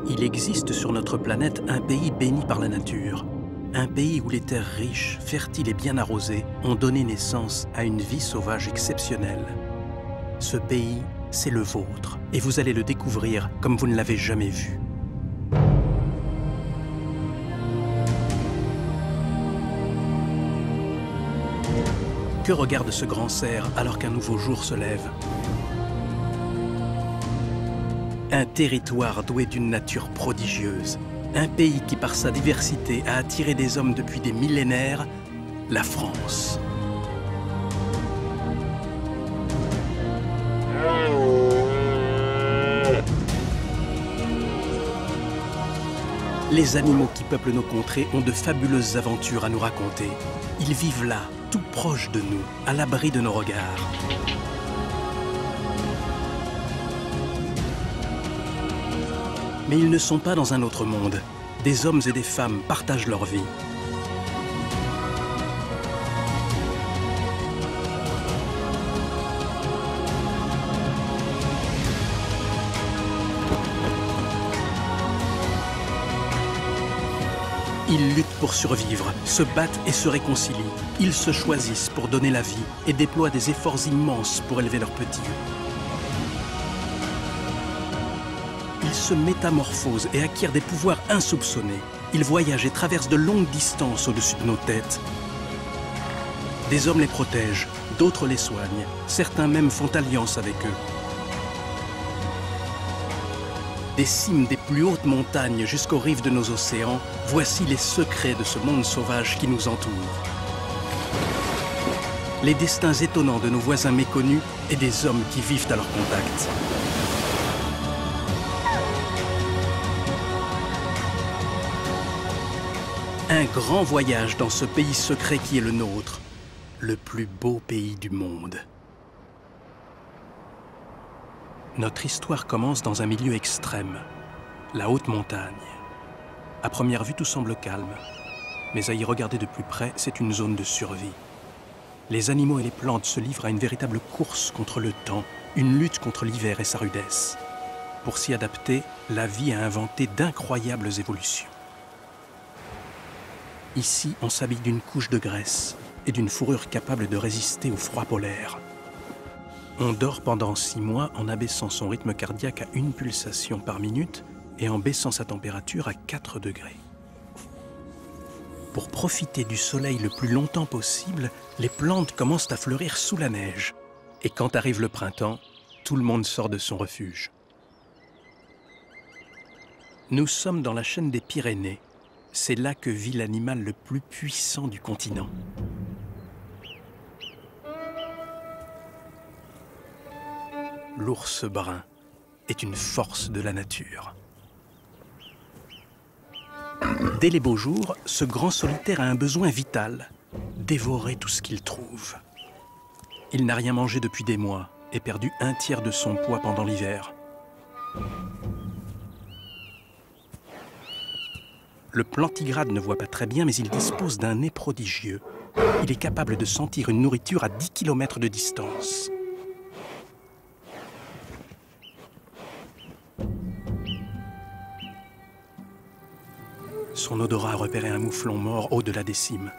Il existe sur notre planète un pays béni par la nature. Un pays où les terres riches, fertiles et bien arrosées ont donné naissance à une vie sauvage exceptionnelle. Ce pays, c'est le vôtre, et vous allez le découvrir comme vous ne l'avez jamais vu. Que regarde ce grand cerf alors qu'un nouveau jour se lève? Un territoire doué d'une nature prodigieuse. Un pays qui, par sa diversité, a attiré des hommes depuis des millénaires, la France. Les animaux qui peuplent nos contrées ont de fabuleuses aventures à nous raconter. Ils vivent là, tout proche de nous, à l'abri de nos regards. Mais ils ne sont pas dans un autre monde. Des hommes et des femmes partagent leur vie. Ils luttent pour survivre, se battent et se réconcilient. Ils se choisissent pour donner la vie et déploient des efforts immenses pour élever leurs petits. Ils se métamorphosent et acquièrent des pouvoirs insoupçonnés. Ils voyagent et traversent de longues distances au-dessus de nos têtes. Des hommes les protègent, d'autres les soignent. Certains même font alliance avec eux. Des cimes des plus hautes montagnes jusqu'aux rives de nos océans, voici les secrets de ce monde sauvage qui nous entoure. Les destins étonnants de nos voisins méconnus et des hommes qui vivent à leur contact. Un grand voyage dans ce pays secret qui est le nôtre, le plus beau pays du monde. Notre histoire commence dans un milieu extrême, la haute montagne. À première vue, tout semble calme, mais à y regarder de plus près, c'est une zone de survie. Les animaux et les plantes se livrent à une véritable course contre le temps, une lutte contre l'hiver et sa rudesse. Pour s'y adapter, la vie a inventé d'incroyables évolutions. Ici, on s'habille d'une couche de graisse et d'une fourrure capable de résister au froid polaire. On dort pendant 6 mois en abaissant son rythme cardiaque à 1 pulsation par minute et en baissant sa température à 4 degrés. Pour profiter du soleil le plus longtemps possible, les plantes commencent à fleurir sous la neige. Et quand arrive le printemps, tout le monde sort de son refuge. Nous sommes dans la chaîne des Pyrénées. C'est là que vit l'animal le plus puissant du continent. L'ours brun est une force de la nature. Dès les beaux jours, ce grand solitaire a un besoin vital, dévorer tout ce qu'il trouve. Il n'a rien mangé depuis des mois et perdu 1/3 de son poids pendant l'hiver. Le plantigrade ne voit pas très bien, mais il dispose d'un nez prodigieux. Il est capable de sentir une nourriture à 10 km de distance. Son odorat a repéré un mouflon mort au-delà des cimes.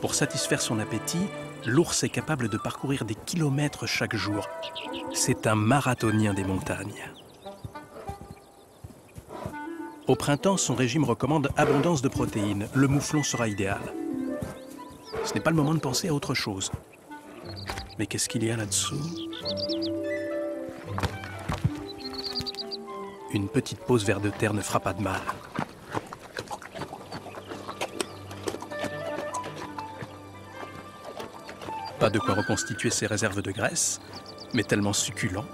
Pour satisfaire son appétit, l'ours est capable de parcourir des kilomètres chaque jour. C'est un marathonien des montagnes. Au printemps, son régime recommande abondance de protéines. Le mouflon sera idéal. Ce n'est pas le moment de penser à autre chose. Mais qu'est-ce qu'il y a là-dessous? Une petite pause vers de terre ne fera pas de mal. Pas de quoi reconstituer ses réserves de graisse, mais tellement succulent.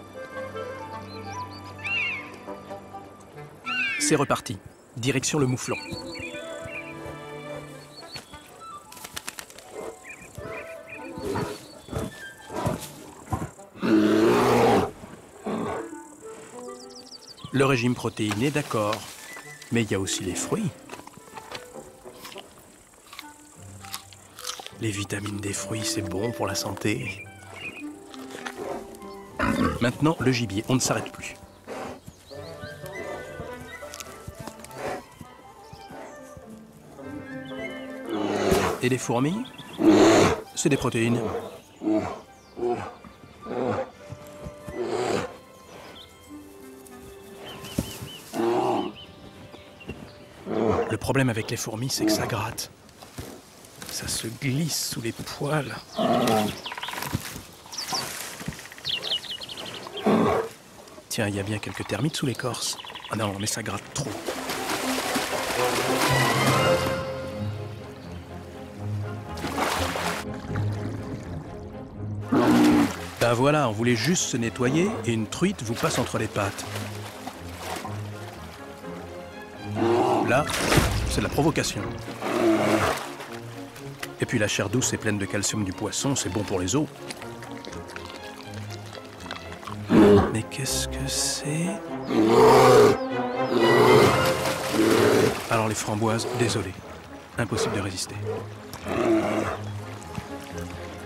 C'est reparti. Direction le mouflon. Le régime protéiné, d'accord. Mais il y a aussi les fruits. Les vitamines des fruits, c'est bon pour la santé. Maintenant, le gibier, on ne s'arrête plus. Et les fourmis? C'est des protéines. Le problème avec les fourmis, c'est que ça gratte. Ça se glisse sous les poils. Tiens, il y a bien quelques termites sous l'écorce. Ah non, mais ça gratte trop. Ben voilà, on voulait juste se nettoyer et une truite vous passe entre les pattes. Là, c'est de la provocation. Et puis la chair douce est pleine de calcium du poisson, c'est bon pour les os. Mais qu'est-ce que c'est? Alors les framboises, désolé. Impossible de résister.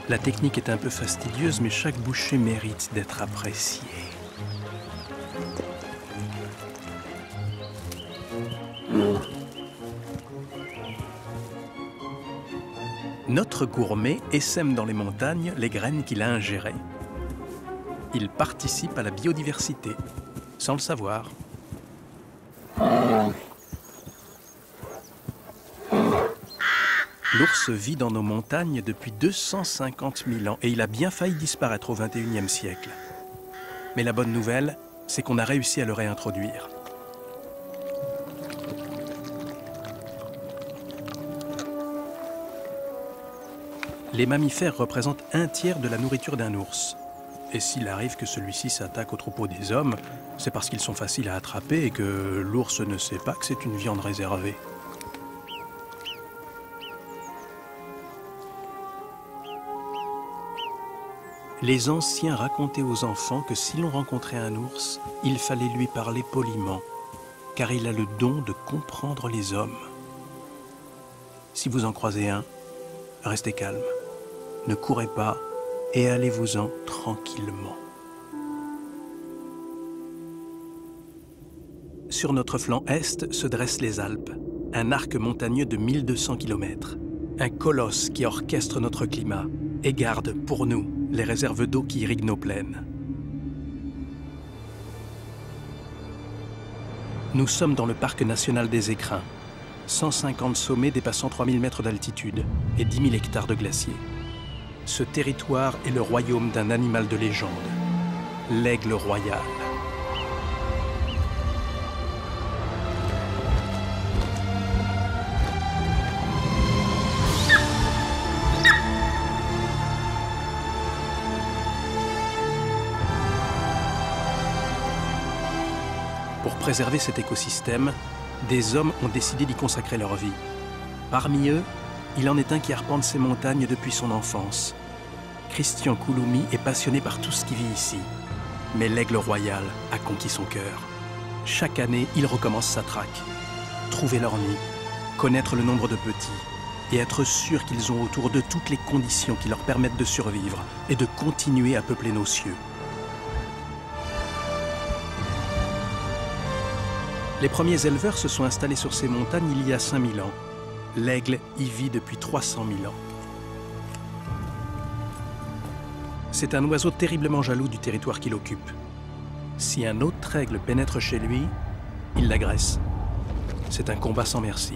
La technique est un peu fastidieuse, mais chaque bouchée mérite d'être appréciée. Notre gourmet essaime dans les montagnes les graines qu'il a ingérées. Il participe à la biodiversité, sans le savoir. L'ours vit dans nos montagnes depuis 250 000 ans et il a bien failli disparaître au XXIe siècle. Mais la bonne nouvelle, c'est qu'on a réussi à le réintroduire. Les mammifères représentent un tiers de la nourriture d'un ours. Et s'il arrive que celui-ci s'attaque au troupeau des hommes, c'est parce qu'ils sont faciles à attraper et que l'ours ne sait pas que c'est une viande réservée. Les anciens racontaient aux enfants que si l'on rencontrait un ours, il fallait lui parler poliment, car il a le don de comprendre les hommes. Si vous en croisez un, restez calme, ne courez pas et allez-vous-en tranquillement. Sur notre flanc est se dressent les Alpes, un arc montagneux de 1200 km, un colosse qui orchestre notre climat et garde pour nous les réserves d'eau qui irriguent nos plaines. Nous sommes dans le parc national des Écrins, 150 sommets dépassant 3000 mètres d'altitude et 10 000 hectares de glaciers. Ce territoire est le royaume d'un animal de légende, l'aigle royal. Pour préserver cet écosystème, des hommes ont décidé d'y consacrer leur vie. Parmi eux, il en est un qui arpente ces montagnes depuis son enfance. Christian Couloumi est passionné par tout ce qui vit ici. Mais l'aigle royal a conquis son cœur. Chaque année, il recommence sa traque. Trouver leur nid, connaître le nombre de petits et être sûr qu'ils ont autour d'eux toutes les conditions qui leur permettent de survivre et de continuer à peupler nos cieux. Les premiers éleveurs se sont installés sur ces montagnes il y a 5000 ans. L'aigle y vit depuis 300 000 ans. C'est un oiseau terriblement jaloux du territoire qu'il occupe. Si un autre aigle pénètre chez lui, il l'agresse. C'est un combat sans merci.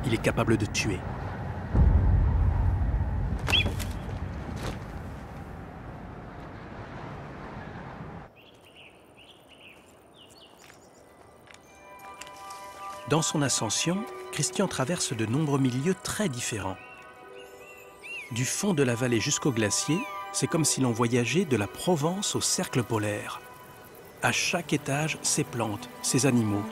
Il est capable de tuer. Dans son ascension, Christian traverse de nombreux milieux très différents. Du fond de la vallée jusqu'au glacier, c'est comme si l'on voyageait de la Provence au cercle polaire. À chaque étage, ces plantes, ces animaux.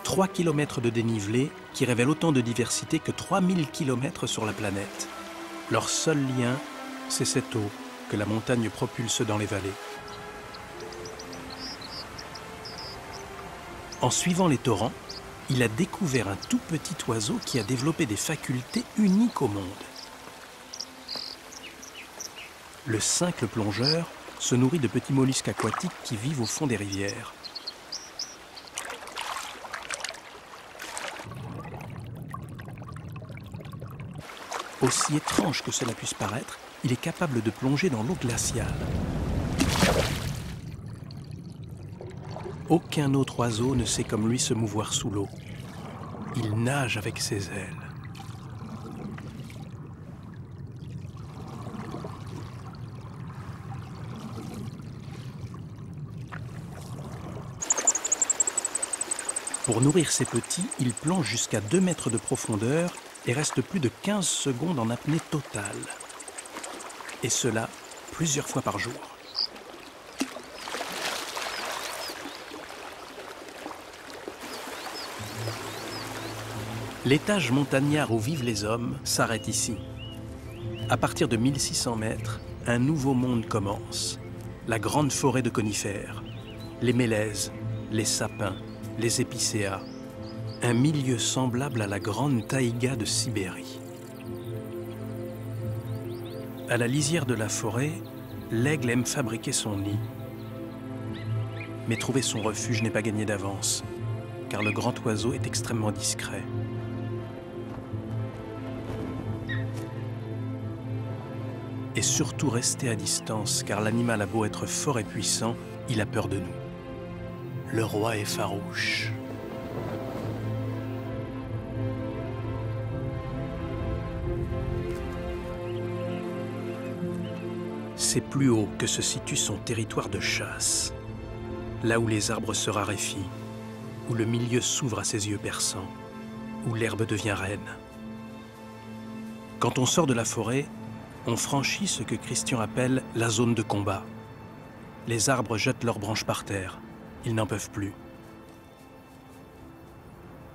3 km de dénivelé qui révèlent autant de diversité que 3000 km sur la planète. Leur seul lien, c'est cette eau que la montagne propulse dans les vallées. En suivant les torrents, il a découvert un tout petit oiseau qui a développé des facultés uniques au monde. Le cincle plongeur se nourrit de petits mollusques aquatiques qui vivent au fond des rivières. Aussi étrange que cela puisse paraître, il est capable de plonger dans l'eau glaciale. Aucun autre oiseau ne sait comme lui se mouvoir sous l'eau. Il nage avec ses ailes. Pour nourrir ses petits, il plonge jusqu'à 2 mètres de profondeur et reste plus de 15 secondes en apnée totale. Et cela plusieurs fois par jour. L'étage montagnard où vivent les hommes s'arrête ici. À partir de 1600 mètres, un nouveau monde commence. La grande forêt de conifères, les mélèzes, les sapins, les épicéas, un milieu semblable à la grande taïga de Sibérie. À la lisière de la forêt, l'aigle aime fabriquer son nid. Mais trouver son refuge n'est pas gagné d'avance, car le grand oiseau est extrêmement discret. Et surtout rester à distance, car l'animal a beau être fort et puissant, il a peur de nous. Le roi est farouche. C'est plus haut que se situe son territoire de chasse, là où les arbres se raréfient, où le milieu s'ouvre à ses yeux perçants, où l'herbe devient reine. Quand on sort de la forêt, on franchit ce que Christian appelle la zone de combat. Les arbres jettent leurs branches par terre, ils n'en peuvent plus.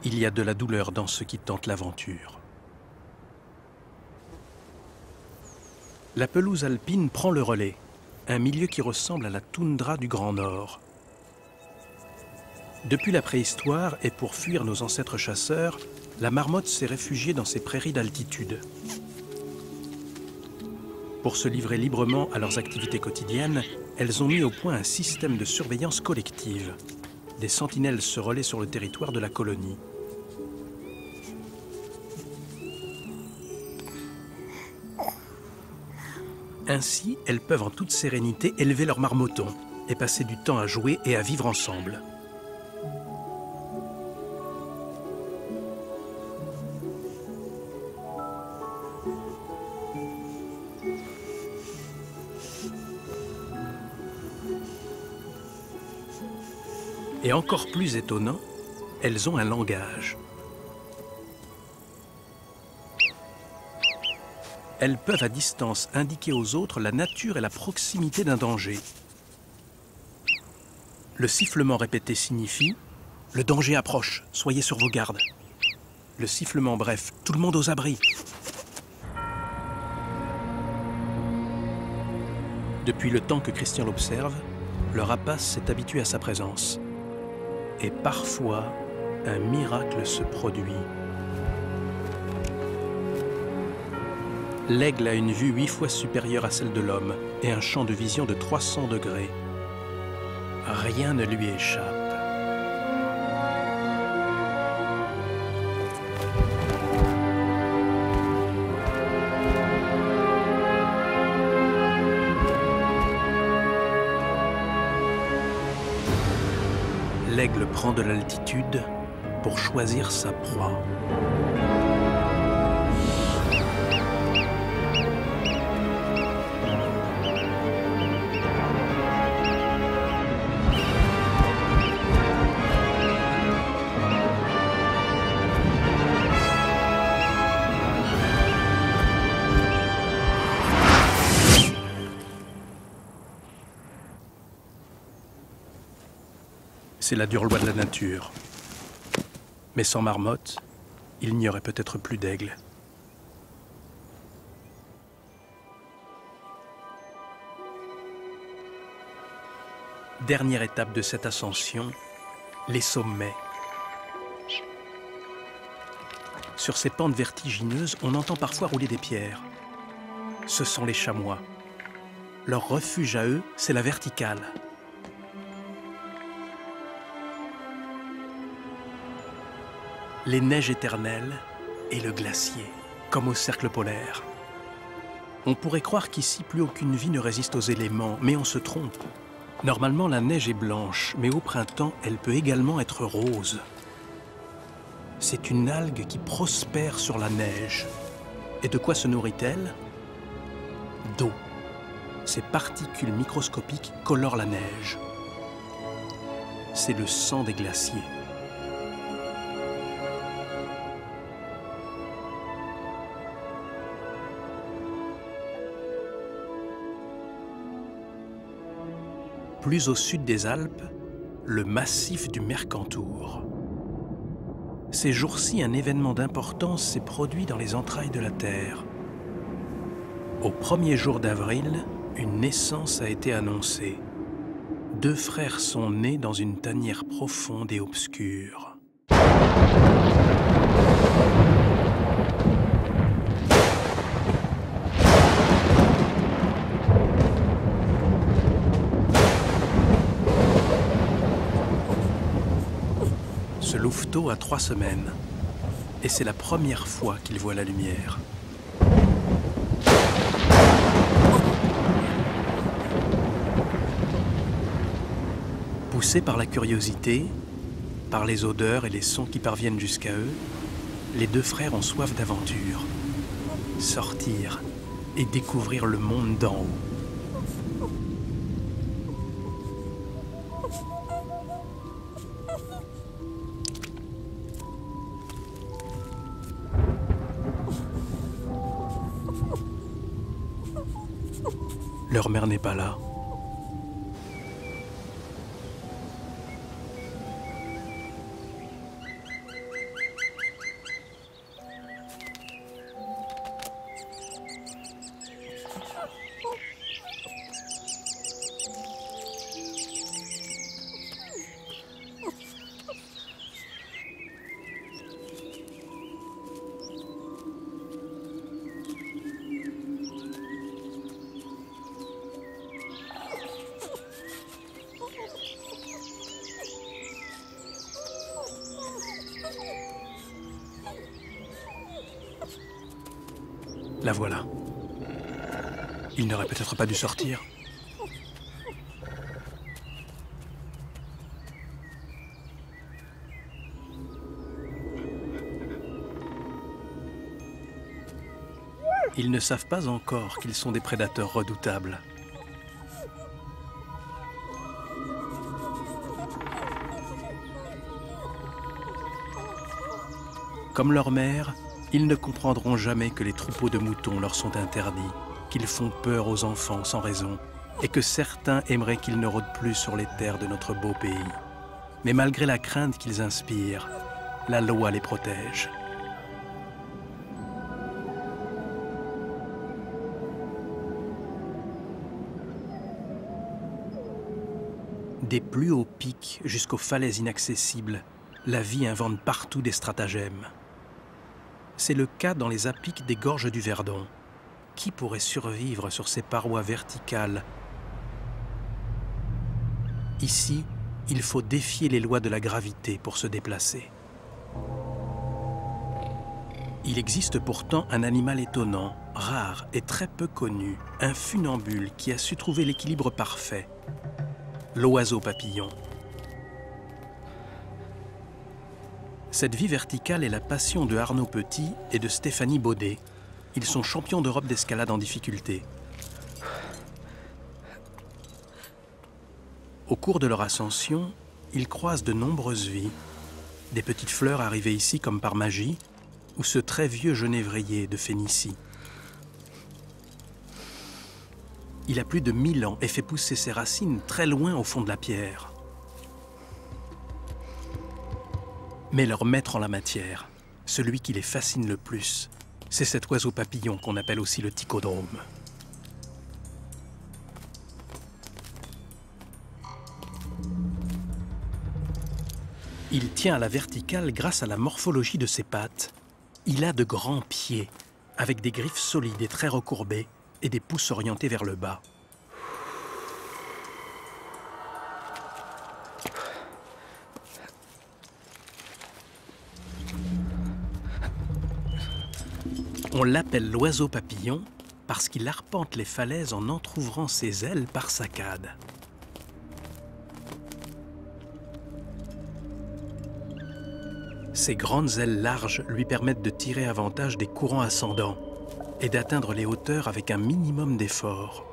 Il y a de la douleur dans ceux qui tentent l'aventure. La pelouse alpine prend le relais, un milieu qui ressemble à la toundra du Grand Nord. Depuis la préhistoire et pour fuir nos ancêtres chasseurs, la marmotte s'est réfugiée dans ces prairies d'altitude. Pour se livrer librement à leurs activités quotidiennes, elles ont mis au point un système de surveillance collective. Des sentinelles se relaient sur le territoire de la colonie. Ainsi, elles peuvent en toute sérénité élever leurs marmotons et passer du temps à jouer et à vivre ensemble. Et encore plus étonnant, elles ont un langage. Elles peuvent à distance indiquer aux autres la nature et la proximité d'un danger. Le sifflement répété signifie « Le danger approche, soyez sur vos gardes ». Le sifflement bref « Tout le monde aux abris ». Depuis le temps que Christian l'observe, le rapace s'est habitué à sa présence. Et parfois, un miracle se produit. L'aigle a une vue 8 fois supérieure à celle de l'homme et un champ de vision de 300 degrés. Rien ne lui échappe. L'aigle prend de l'altitude pour choisir sa proie. C'est la dure loi de la nature. Mais sans marmotte, il n'y aurait peut-être plus d'aigle. Dernière étape de cette ascension, les sommets. Sur ces pentes vertigineuses, on entend parfois rouler des pierres. Ce sont les chamois. Leur refuge à eux, c'est la verticale. Les neiges éternelles et le glacier, comme au cercle polaire. On pourrait croire qu'ici, plus aucune vie ne résiste aux éléments, mais on se trompe. Normalement, la neige est blanche, mais au printemps, elle peut également être rose. C'est une algue qui prospère sur la neige. Et de quoi se nourrit-elle? D'eau. Ces particules microscopiques colorent la neige. C'est le sang des glaciers. Plus au sud des Alpes, le massif du Mercantour. Ces jours-ci, un événement d'importance s'est produit dans les entrailles de la Terre. Au premier jour d'avril, une naissance a été annoncée. 2 frères sont nés dans une tanière profonde et obscure. Ce louveteau a 3 semaines, et c'est la première fois qu'il voit la lumière. Poussés par la curiosité, par les odeurs et les sons qui parviennent jusqu'à eux, les 2 frères ont soif d'aventure. Sortir et découvrir le monde d'en haut. Leur mère n'est pas là. La voilà. Il n'aurait peut-être pas dû sortir. Ils ne savent pas encore qu'ils sont des prédateurs redoutables. Comme leur mère, ils ne comprendront jamais que les troupeaux de moutons leur sont interdits, qu'ils font peur aux enfants sans raison, et que certains aimeraient qu'ils ne rôdent plus sur les terres de notre beau pays. Mais malgré la crainte qu'ils inspirent, la loi les protège. Des plus hauts pics jusqu'aux falaises inaccessibles, la vie invente partout des stratagèmes. C'est le cas dans les apics des gorges du Verdon. Qui pourrait survivre sur ces parois verticales? Ici, il faut défier les lois de la gravité pour se déplacer. Il existe pourtant un animal étonnant, rare et très peu connu, un funambule qui a su trouver l'équilibre parfait. L'oiseau papillon. Cette vie verticale est la passion de Arnaud Petit et de Stéphanie Baudet. Ils sont champions d'Europe d'escalade en difficulté. Au cours de leur ascension, ils croisent de nombreuses vies. Des petites fleurs arrivées ici comme par magie, ou ce très vieux genévrier de Phénicie. Il a plus de 1000 ans et fait pousser ses racines très loin au fond de la pierre. Mais leur maître en la matière, celui qui les fascine le plus, c'est cet oiseau papillon qu'on appelle aussi le ticodrome. Il tient à la verticale grâce à la morphologie de ses pattes. Il a de grands pieds, avec des griffes solides et très recourbées, et des pouces orientés vers le bas. On l'appelle l'oiseau papillon parce qu'il arpente les falaises en entr'ouvrant ses ailes par saccades. Ses grandes ailes larges lui permettent de tirer avantage des courants ascendants et d'atteindre les hauteurs avec un minimum d'effort.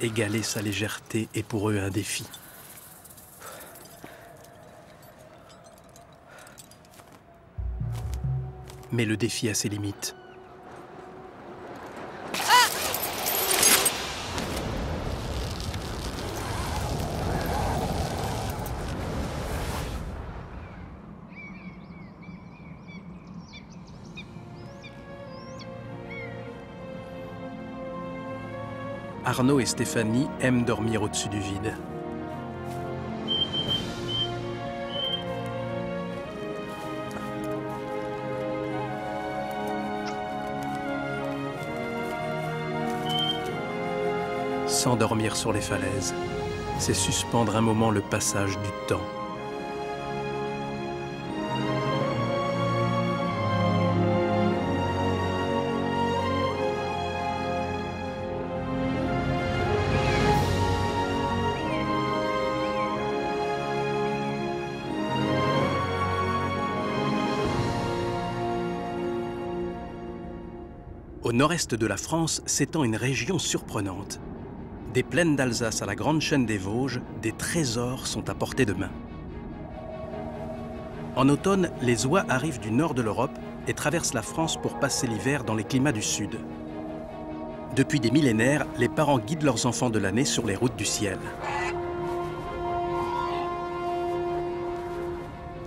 Égaler sa légèreté est pour eux un défi. Mais le défi a ses limites. Arnaud et Stéphanie aiment dormir au-dessus du vide. S'endormir sur les falaises, c'est suspendre un moment le passage du temps. Au nord-est de la France s'étend une région surprenante. Des plaines d'Alsace à la grande chaîne des Vosges, des trésors sont à portée de main. En automne, les oies arrivent du nord de l'Europe et traversent la France pour passer l'hiver dans les climats du sud. Depuis des millénaires, les parents guident leurs enfants de l'année sur les routes du ciel.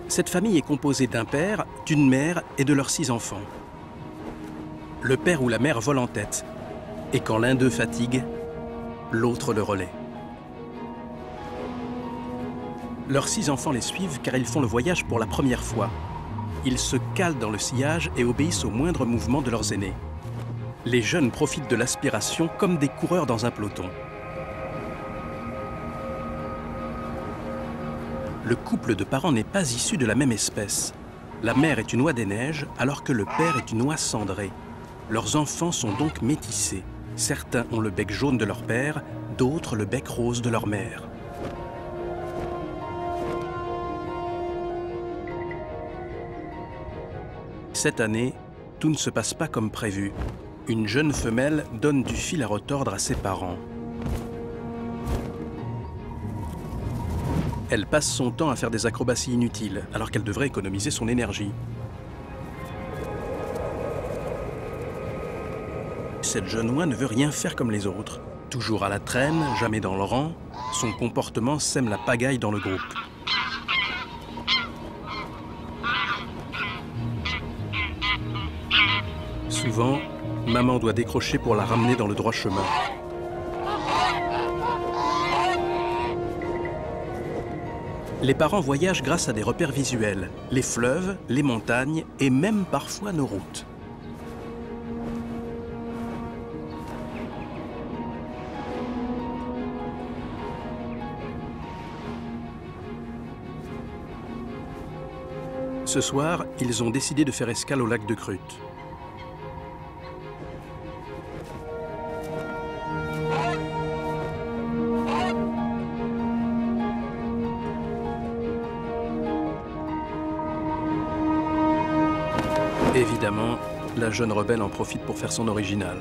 Cette famille est composée d'un père, d'une mère et de leurs 6 enfants. Le père ou la mère vole en tête, et quand l'un d'eux fatigue, l'autre le relaie. Leurs 6 enfants les suivent car ils font le voyage pour la première fois. Ils se calent dans le sillage et obéissent au moindre mouvement de leurs aînés. Les jeunes profitent de l'aspiration comme des coureurs dans un peloton. Le couple de parents n'est pas issu de la même espèce. La mère est une oie des neiges alors que le père est une oie cendrée. Leurs enfants sont donc métissés. Certains ont le bec jaune de leur père, d'autres le bec rose de leur mère. Cette année, tout ne se passe pas comme prévu. Une jeune femelle donne du fil à retordre à ses parents. Elle passe son temps à faire des acrobaties inutiles, alors qu'elle devrait économiser son énergie. Cette jeune oie ne veut rien faire comme les autres. Toujours à la traîne, jamais dans le rang, son comportement sème la pagaille dans le groupe. Souvent, maman doit décrocher pour la ramener dans le droit chemin. Les parents voyagent grâce à des repères visuels, les fleuves, les montagnes et même parfois nos routes. Ce soir, ils ont décidé de faire escale au lac de Crute. Évidemment, la jeune rebelle en profite pour faire son original.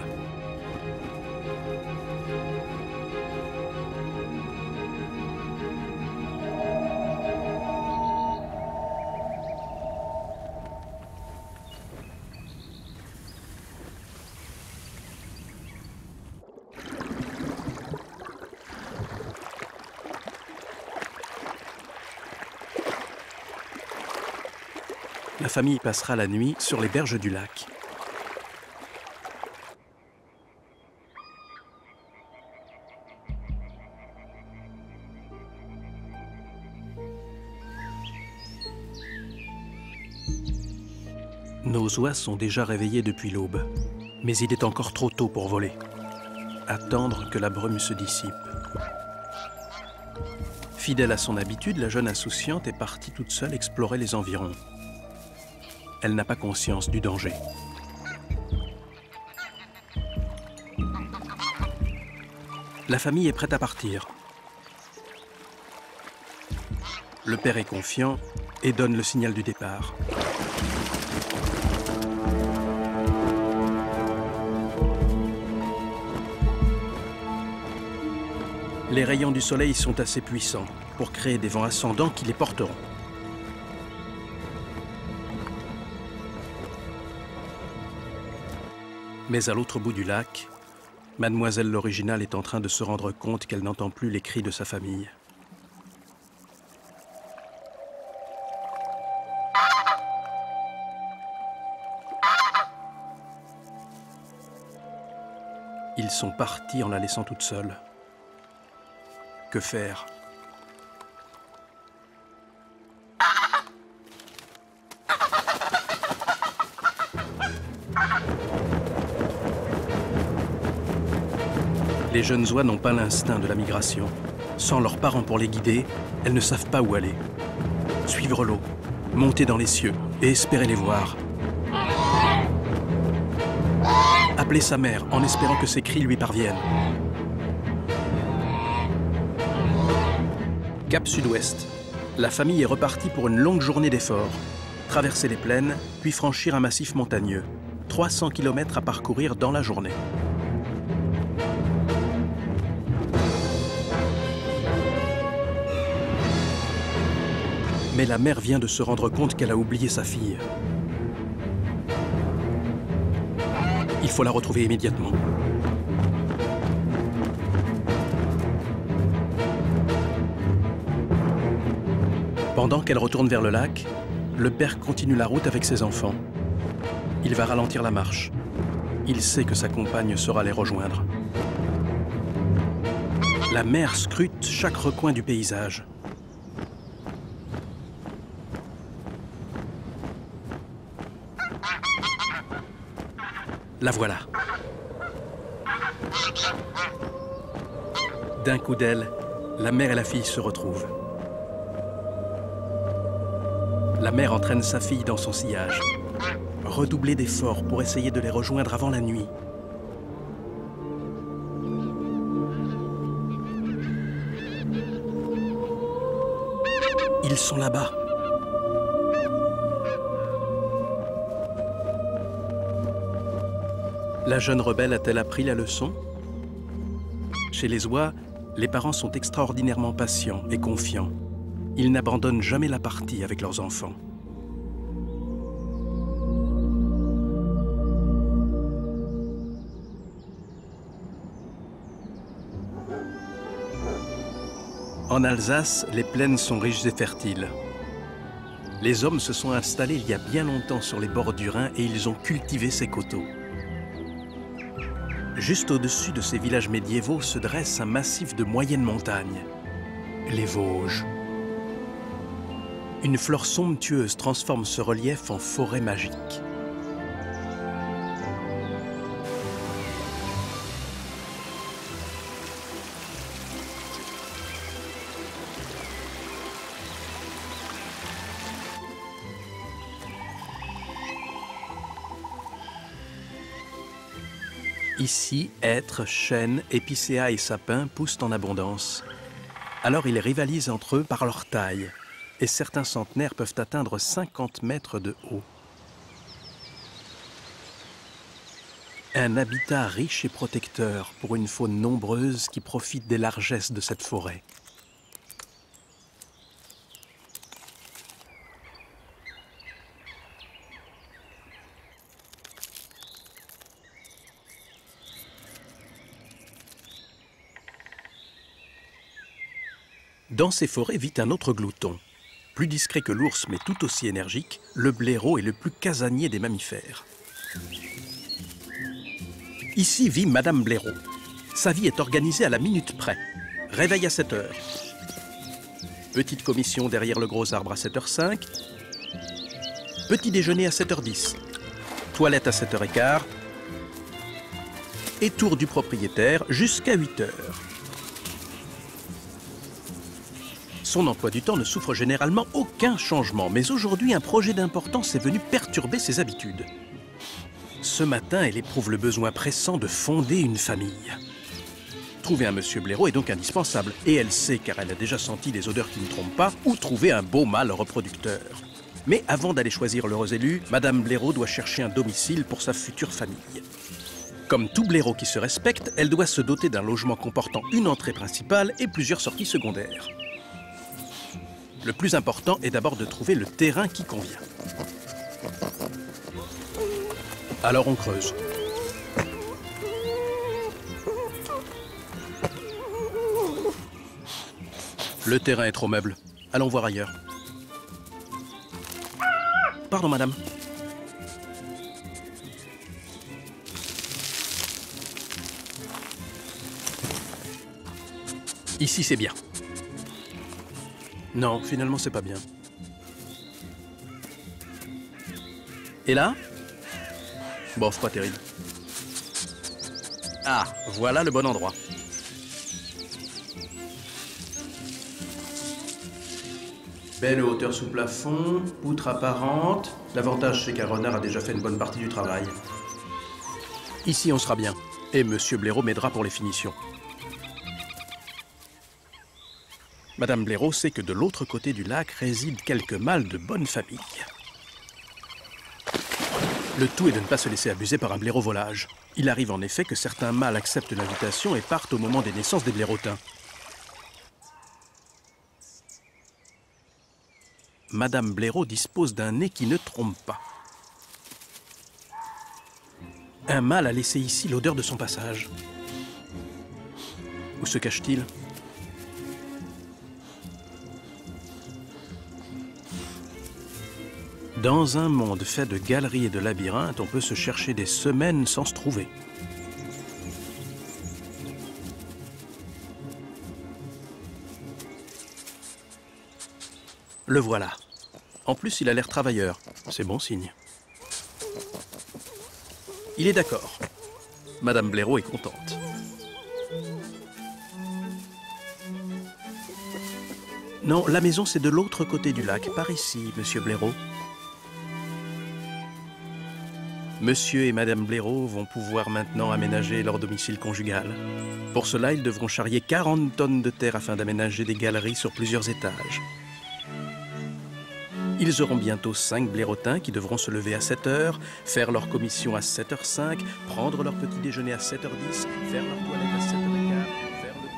La famille passera la nuit sur les berges du lac. Nos oies sont déjà réveillées depuis l'aube, mais il est encore trop tôt pour voler. Attendre que la brume se dissipe. Fidèle à son habitude, la jeune insouciante est partie toute seule explorer les environs. Elle n'a pas conscience du danger. La famille est prête à partir. Le père est confiant et donne le signal du départ. Les rayons du soleil sont assez puissants pour créer des vents ascendants qui les porteront. Mais à l'autre bout du lac, Mademoiselle l'Original est en train de se rendre compte qu'elle n'entend plus les cris de sa famille. Ils sont partis en la laissant toute seule. Que faire? Les jeunes oies n'ont pas l'instinct de la migration. Sans leurs parents pour les guider, elles ne savent pas où aller. Suivre l'eau, monter dans les cieux et espérer les voir. Appeler sa mère en espérant que ses cris lui parviennent. Cap sud-ouest. La famille est repartie pour une longue journée d'efforts. Traverser les plaines, puis franchir un massif montagneux. 300 km à parcourir dans la journée. Mais la mère vient de se rendre compte qu'elle a oublié sa fille. Il faut la retrouver immédiatement. Pendant qu'elle retourne vers le lac, le père continue la route avec ses enfants. Il va ralentir la marche. Il sait que sa compagne saura les rejoindre. La mère scrute chaque recoin du paysage. La voilà. D'un coup d'aile, la mère et la fille se retrouvent. La mère entraîne sa fille dans son sillage. Redoubler d'efforts pour essayer de les rejoindre avant la nuit. Ils sont là-bas. La jeune rebelle a-t-elle appris la leçon? Chez les oies, les parents sont extraordinairement patients et confiants. Ils n'abandonnent jamais la partie avec leurs enfants. En Alsace, les plaines sont riches et fertiles. Les hommes se sont installés il y a bien longtemps sur les bords du Rhin et ils ont cultivé ces coteaux. Juste au-dessus de ces villages médiévaux se dresse un massif de moyenne montagne, les Vosges. Une flore somptueuse transforme ce relief en forêt magique. Ici, hêtres, chênes, épicéas et sapins poussent en abondance. Alors ils rivalisent entre eux par leur taille, et certains centenaires peuvent atteindre 50 mètres de haut. Un habitat riche et protecteur pour une faune nombreuse qui profite des largesses de cette forêt. Dans ces forêts vit un autre glouton. Plus discret que l'ours, mais tout aussi énergique, le blaireau est le plus casanier des mammifères. Ici vit Madame Blaireau. Sa vie est organisée à la minute près. Réveil à 7 heures. Petite commission derrière le gros arbre à 7h05. Petit déjeuner à 7h10. Toilette à 7h15. Et tour du propriétaire jusqu'à 8h. Son emploi du temps ne souffre généralement aucun changement, mais aujourd'hui, un projet d'importance est venu perturber ses habitudes. Ce matin, elle éprouve le besoin pressant de fonder une famille. Trouver un monsieur Blaireau est donc indispensable, et elle sait, car elle a déjà senti des odeurs qui ne trompent pas, où trouver un beau mâle reproducteur. Mais avant d'aller choisir l'heureux élu, Madame Blaireau doit chercher un domicile pour sa future famille. Comme tout blaireau qui se respecte, elle doit se doter d'un logement comportant une entrée principale et plusieurs sorties secondaires. Le plus important est d'abord de trouver le terrain qui convient. Alors on creuse. Le terrain est trop meuble. Allons voir ailleurs. Pardon, madame. Ici, c'est bien. Non, finalement, c'est pas bien. Et là? Bof, pas terrible. Ah, voilà le bon endroit. Belle hauteur sous plafond, poutre apparente. L'avantage, c'est qu'un renard a déjà fait une bonne partie du travail. Ici, on sera bien. Et Monsieur Blaireau m'aidera pour les finitions. Madame Blaireau sait que de l'autre côté du lac résident quelques mâles de bonne famille. Le tout est de ne pas se laisser abuser par un blaireau volage. Il arrive en effet que certains mâles acceptent l'invitation et partent au moment des naissances des blaireautins. Madame Blaireau dispose d'un nez qui ne trompe pas. Un mâle a laissé ici l'odeur de son passage. Où se cache-t-il ? Dans un monde fait de galeries et de labyrinthes, on peut se chercher des semaines sans se trouver. Le voilà. En plus, il a l'air travailleur. C'est bon signe. Il est d'accord. Madame Blaireau est contente. Non, la maison, c'est de l'autre côté du lac, par ici, Monsieur Blaireau. Monsieur et Madame Blaireau vont pouvoir maintenant aménager leur domicile conjugal. Pour cela, ils devront charrier 40 tonnes de terre afin d'aménager des galeries sur plusieurs étages. Ils auront bientôt 5 blaireautins qui devront se lever à 7 h, faire leur commission à 7 h 05, prendre leur petit déjeuner à 7 h 10, faire leur toilette à 7 h 15, faire le tour.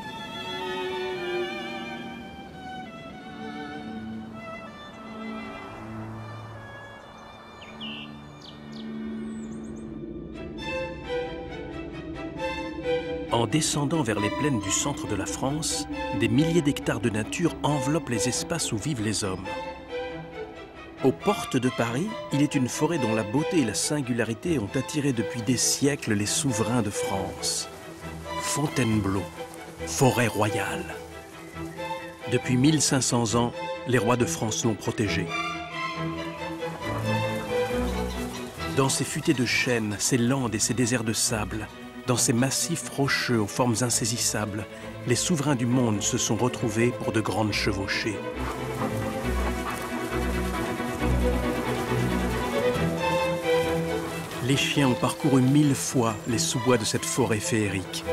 En descendant vers les plaines du centre de la France, des milliers d'hectares de nature enveloppent les espaces où vivent les hommes. Aux portes de Paris, il est une forêt dont la beauté et la singularité ont attiré depuis des siècles les souverains de France. Fontainebleau, forêt royale. Depuis 1500 ans, les rois de France l'ont protégée. Dans ces futaies de chênes, ces landes et ces déserts de sable, dans ces massifs rocheux aux formes insaisissables, les souverains du monde se sont retrouvés pour de grandes chevauchées. Les chiens ont parcouru 1000 fois les sous-bois de cette forêt féerique.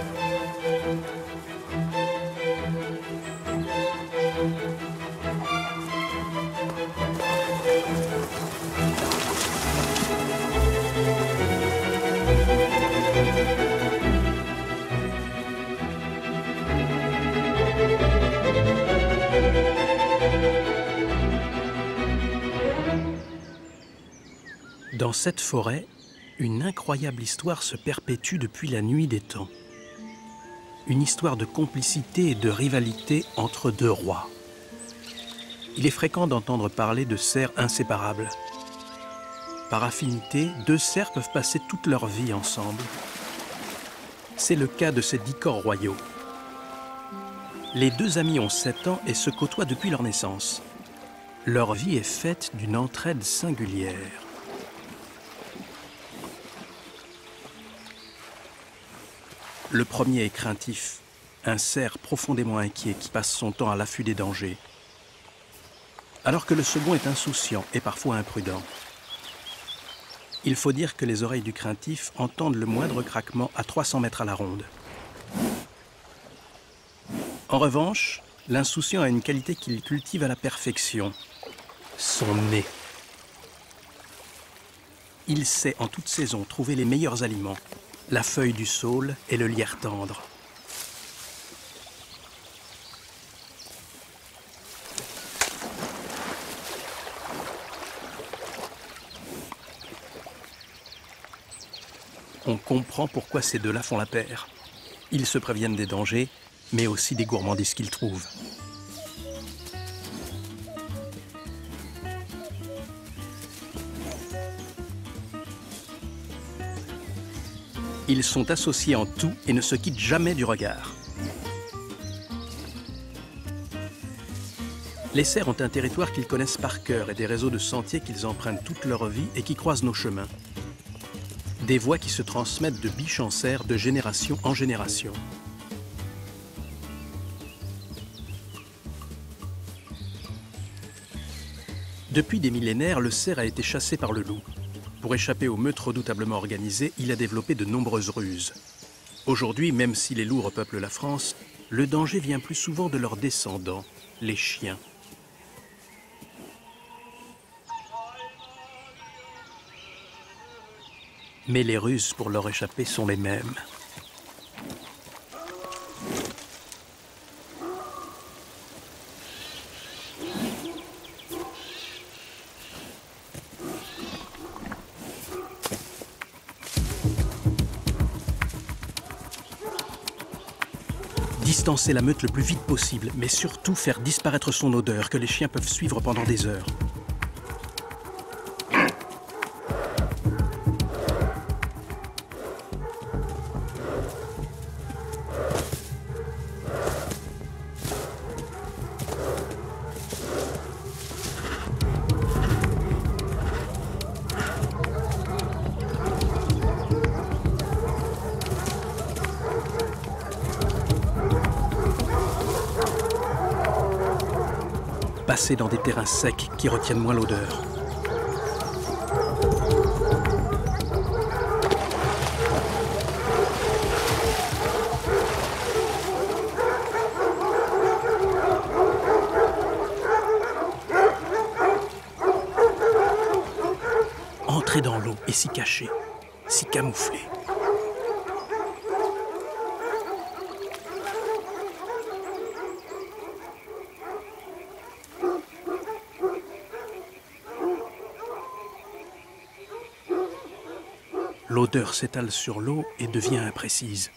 Dans cette forêt, une incroyable histoire se perpétue depuis la nuit des temps. Une histoire de complicité et de rivalité entre deux rois. Il est fréquent d'entendre parler de serfs inséparables. Par affinité, 2 serfs peuvent passer toute leur vie ensemble. C'est le cas de ces 10 corps royaux. Les 2 amis ont 7 ans et se côtoient depuis leur naissance. Leur vie est faite d'une entraide singulière. Le premier est craintif, un cerf profondément inquiet qui passe son temps à l'affût des dangers. alors que le second est insouciant et parfois imprudent. Il faut dire que les oreilles du craintif entendent le moindre craquement à 300 mètres à la ronde. En revanche, l'insouciant a une qualité qu'il cultive à la perfection, son nez. Il sait en toute saison trouver les meilleurs aliments, la feuille du saule et le lierre tendre. On comprend pourquoi ces deux-là font la paire. Ils se préviennent des dangers, mais aussi des gourmandises qu'ils trouvent. Ils sont associés en tout et ne se quittent jamais du regard. Les cerfs ont un territoire qu'ils connaissent par cœur et des réseaux de sentiers qu'ils empruntent toute leur vie et qui croisent nos chemins. Des voies qui se transmettent de biche en cerf de génération en génération. Depuis des millénaires, le cerf a été chassé par le loup. Pour échapper aux meutes redoutablement organisées, il a développé de nombreuses ruses. Aujourd'hui, même si les loups repeuplent la France, le danger vient plus souvent de leurs descendants, les chiens. Mais les ruses pour leur échapper sont les mêmes. Distancer la meute le plus vite possible, mais surtout faire disparaître son odeur que les chiens peuvent suivre pendant des heures. Passer dans des terrains secs qui retiennent moins l'odeur. Entrer dans l'eau et s'y cacher, s'y camoufler. L'odeur s'étale sur l'eau et devient imprécise.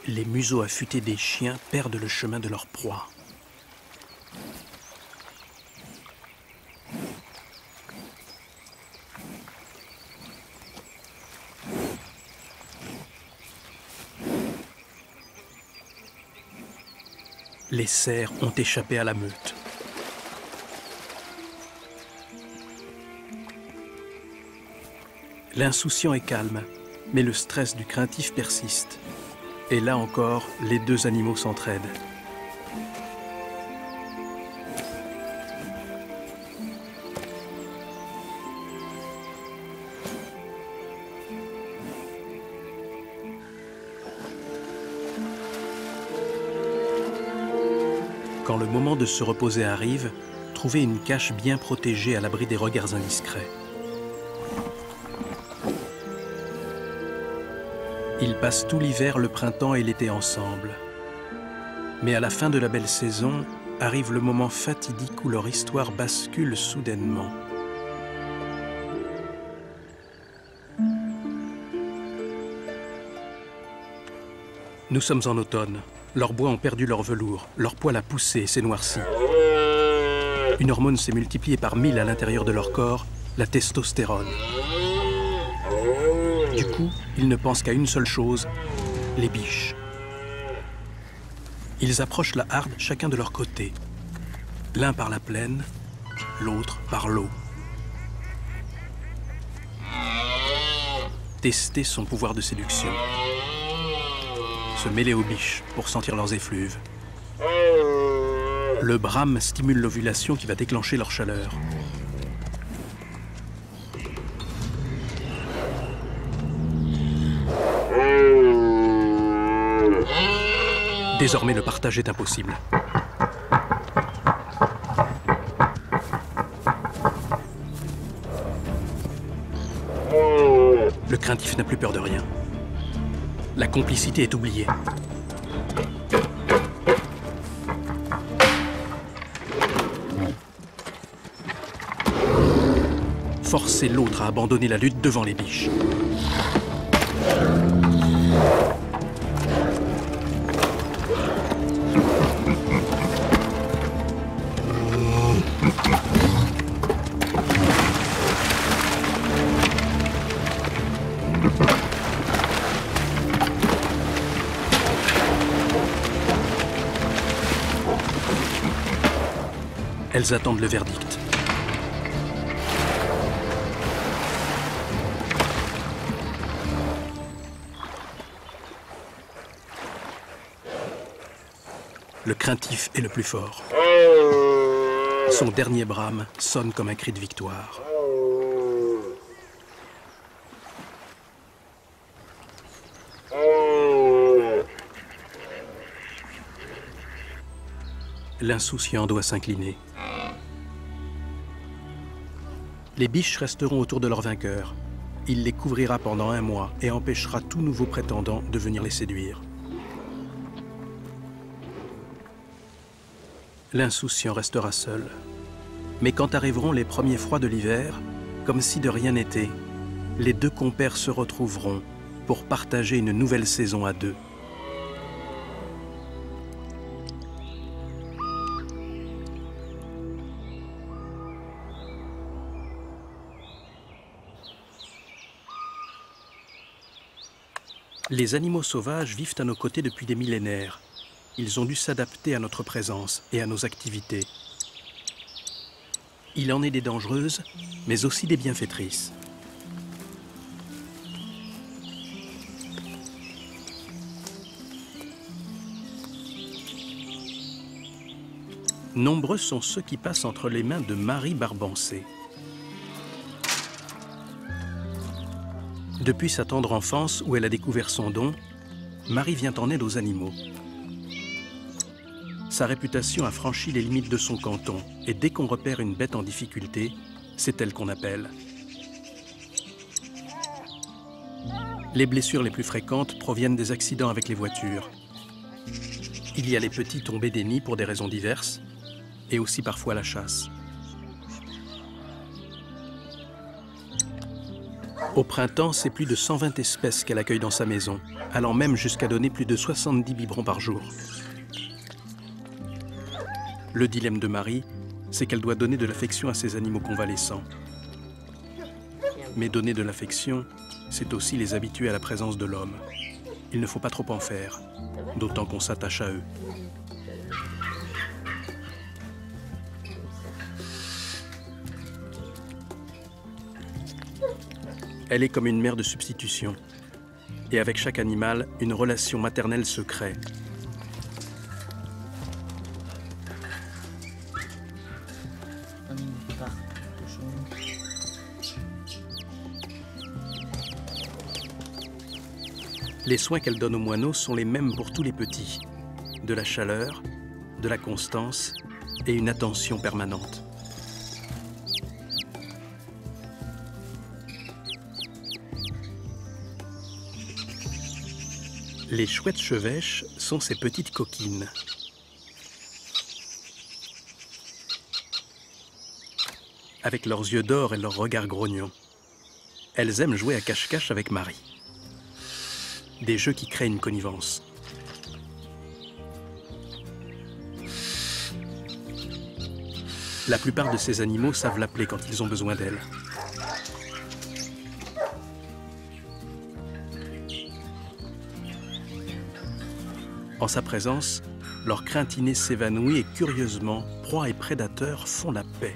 Les museaux affûtés des chiens perdent le chemin de leur proie. Les cerfs ont échappé à la meute. L'insouciant est calme, mais le stress du craintif persiste. Et là encore, les deux animaux s'entraident. Quand le moment de se reposer arrive, trouvez une cache bien protégée à l'abri des regards indiscrets. Ils passent tout l'hiver, le printemps et l'été ensemble. Mais à la fin de la belle saison, arrive le moment fatidique où leur histoire bascule soudainement. Nous sommes en automne. Leurs bois ont perdu leur velours, leur poil a poussé et s'est noirci. Une hormone s'est multipliée par 1000 à l'intérieur de leur corps, la testostérone. Du coup, ils ne pensent qu'à une seule chose, les biches. Ils approchent la harde chacun de leur côté. L'un par la plaine, l'autre par l'eau. tester son pouvoir de séduction, se mêler aux biches pour sentir leurs effluves. Le brame stimule l'ovulation qui va déclencher leur chaleur. Désormais, le partage est impossible. Le craintif n'a plus peur de rien. La complicité est oubliée. Forcer l'autre à abandonner la lutte devant les biches. Elles attendent le verdict. Le craintif est le plus fort. Son dernier brame sonne comme un cri de victoire. L'insouciant doit s'incliner. Les biches resteront autour de leur vainqueur. Il les couvrira pendant 1 mois et empêchera tout nouveau prétendant de venir les séduire. L'insouciant restera seul. Mais quand arriveront les premiers froids de l'hiver, comme si de rien n'était, les 2 compères se retrouveront pour partager une nouvelle saison à 2. Les animaux sauvages vivent à nos côtés depuis des millénaires. Ils ont dû s'adapter à notre présence et à nos activités. Il en est des dangereuses, mais aussi des bienfaitrices. Nombreux sont ceux qui passent entre les mains de Marie Barbancé. Depuis sa tendre enfance où elle a découvert son don, Marie vient en aide aux animaux. Sa réputation a franchi les limites de son canton et dès qu'on repère une bête en difficulté, c'est elle qu'on appelle. Les blessures les plus fréquentes proviennent des accidents avec les voitures. Il y a les petits tombés des nids pour des raisons diverses et aussi parfois la chasse. Au printemps, c'est plus de 120 espèces qu'elle accueille dans sa maison, allant même jusqu'à donner plus de 70 biberons par jour. Le dilemme de Marie, c'est qu'elle doit donner de l'affection à ses animaux convalescents. Mais donner de l'affection, c'est aussi les habituer à la présence de l'homme. Il ne faut pas trop en faire, d'autant qu'on s'attache à eux. Elle est comme une mère de substitution. Et avec chaque animal, une relation maternelle se crée. Les soins qu'elle donne aux moineaux sont les mêmes pour tous les petits. De la chaleur, de la constance et une attention permanente. Les chouettes chevêches sont ces petites coquines. Avec leurs yeux d'or et leurs regards grognons, elles aiment jouer à cache-cache avec Marie. Des jeux qui créent une connivence. La plupart de ces animaux savent l'appeler quand ils ont besoin d'elle. En sa présence, leur crainte innée s'évanouit et curieusement, proie et prédateurs font la paix.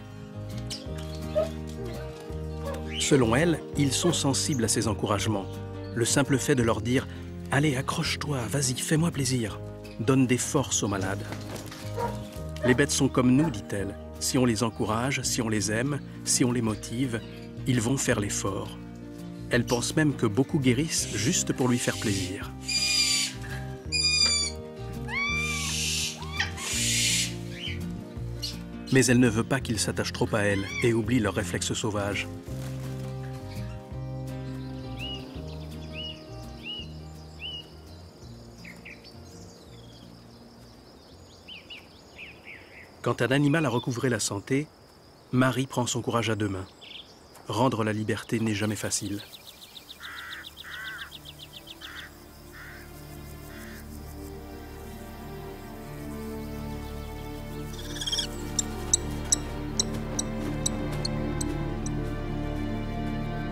Selon elle, ils sont sensibles à ces encouragements. Le simple fait de leur dire « Allez, accroche-toi, vas-y, fais-moi plaisir », donne des forces aux malades. Les bêtes sont comme nous, dit-elle. Si on les encourage, si on les aime, si on les motive, ils vont faire l'effort. Elle pense même que beaucoup guérissent juste pour lui faire plaisir. Mais elle ne veut pas qu'ils s'attachent trop à elle et oublient leurs réflexes sauvages. Quand un animal a recouvré la santé, Marie prend son courage à deux mains. Rendre la liberté n'est jamais facile.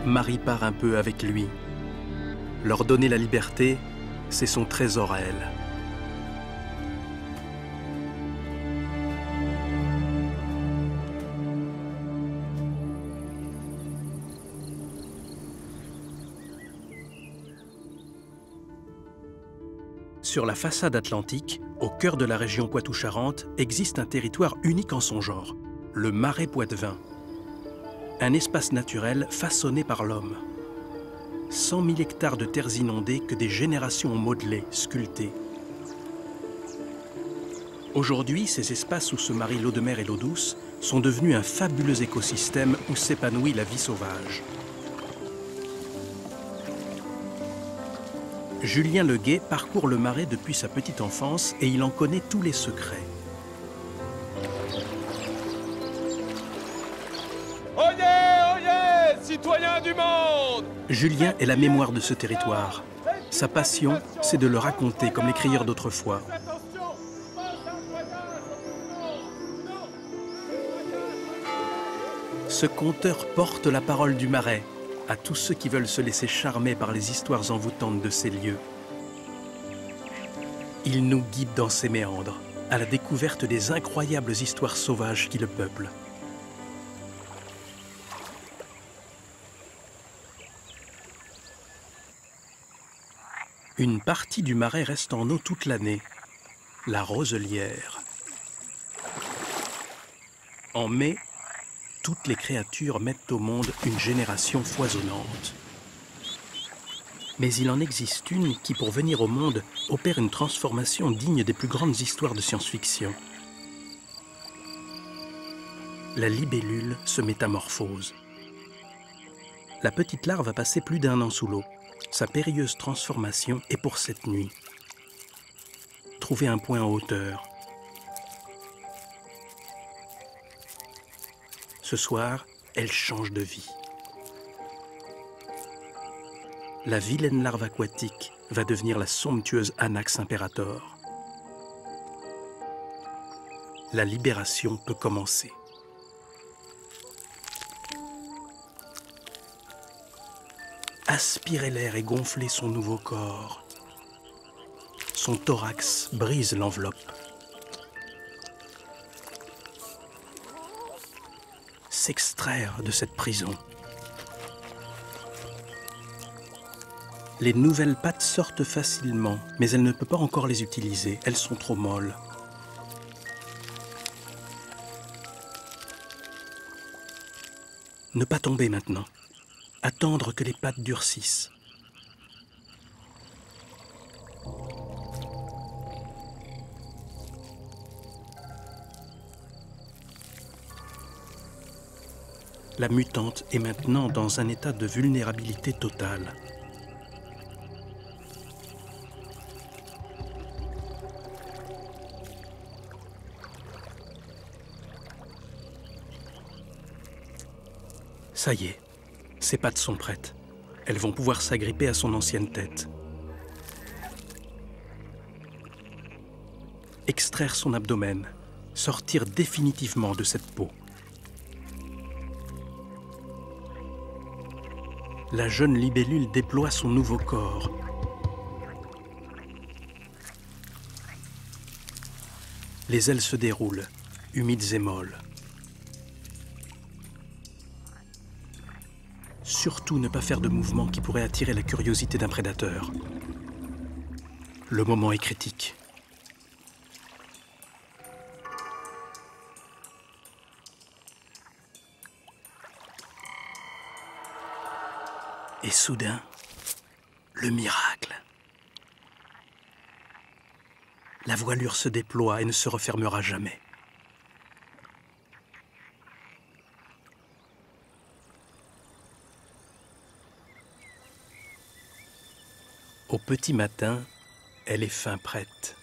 Marie part un peu avec lui. Leur donner la liberté, c'est son trésor à elle. Sur la façade atlantique, au cœur de la région Poitou-Charentes, existe un territoire unique en son genre, le Marais Poitevin. Un espace naturel façonné par l'homme. 100 000 hectares de terres inondées que des générations ont modelées, sculptées. Aujourd'hui, ces espaces où se marient l'eau de mer et l'eau douce sont devenus un fabuleux écosystème où s'épanouit la vie sauvage. Julien Leguet parcourt le Marais depuis sa petite enfance et il en connaît tous les secrets. Oyez, oyez, citoyens du monde! Julien est la mémoire de ce territoire. Sa passion, c'est de le raconter comme les crieurs d'autrefois. Ce conteur porte la parole du Marais à tous ceux qui veulent se laisser charmer par les histoires envoûtantes de ces lieux. Il nous guide dans ses méandres, à la découverte des incroyables histoires sauvages qui le peuplent. Une partie du Marais reste en eau toute l'année, la roselière. En mai, toutes les créatures mettent au monde une génération foisonnante. Mais il en existe une qui, pour venir au monde, opère une transformation digne des plus grandes histoires de science-fiction. La libellule se métamorphose. La petite larve a passé plus d'1 an sous l'eau. Sa périlleuse transformation est pour cette nuit. Trouver un point en hauteur. Ce soir, elle change de vie. La vilaine larve aquatique va devenir la somptueuse Anax imperator. La libération peut commencer. Aspirer l'air et gonfler son nouveau corps. Son thorax brise l'enveloppe. S'extraire de cette prison. Les nouvelles pattes sortent facilement, mais elle ne peut pas encore les utiliser, elles sont trop molles. Ne pas tomber maintenant. Attendre que les pattes durcissent. La mutante est maintenant dans un état de vulnérabilité totale. Ça y est, ses pattes sont prêtes. Elles vont pouvoir s'agripper à son ancienne tête. Extraire son abdomen, sortir définitivement de cette peau. La jeune libellule déploie son nouveau corps. Les ailes se déroulent, humides et molles. Surtout ne pas faire de mouvement qui pourrait attirer la curiosité d'un prédateur. Le moment est critique. Et soudain, le miracle. La voilure se déploie et ne se refermera jamais. Au petit matin, elle est fin prête.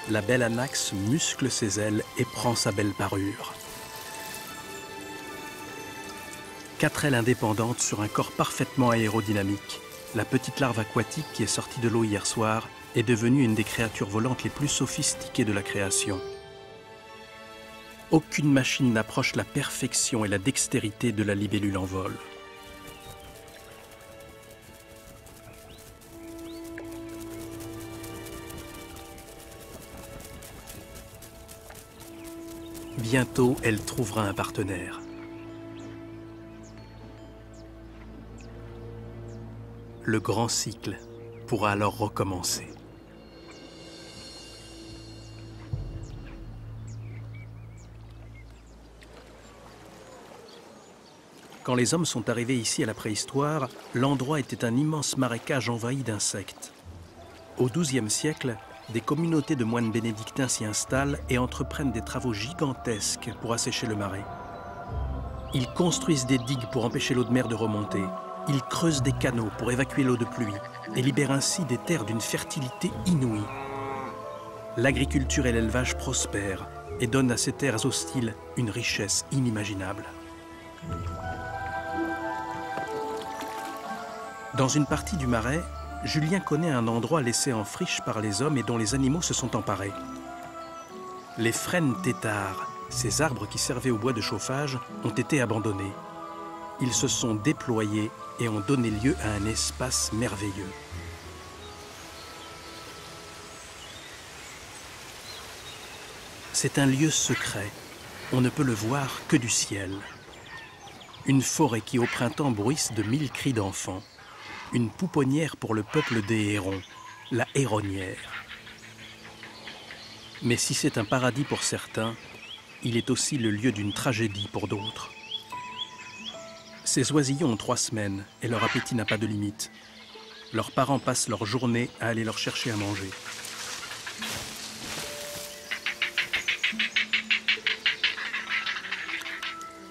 La belle anax muscle ses ailes et prend sa belle parure. 4 ailes indépendantes sur un corps parfaitement aérodynamique. La petite larve aquatique qui est sortie de l'eau hier soir est devenue une des créatures volantes les plus sophistiquées de la création. Aucune machine n'approche la perfection et la dextérité de la libellule en vol. Bientôt, elle trouvera un partenaire. Le grand cycle pourra alors recommencer. Quand les hommes sont arrivés ici à la préhistoire, l'endroit était un immense marécage envahi d'insectes. Au XIIe siècle, des communautés de moines bénédictins s'y installent et entreprennent des travaux gigantesques pour assécher le marais. Ils construisent des digues pour empêcher l'eau de mer de remonter. Ils creusent des canaux pour évacuer l'eau de pluie et libèrent ainsi des terres d'une fertilité inouïe. L'agriculture et l'élevage prospèrent et donnent à ces terres hostiles une richesse inimaginable. Dans une partie du marais, Julien connaît un endroit laissé en friche par les hommes et dont les animaux se sont emparés. Les frênes têtards, ces arbres qui servaient au bois de chauffage, ont été abandonnés. Ils se sont déployés et ont donné lieu à un espace merveilleux. C'est un lieu secret. On ne peut le voir que du ciel. Une forêt qui au printemps bruisse de 1000 cris d'enfants. Une pouponnière pour le peuple des hérons, la héronnière. Mais si c'est un paradis pour certains, il est aussi le lieu d'une tragédie pour d'autres. Ces oisillons ont 3 semaines et leur appétit n'a pas de limite. Leurs parents passent leur journée à aller leur chercher à manger.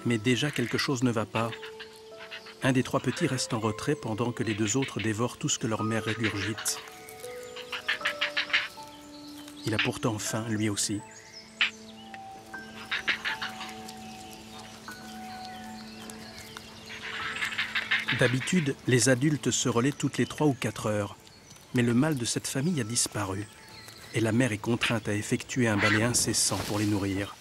Mais déjà quelque chose ne va pas. Un des 3 petits reste en retrait pendant que les 2 autres dévorent tout ce que leur mère régurgite. Il a pourtant faim, lui aussi. D'habitude, les adultes se relaient toutes les 3 ou 4 heures. Mais le mâle de cette famille a disparu. Et la mère est contrainte à effectuer un balai incessant pour les nourrir.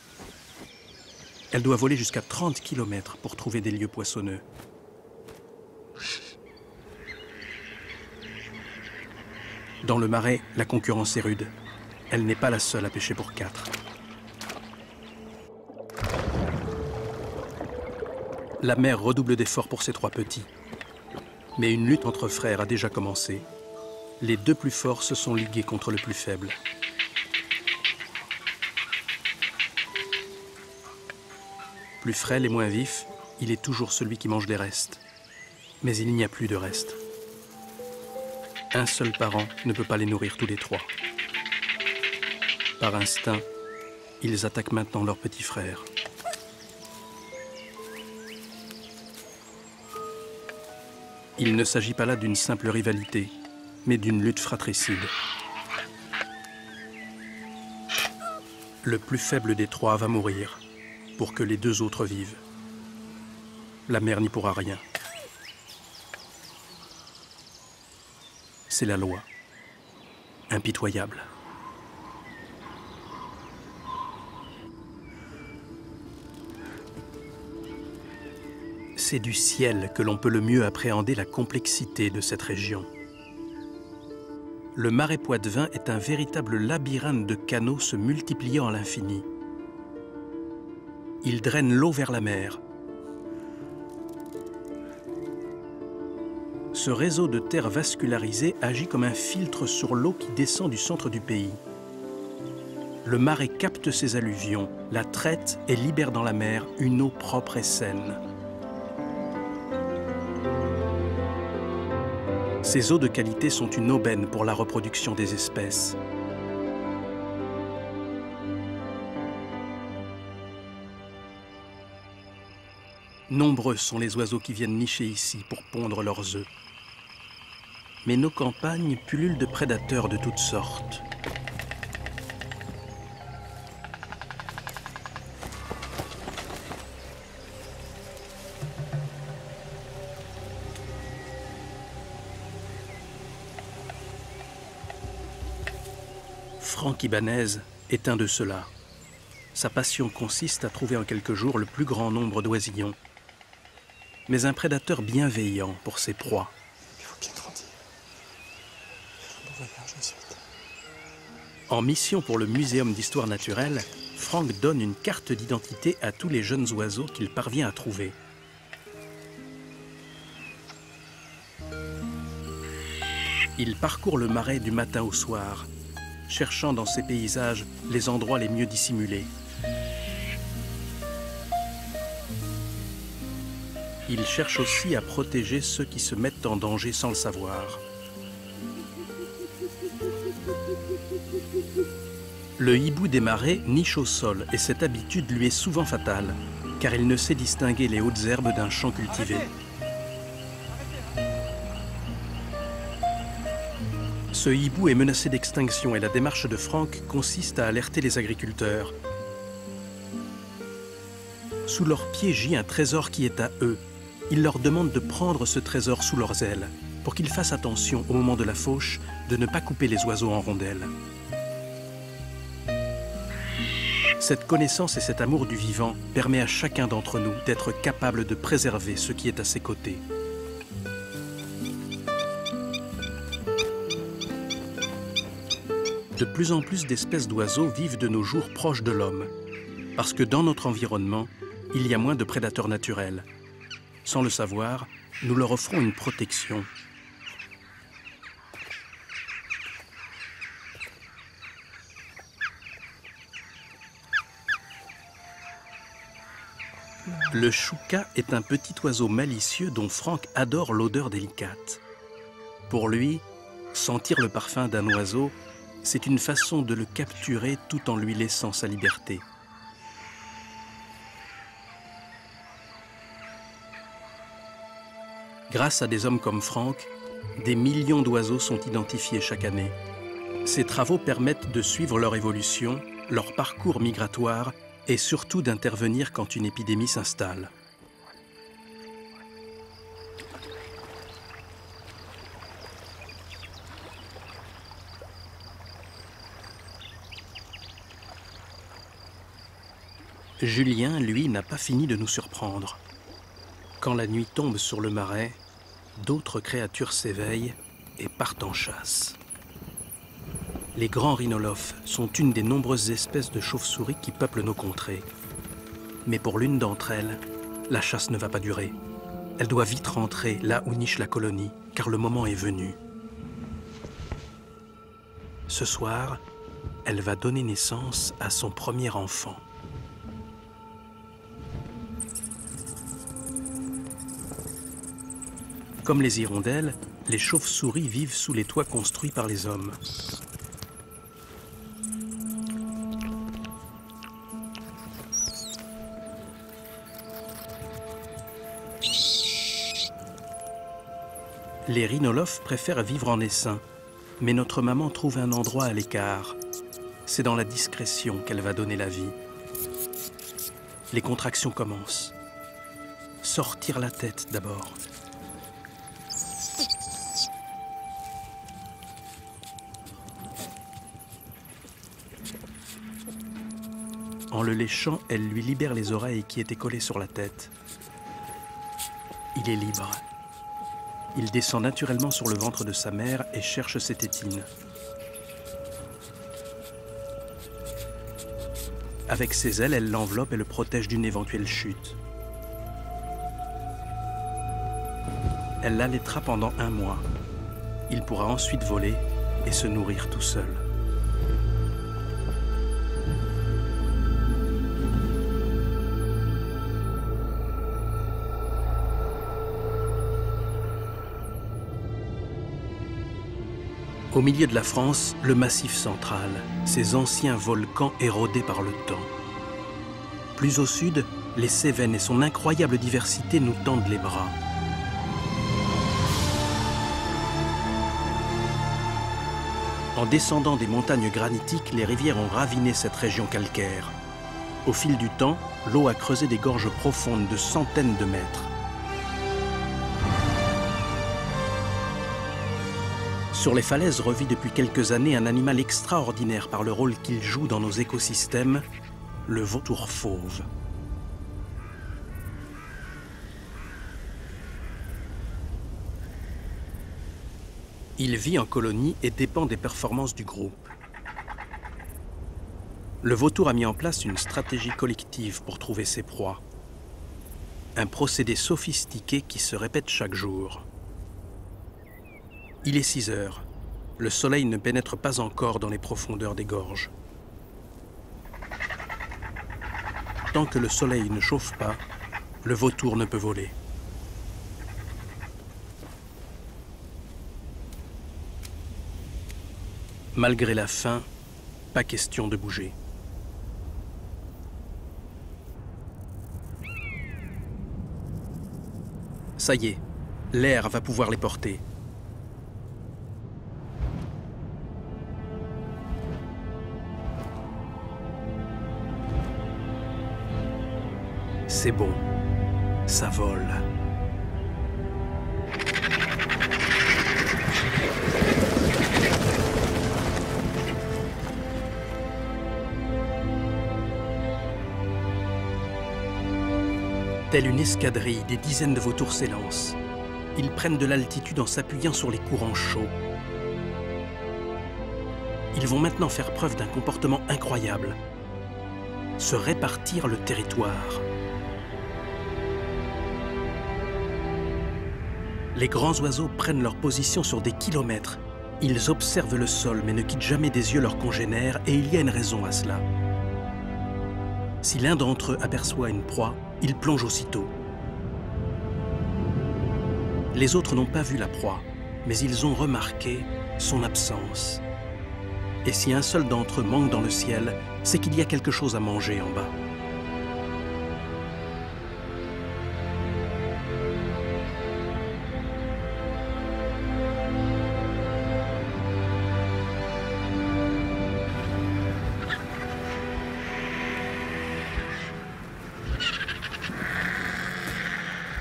Elle doit voler jusqu'à 30 km pour trouver des lieux poissonneux. Dans le marais, la concurrence est rude. Elle n'est pas la seule à pêcher pour 4. La mère redouble d'efforts pour ses 3 petits. Mais une lutte entre frères a déjà commencé. Les 2 plus forts se sont ligués contre le plus faible. Plus frêle et moins vif, il est toujours celui qui mange des restes. Mais il n'y a plus de restes. Un seul parent ne peut pas les nourrir tous les 3. Par instinct, ils attaquent maintenant leur petit frère. Il ne s'agit pas là d'une simple rivalité, mais d'une lutte fratricide. Le plus faible des 3 va mourir, pour que les 2 autres vivent. La mère n'y pourra rien. C'est la loi, impitoyable. C'est du ciel que l'on peut le mieux appréhender la complexité de cette région. le marais Poitevin est un véritable labyrinthe de canaux se multipliant à l'infini. Il draine l'eau vers la mer. Ce réseau de terre vascularisée agit comme un filtre sur l'eau qui descend du centre du pays. Le marais capte ces alluvions, la traite et libère dans la mer une eau propre et saine. Ces eaux de qualité sont une aubaine pour la reproduction des espèces. Nombreux sont les oiseaux qui viennent nicher ici pour pondre leurs œufs. Mais nos campagnes pullulent de prédateurs de toutes sortes. Franck Ibanez est un de ceux-là. Sa passion consiste à trouver en quelques jours le plus grand nombre d'oisillons, mais un prédateur bienveillant pour ses proies. Il faut qu'il grandisse. Bon voyage ensuite. En mission pour le Muséum d'histoire naturelle, Franck donne une carte d'identité à tous les jeunes oiseaux qu'il parvient à trouver. Il parcourt le marais du matin au soir, cherchant dans ces paysages les endroits les mieux dissimulés. Il cherche aussi à protéger ceux qui se mettent en danger sans le savoir. Le hibou des marais niche au sol et cette habitude lui est souvent fatale, car il ne sait distinguer les hautes herbes d'un champ cultivé. Ce hibou est menacé d'extinction et la démarche de Franck consiste à alerter les agriculteurs. Sous leurs pieds gît un trésor qui est à eux. Il leur demande de prendre ce trésor sous leurs ailes, pour qu'ils fassent attention au moment de la fauche de ne pas couper les oiseaux en rondelles. Cette connaissance et cet amour du vivant permet à chacun d'entre nous d'être capable de préserver ce qui est à ses côtés. De plus en plus d'espèces d'oiseaux vivent de nos jours proches de l'homme, parce que dans notre environnement, il y a moins de prédateurs naturels. Sans le savoir, nous leur offrons une protection. Le chouca est un petit oiseau malicieux dont Franck adore l'odeur délicate. Pour lui, sentir le parfum d'un oiseau, c'est une façon de le capturer tout en lui laissant sa liberté. Grâce à des hommes comme Franck, des millions d'oiseaux sont identifiés chaque année. Ces travaux permettent de suivre leur évolution, leur parcours migratoire et surtout d'intervenir quand une épidémie s'installe. Julien, lui, n'a pas fini de nous surprendre. Quand la nuit tombe sur le marais, d'autres créatures s'éveillent et partent en chasse. Les grands rhinolophes sont une des nombreuses espèces de chauves-souris qui peuplent nos contrées. Mais pour l'une d'entre elles, la chasse ne va pas durer. Elle doit vite rentrer là où niche la colonie, car le moment est venu. Ce soir, elle va donner naissance à son premier enfant. Comme les hirondelles, les chauves-souris vivent sous les toits construits par les hommes. Les rhinolophes préfèrent vivre en essaim, mais notre maman trouve un endroit à l'écart. C'est dans la discrétion qu'elle va donner la vie. Les contractions commencent. Sortir la tête d'abord. En le léchant, elle lui libère les oreilles qui étaient collées sur la tête. Il est libre. Il descend naturellement sur le ventre de sa mère et cherche ses tétines. Avec ses ailes, elle l'enveloppe et le protège d'une éventuelle chute. Elle l'allaitera pendant 1 mois. Il pourra ensuite voler et se nourrir tout seul. Au milieu de la France, le Massif central, ces anciens volcans érodés par le temps. Plus au sud, les Cévennes et son incroyable diversité nous tendent les bras. En descendant des montagnes granitiques, les rivières ont raviné cette région calcaire. Au fil du temps, l'eau a creusé des gorges profondes de centaines de mètres. Sur les falaises revit depuis quelques années un animal extraordinaire par le rôle qu'il joue dans nos écosystèmes, le vautour fauve. Il vit en colonie et dépend des performances du groupe. Le vautour a mis en place une stratégie collective pour trouver ses proies. Un procédé sophistiqué qui se répète chaque jour. Il est 6 heures. Le soleil ne pénètre pas encore dans les profondeurs des gorges. Tant que le soleil ne chauffe pas, le vautour ne peut voler. Malgré la faim, pas question de bouger. Ça y est, l'air va pouvoir les porter. C'est bon, ça vole. Telle une escadrille, des dizaines de vautours s'élancent. Ils prennent de l'altitude en s'appuyant sur les courants chauds. Ils vont maintenant faire preuve d'un comportement incroyable. Se répartir le territoire. Les grands oiseaux prennent leur position sur des kilomètres. Ils observent le sol mais ne quittent jamais des yeux leurs congénères et il y a une raison à cela. Si l'un d'entre eux aperçoit une proie, il plonge aussitôt. Les autres n'ont pas vu la proie, mais ils ont remarqué son absence. Et si un seul d'entre eux manque dans le ciel, c'est qu'il y a quelque chose à manger en bas.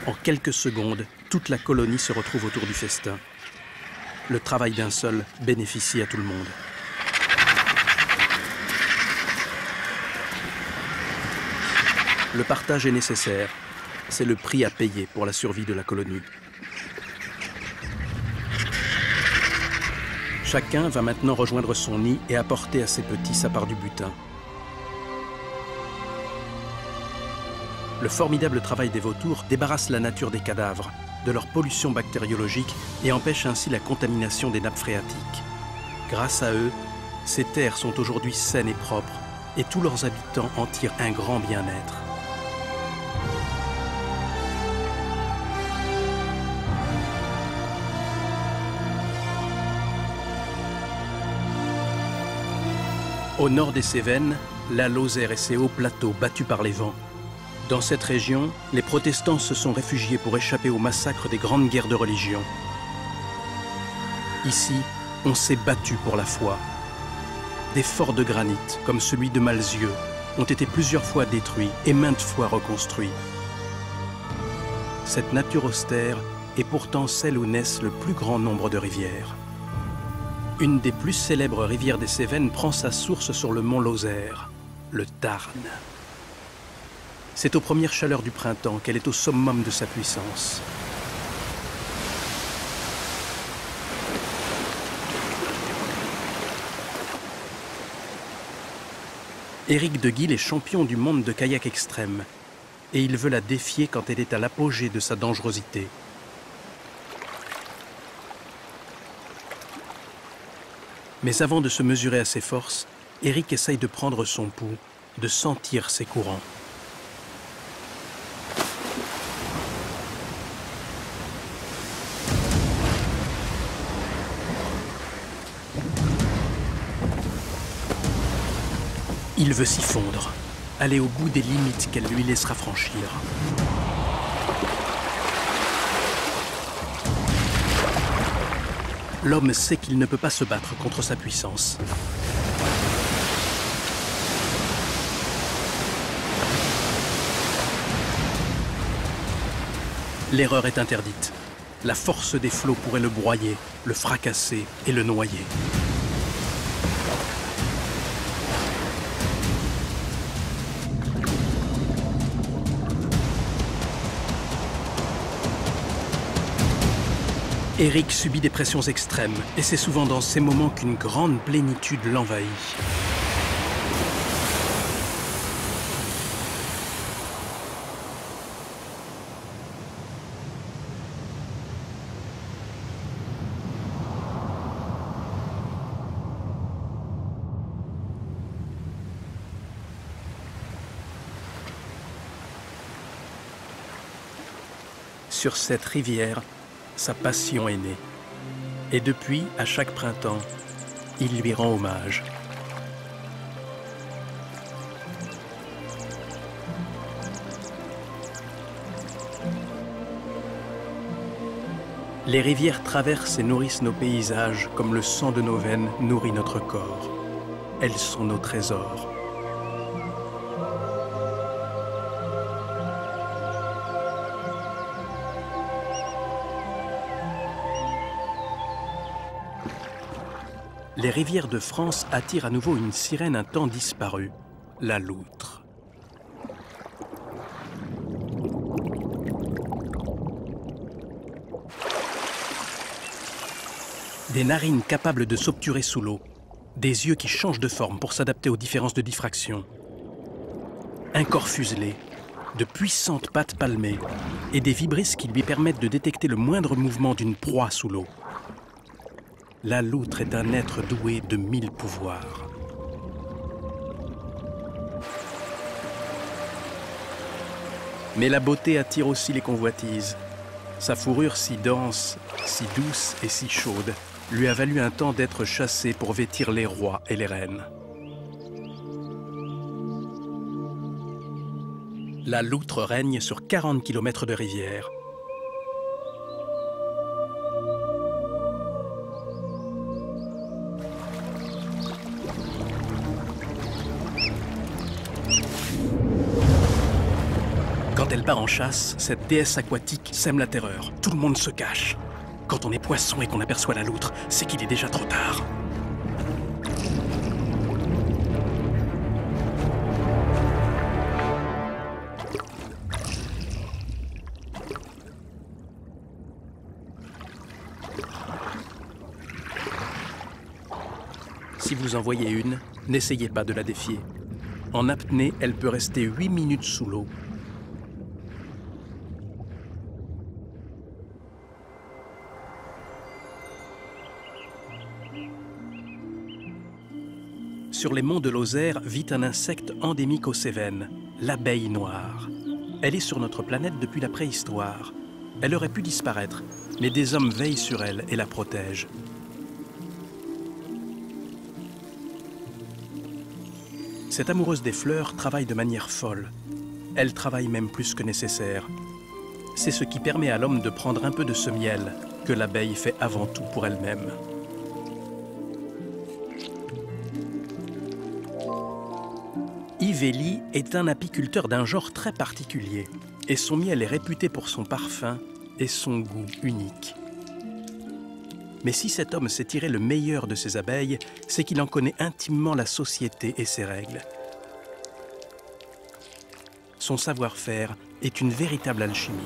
En quelques secondes, toute la colonie se retrouve autour du festin. Le travail d'un seul bénéficie à tout le monde. Le partage est nécessaire. C'est le prix à payer pour la survie de la colonie. Chacun va maintenant rejoindre son nid et apporter à ses petits sa part du butin. Le formidable travail des vautours débarrasse la nature des cadavres, de leur pollution bactériologique et empêche ainsi la contamination des nappes phréatiques. Grâce à eux, ces terres sont aujourd'hui saines et propres et tous leurs habitants en tirent un grand bien-être. Au nord des Cévennes, la Lozère et ses hauts plateaux battus par les vents. Dans cette région, les protestants se sont réfugiés pour échapper au massacre des grandes guerres de religion. Ici, on s'est battu pour la foi. Des forts de granit, comme celui de Malzieu, ont été plusieurs fois détruits et maintes fois reconstruits. Cette nature austère est pourtant celle où naissent le plus grand nombre de rivières. Une des plus célèbres rivières des Cévennes prend sa source sur le mont Lozère, le Tarn. C'est aux premières chaleurs du printemps qu'elle est au summum de sa puissance. Éric de Guill est champion du monde de kayak extrême et il veut la défier quand elle est à l'apogée de sa dangerosité. Mais avant de se mesurer à ses forces, Éric essaye de prendre son pouls, de sentir ses courants. Il veut s'y fondre, aller au bout des limites qu'elle lui laissera franchir. L'homme sait qu'il ne peut pas se battre contre sa puissance. L'erreur est interdite. La force des flots pourrait le broyer, le fracasser et le noyer. Éric subit des pressions extrêmes et c'est souvent dans ces moments qu'une grande plénitude l'envahit. Sur cette rivière, sa passion est née. Et depuis, à chaque printemps, il lui rend hommage. Les rivières traversent et nourrissent nos paysages comme le sang de nos veines nourrit notre corps. Elles sont nos trésors. Les rivières de France attirent à nouveau une sirène un temps disparue, la loutre. Des narines capables de s'obturer sous l'eau, des yeux qui changent de forme pour s'adapter aux différences de diffraction, un corps fuselé, de puissantes pattes palmées et des vibrisses qui lui permettent de détecter le moindre mouvement d'une proie sous l'eau. La loutre est un être doué de 1000 pouvoirs. Mais la beauté attire aussi les convoitises. Sa fourrure si dense, si douce et si chaude lui a valu un temps d'être chassée pour vêtir les rois et les reines. La loutre règne sur 40 km de rivière. Quand elle part en chasse, cette déesse aquatique sème la terreur. Tout le monde se cache. Quand on est poisson et qu'on aperçoit la loutre, c'est qu'il est déjà trop tard. Si vous en voyez une, n'essayez pas de la défier. En apnée, elle peut rester 8 minutes sous l'eau. Sur les monts de Lozère vit un insecte endémique aux Cévennes, l'abeille noire. Elle est sur notre planète depuis la préhistoire. Elle aurait pu disparaître, mais des hommes veillent sur elle et la protègent. Cette amoureuse des fleurs travaille de manière folle. Elle travaille même plus que nécessaire. C'est ce qui permet à l'homme de prendre un peu de ce miel que l'abeille fait avant tout pour elle-même. Yves Elie est un apiculteur d'un genre très particulier et son miel est réputé pour son parfum et son goût unique. Mais si cet homme sait tirer le meilleur de ses abeilles, c'est qu'il en connaît intimement la société et ses règles. Son savoir-faire est une véritable alchimie.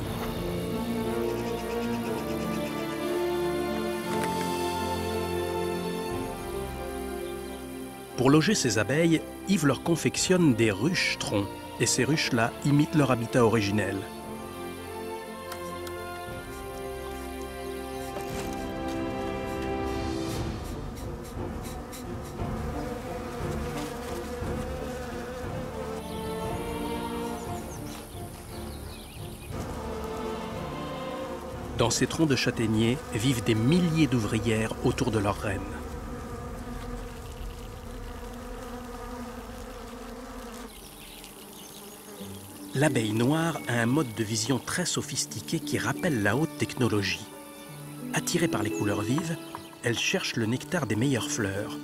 Pour loger ces abeilles, Yves leur confectionne des ruches-troncs, et ces ruches-là imitent leur habitat originel. Dans ces troncs de châtaigniers vivent des milliers d'ouvrières autour de leur reine. L'abeille noire a un mode de vision très sophistiqué qui rappelle la haute technologie. Attirée par les couleurs vives, elle cherche le nectar des meilleures fleurs.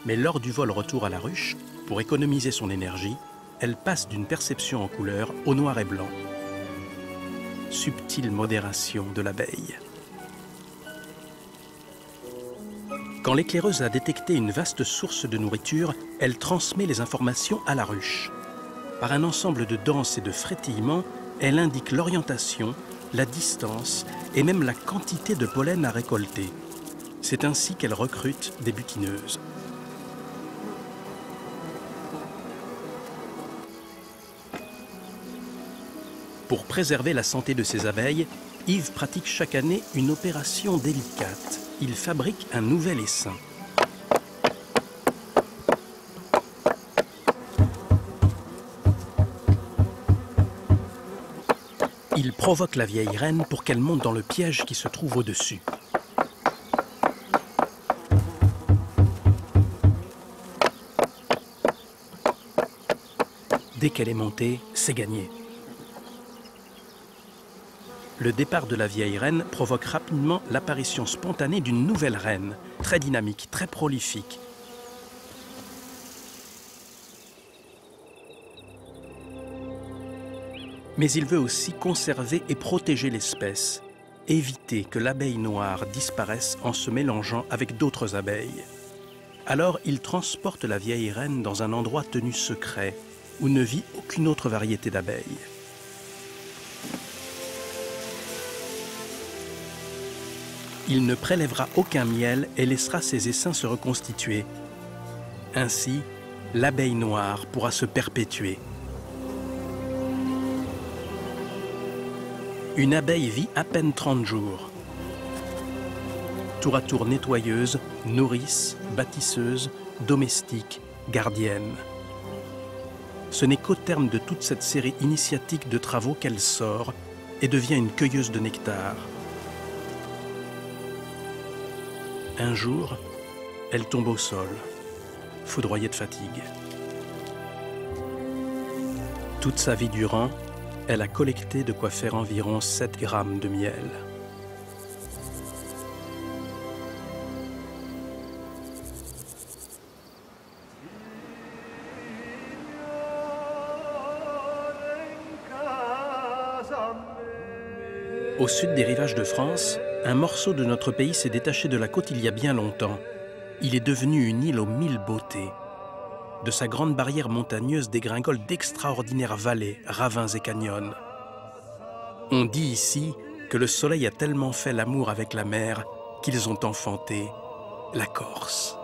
Mais lors du vol retour à la ruche, pour économiser son énergie, elle passe d'une perception en couleur au noir et blanc. Subtile modération de l'abeille. Quand l'éclaireuse a détecté une vaste source de nourriture, elle transmet les informations à la ruche. Par un ensemble de danses et de frétillements, elle indique l'orientation, la distance et même la quantité de pollen à récolter. C'est ainsi qu'elle recrute des butineuses. Pour préserver la santé de ses abeilles, Yves pratique chaque année une opération délicate. Il fabrique un nouvel essaim. Il provoque la vieille reine pour qu'elle monte dans le piège qui se trouve au-dessus. Dès qu'elle est montée, c'est gagné. Le départ de la vieille reine provoque rapidement l'apparition spontanée d'une nouvelle reine, très dynamique, très prolifique. Mais il veut aussi conserver et protéger l'espèce, éviter que l'abeille noire disparaisse en se mélangeant avec d'autres abeilles. Alors il transporte la vieille reine dans un endroit tenu secret, où ne vit aucune autre variété d'abeilles. Il ne prélèvera aucun miel et laissera ses essaims se reconstituer. Ainsi, l'abeille noire pourra se perpétuer. Une abeille vit à peine 30 jours. Tour à tour nettoyeuse, nourrice, bâtisseuse, domestique, gardienne. Ce n'est qu'au terme de toute cette série initiatique de travaux qu'elle sort et devient une cueilleuse de nectar. Un jour, elle tombe au sol, foudroyée de fatigue. Toute sa vie durant, elle a collecté de quoi faire environ 7 grammes de miel. Au sud des rivages de France, un morceau de notre pays s'est détaché de la côte il y a bien longtemps. Il est devenu une île aux 1000 beautés. De sa grande barrière montagneuse dégringolent d'extraordinaires vallées, ravins et canyons. On dit ici que le soleil a tellement fait l'amour avec la mer qu'ils ont enfanté la Corse.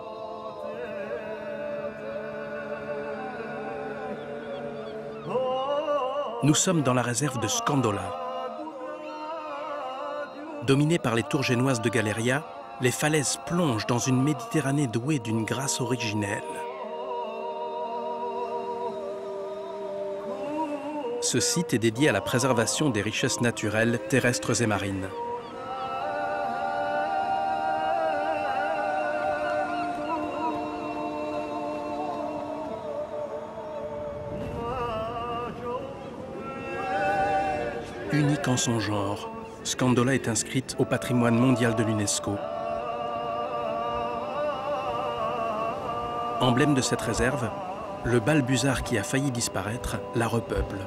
Nous sommes dans la réserve de Scandola. Dominées par les tours génoises de Galeria, les falaises plongent dans une Méditerranée douée d'une grâce originelle. Ce site est dédié à la préservation des richesses naturelles, terrestres et marines. Unique en son genre, Scandola est inscrite au patrimoine mondial de l'UNESCO. Emblème de cette réserve, le balbuzard qui a failli disparaître la repeuple.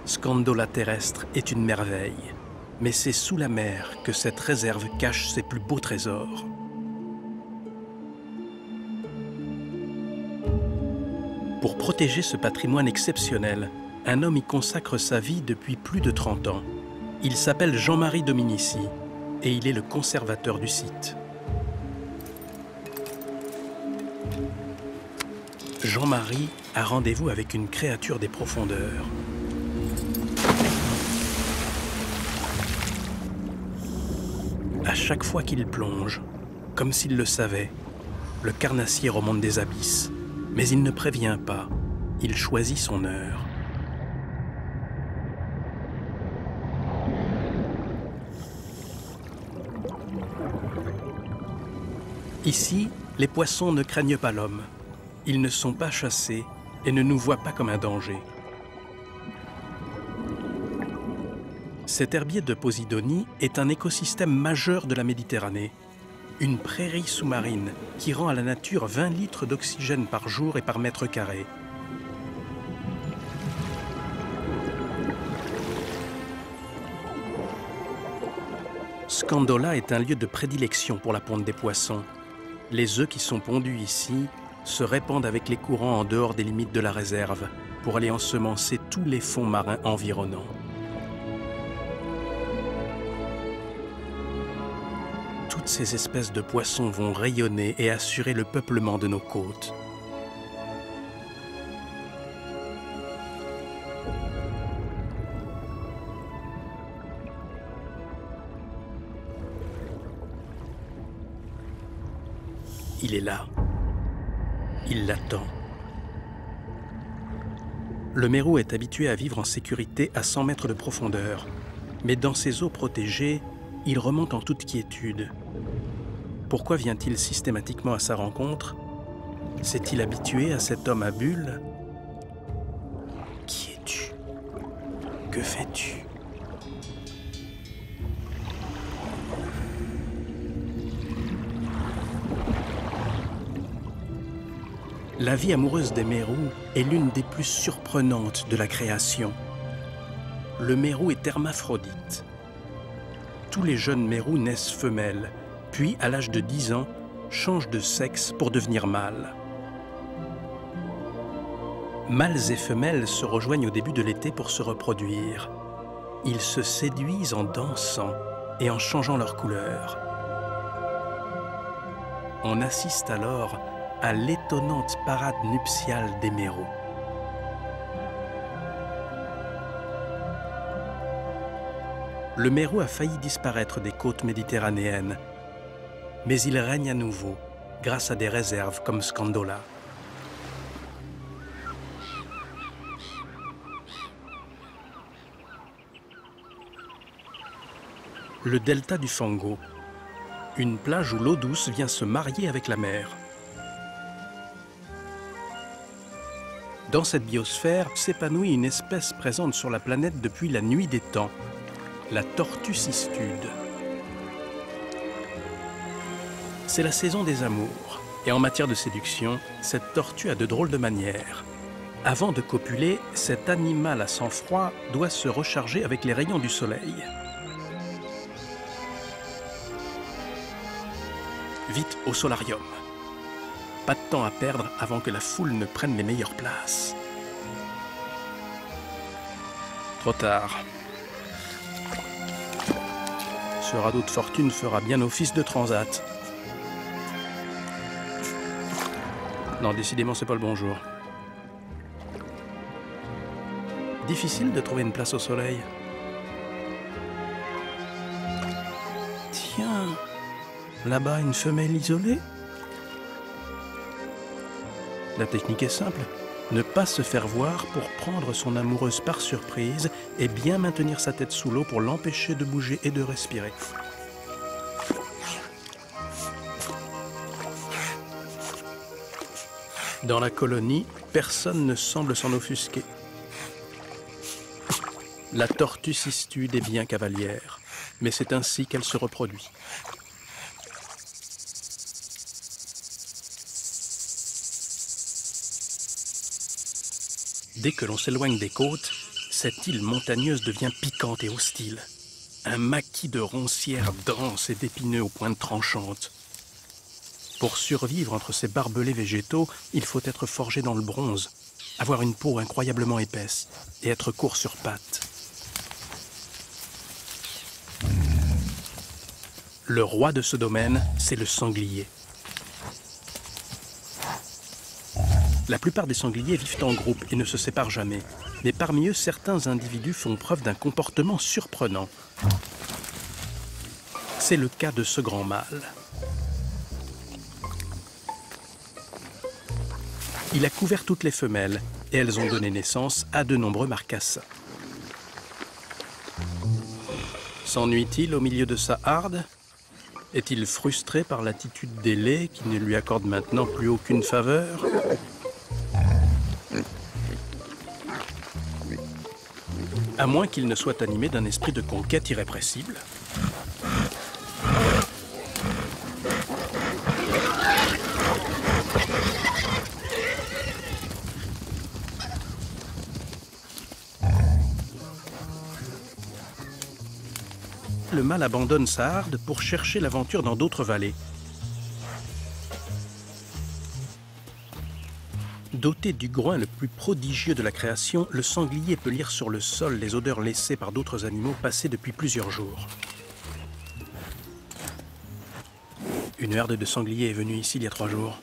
Scandola terrestre est une merveille, mais c'est sous la mer que cette réserve cache ses plus beaux trésors. Pour protéger ce patrimoine exceptionnel, un homme y consacre sa vie depuis plus de 30 ans. Il s'appelle Jean-Marie Dominici et il est le conservateur du site. Jean-Marie a rendez-vous avec une créature des profondeurs. À chaque fois qu'il plonge, comme s'il le savait, le carnassier remonte des abysses. Mais il ne prévient pas, il choisit son heure. Ici, les poissons ne craignent pas l'homme. Ils ne sont pas chassés et ne nous voient pas comme un danger. Cet herbier de Posidonie est un écosystème majeur de la Méditerranée. Une prairie sous-marine qui rend à la nature 20 litres d'oxygène par jour et par mètre carré. Scandola est un lieu de prédilection pour la ponte des poissons. Les œufs qui sont pondus ici se répandent avec les courants en dehors des limites de la réserve pour aller ensemencer tous les fonds marins environnants. Toutes ces espèces de poissons vont rayonner et assurer le peuplement de nos côtes. Il est là. Il l'attend. Le mérou est habitué à vivre en sécurité à 100 mètres de profondeur. Mais dans ces eaux protégées, il remonte en toute quiétude. Pourquoi vient-il systématiquement à sa rencontre? S'est-il habitué à cet homme à bulles? Qui es-tu? Que fais-tu? La vie amoureuse des mérous est l'une des plus surprenantes de la création. Le mérou est hermaphrodite. Tous les jeunes mérous naissent femelles, puis à l'âge de 10 ans, changent de sexe pour devenir mâles. Mâles et femelles se rejoignent au début de l'été pour se reproduire. Ils se séduisent en dansant et en changeant leur couleur. On assiste alors à l'étonnante parade nuptiale des mérous. Le mérou a failli disparaître des côtes méditerranéennes, mais il règne à nouveau grâce à des réserves comme Scandola. Le delta du Fango, une plage où l'eau douce vient se marier avec la mer. Dans cette biosphère s'épanouit une espèce présente sur la planète depuis la nuit des temps, la tortue cistude. C'est la saison des amours, et en matière de séduction, cette tortue a de drôles de manières. Avant de copuler, cet animal à sang-froid doit se recharger avec les rayons du soleil. Vite au solarium. Pas de temps à perdre avant que la foule ne prenne les meilleures places. Trop tard. Ce radeau de fortune fera bien office de transat. Non, décidément, c'est pas le bon jour. Difficile de trouver une place au soleil. Tiens, là-bas, une femelle isolée. La technique est simple, ne pas se faire voir pour prendre son amoureuse par surprise et bien maintenir sa tête sous l'eau pour l'empêcher de bouger et de respirer. Dans la colonie, personne ne semble s'en offusquer. La tortue cistude est bien cavalière, mais c'est ainsi qu'elle se reproduit. Dès que l'on s'éloigne des côtes, cette île montagneuse devient piquante et hostile. Un maquis de roncières denses et d'épineux aux pointes tranchantes. Pour survivre entre ces barbelés végétaux, il faut être forgé dans le bronze, avoir une peau incroyablement épaisse et être court sur pattes. Le roi de ce domaine, c'est le sanglier. La plupart des sangliers vivent en groupe et ne se séparent jamais. Mais parmi eux, certains individus font preuve d'un comportement surprenant. C'est le cas de ce grand mâle. Il a couvert toutes les femelles et elles ont donné naissance à de nombreux marcassins. S'ennuie-t-il au milieu de sa harde? Est-il frustré par l'attitude des laits qui ne lui accordent maintenant plus aucune faveur? À moins qu'il ne soit animé d'un esprit de conquête irrépressible. Le mâle abandonne sa harde pour chercher l'aventure dans d'autres vallées. Doté du groin le plus prodigieux de la création, le sanglier peut lire sur le sol les odeurs laissées par d'autres animaux passés depuis plusieurs jours. Une herde de sangliers est venue ici il y a 3 jours.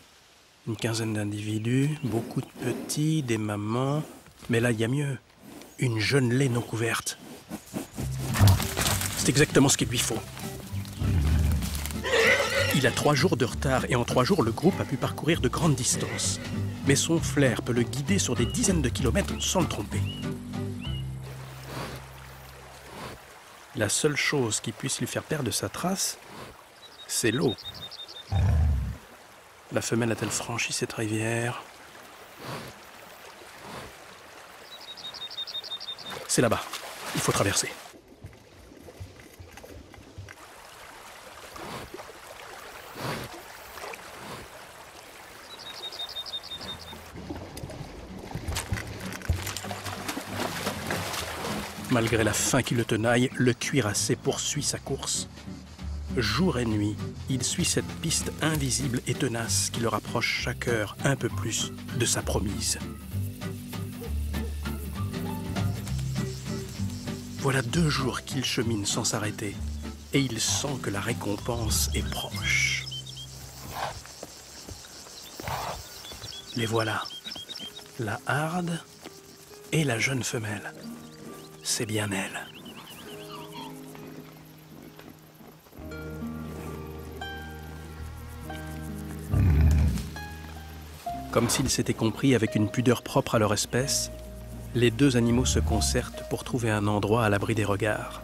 Une quinzaine d'individus, beaucoup de petits, des mamans. Mais là, il y a mieux. Une jeune laie non couverte. C'est exactement ce qu'il lui faut. Il a 3 jours de retard et en 3 jours, le groupe a pu parcourir de grandes distances. Mais son flair peut le guider sur des dizaines de kilomètres sans le tromper. La seule chose qui puisse lui faire perdre sa trace, c'est l'eau. La femelle a-t-elle franchi cette rivière? C'est là-bas. Il faut traverser. Malgré la faim qui le tenaille, le cuirassé poursuit sa course. Jour et nuit, il suit cette piste invisible et tenace qui le rapproche chaque heure un peu plus de sa promise. Voilà 2 jours qu'il chemine sans s'arrêter et il sent que la récompense est proche. Les voilà, la harde et la jeune femelle. C'est bien elle. Comme s'ils s'étaient compris avec une pudeur propre à leur espèce, les 2 animaux se concertent pour trouver un endroit à l'abri des regards.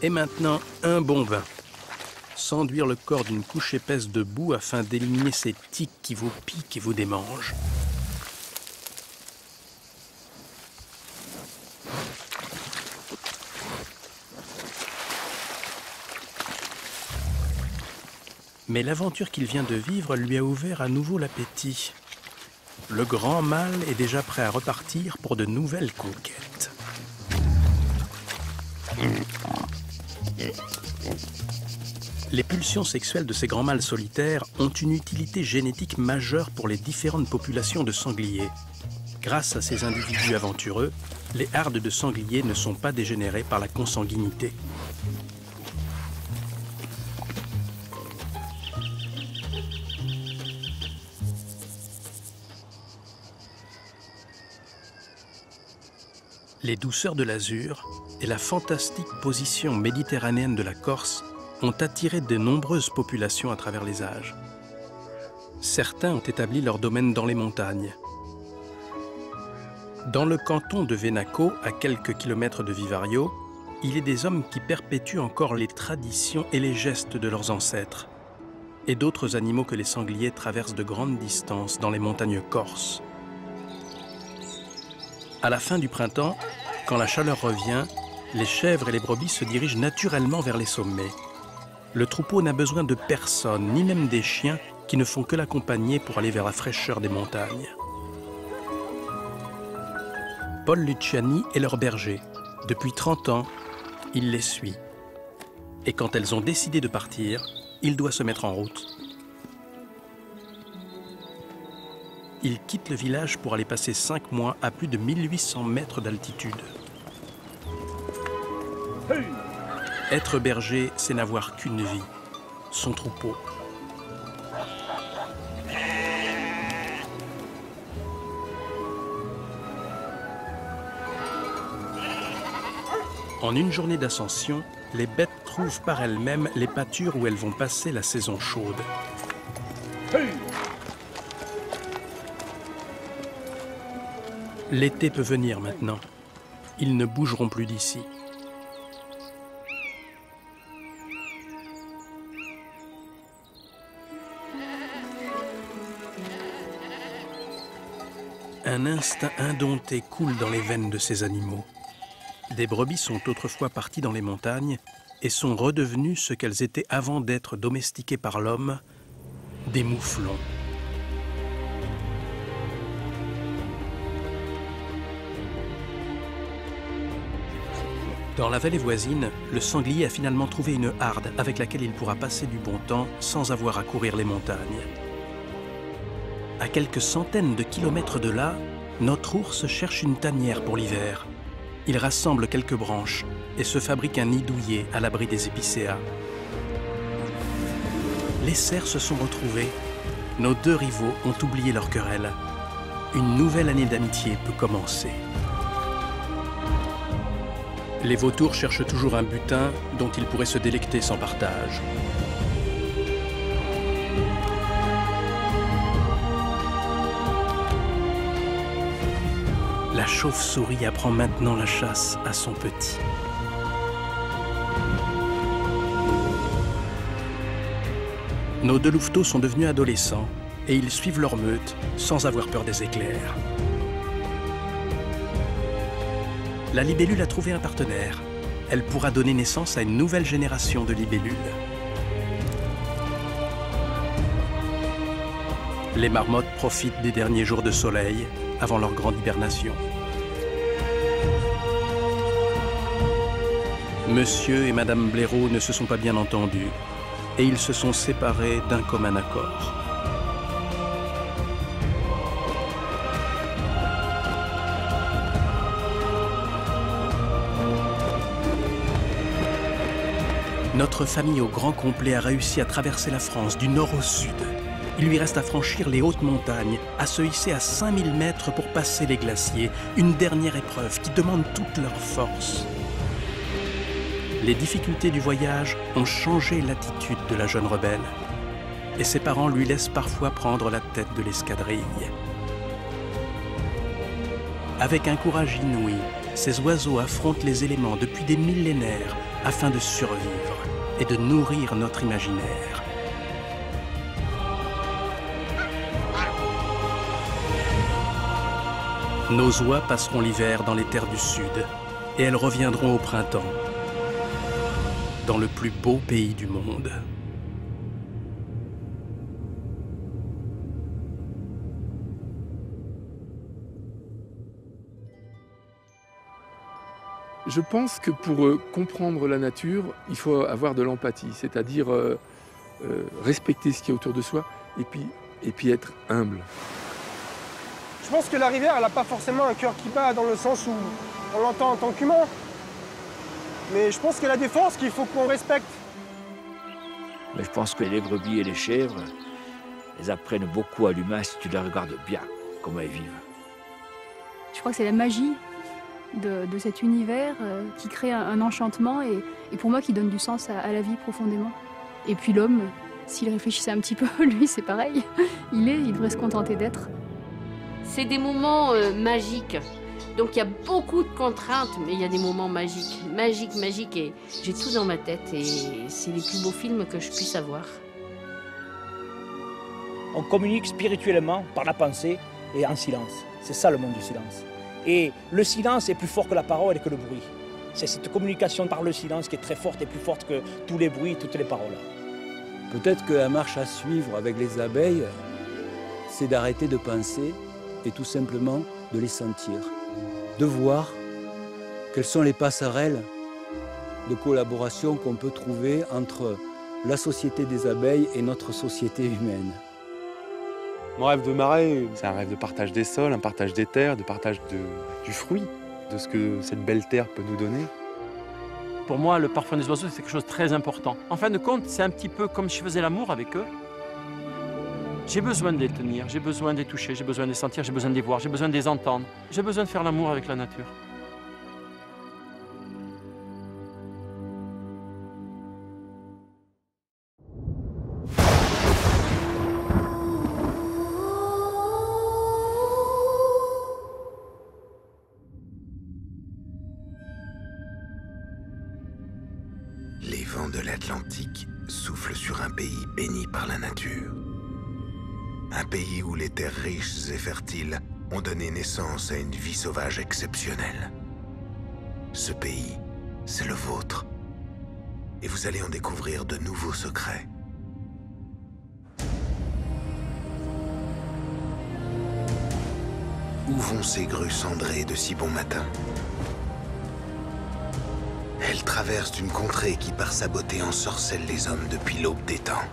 Et maintenant, un bon bain. S'enduire le corps d'une couche épaisse de boue afin d'éliminer ces tiques qui vous piquent et vous démangent. Mais l'aventure qu'il vient de vivre lui a ouvert à nouveau l'appétit. Le grand mâle est déjà prêt à repartir pour de nouvelles conquêtes. Les pulsions sexuelles de ces grands mâles solitaires ont une utilité génétique majeure pour les différentes populations de sangliers. Grâce à ces individus aventureux, les hardes de sangliers ne sont pas dégénérées par la consanguinité. Les douceurs de l'azur et la fantastique position méditerranéenne de la Corse ont attiré de nombreuses populations à travers les âges. Certains ont établi leur domaine dans les montagnes. Dans le canton de Venaco, à quelques kilomètres de Vivario, il est des hommes qui perpétuent encore les traditions et les gestes de leurs ancêtres. Et d'autres animaux que les sangliers traversent de grandes distances dans les montagnes corses. À la fin du printemps, quand la chaleur revient, les chèvres et les brebis se dirigent naturellement vers les sommets. Le troupeau n'a besoin de personne, ni même des chiens, qui ne font que l'accompagner pour aller vers la fraîcheur des montagnes. Paul Luciani est leur berger. Depuis 30 ans, il les suit. Et quand elles ont décidé de partir, il doit se mettre en route. Il quitte le village pour aller passer 5 mois à plus de 1800 mètres d'altitude. Être berger, c'est n'avoir qu'une vie, son troupeau. En une journée d'ascension, les bêtes trouvent par elles-mêmes les pâtures où elles vont passer la saison chaude. L'été peut venir maintenant. Ils ne bougeront plus d'ici. Un instinct indompté coule dans les veines de ces animaux. Des brebis sont autrefois parties dans les montagnes et sont redevenues ce qu'elles étaient avant d'être domestiquées par l'homme, des mouflons. Dans la vallée voisine, le sanglier a finalement trouvé une harde avec laquelle il pourra passer du bon temps sans avoir à courir les montagnes. À quelques centaines de kilomètres de là, notre ours cherche une tanière pour l'hiver. Il rassemble quelques branches et se fabrique un nid douillet à l'abri des épicéas. Les cerfs se sont retrouvés. Nos deux rivaux ont oublié leur querelle. Une nouvelle année d'amitié peut commencer. Les vautours cherchent toujours un butin dont ils pourraient se délecter sans partage. La chauve-souris apprend maintenant la chasse à son petit. Nos deux louveteaux sont devenus adolescents et ils suivent leur meute sans avoir peur des éclairs. La libellule a trouvé un partenaire. Elle pourra donner naissance à une nouvelle génération de libellules. Les marmottes profitent des derniers jours de soleil avant leur grande hibernation. Monsieur et Madame Blaireau ne se sont pas bien entendus et ils se sont séparés d'un commun accord. Notre famille au grand complet a réussi à traverser la France du nord au sud. Il lui reste à franchir les hautes montagnes, à se hisser à 5000 mètres pour passer les glaciers, une dernière épreuve qui demande toute leur force. Les difficultés du voyage ont changé l'attitude de la jeune rebelle, et ses parents lui laissent parfois prendre la tête de l'escadrille. Avec un courage inouï, ces oiseaux affrontent les éléments depuis des millénaires afin de survivre et de nourrir notre imaginaire. Nos oies passeront l'hiver dans les terres du Sud et elles reviendront au printemps, dans le plus beau pays du monde. Je pense que pour comprendre la nature, il faut avoir de l'empathie, c'est-à-dire respecter ce qu'il y a autour de soi et puis être humble. Je pense que la rivière, elle n'a pas forcément un cœur qui bat dans le sens où on l'entend en tant qu'humain. Mais je pense qu'elle a des forces qu'il faut qu'on respecte. Mais je pense que les brebis et les chèvres, elles apprennent beaucoup à l'humain si tu les regardes bien, comment elles vivent. Je crois que c'est la magie de cet univers qui crée un enchantement et pour moi qui donne du sens à la vie profondément. Et puis l'homme, s'il réfléchissait un petit peu, lui c'est pareil, il devrait se contenter d'être. C'est des moments magiques. Donc il y a beaucoup de contraintes, mais il y a des moments magiques. Magiques, et j'ai tout dans ma tête et c'est les plus beaux films que je puisse avoir. On communique spirituellement par la pensée et en silence. C'est ça le monde du silence. Et le silence est plus fort que la parole et que le bruit. C'est cette communication par le silence qui est très forte et plus forte que tous les bruits, toutes les paroles. Peut-être que la marche à suivre avec les abeilles, c'est d'arrêter de penser et tout simplement de les sentir. De voir quelles sont les passerelles de collaboration qu'on peut trouver entre la société des abeilles et notre société humaine. Mon rêve de marée, c'est un rêve de partage des sols, un partage des terres, de partage du fruit, de ce que cette belle terre peut nous donner. Pour moi, le parfum des oiseaux, c'est quelque chose de très important. En fin de compte, c'est un petit peu comme si je faisais l'amour avec eux. J'ai besoin de les tenir, j'ai besoin de les toucher, j'ai besoin de les sentir, j'ai besoin de les voir, j'ai besoin de les entendre. J'ai besoin de faire l'amour avec la nature. Les vents de l'Atlantique soufflent sur un pays béni par la nature. Un pays où les terres riches et fertiles ont donné naissance à une vie sauvage exceptionnelle. Ce pays, c'est le vôtre. Et vous allez en découvrir de nouveaux secrets. Où vont ces grues cendrées de si bon matin? Elle traverse une contrée qui, par sa beauté, ensorcelle les hommes depuis l'aube des temps.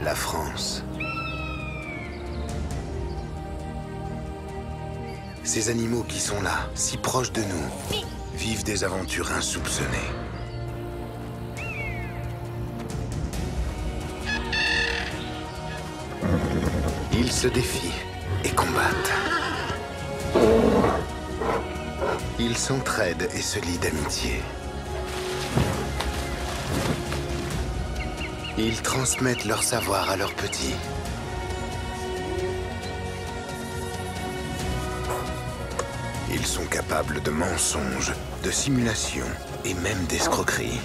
La France. Ces animaux qui sont là, si proches de nous, vivent des aventures insoupçonnées. Ils se défient et combattent. Ils s'entraident et se lient d'amitié. Ils transmettent leur savoir à leurs petits. Ils sont capables de mensonges, de simulations et même d'escroqueries.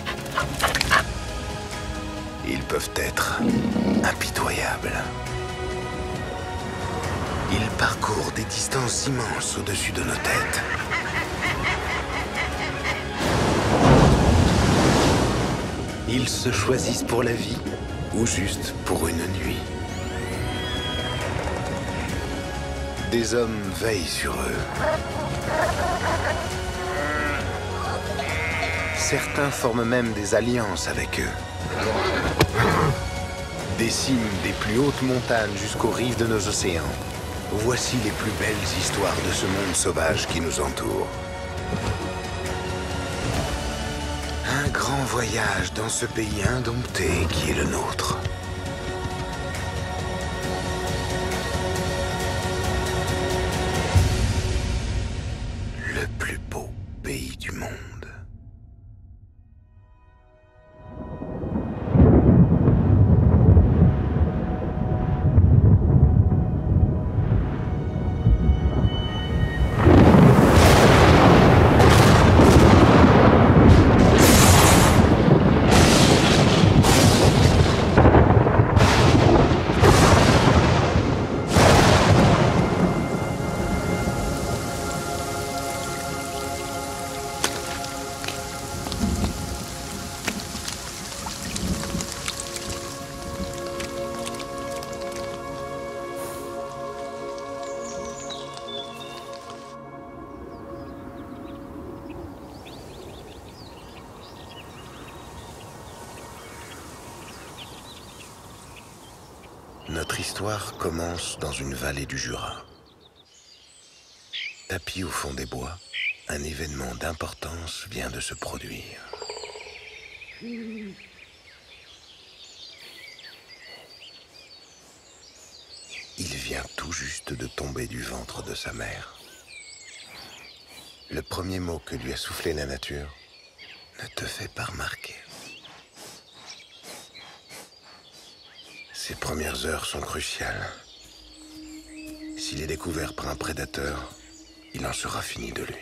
Ils peuvent être impitoyables. Ils parcourent des distances immenses au-dessus de nos têtes. Ils se choisissent pour la vie ou juste pour une nuit. Des hommes veillent sur eux. Certains forment même des alliances avec eux. Des cimes des plus hautes montagnes jusqu'aux rives de nos océans. Voici les plus belles histoires de ce monde sauvage qui nous entoure. Un grand voyage dans ce pays indompté qui est le nôtre. Le plus beau pays du monde. Notre histoire commence dans une vallée du Jura. Tapis au fond des bois, un événement d'importance vient de se produire. Il vient tout juste de tomber du ventre de sa mère. Le premier mot que lui a soufflé la nature ne te fait pas remarquer. Ces premières heures sont cruciales. S'il est découvert par un prédateur, il en sera fini de lui.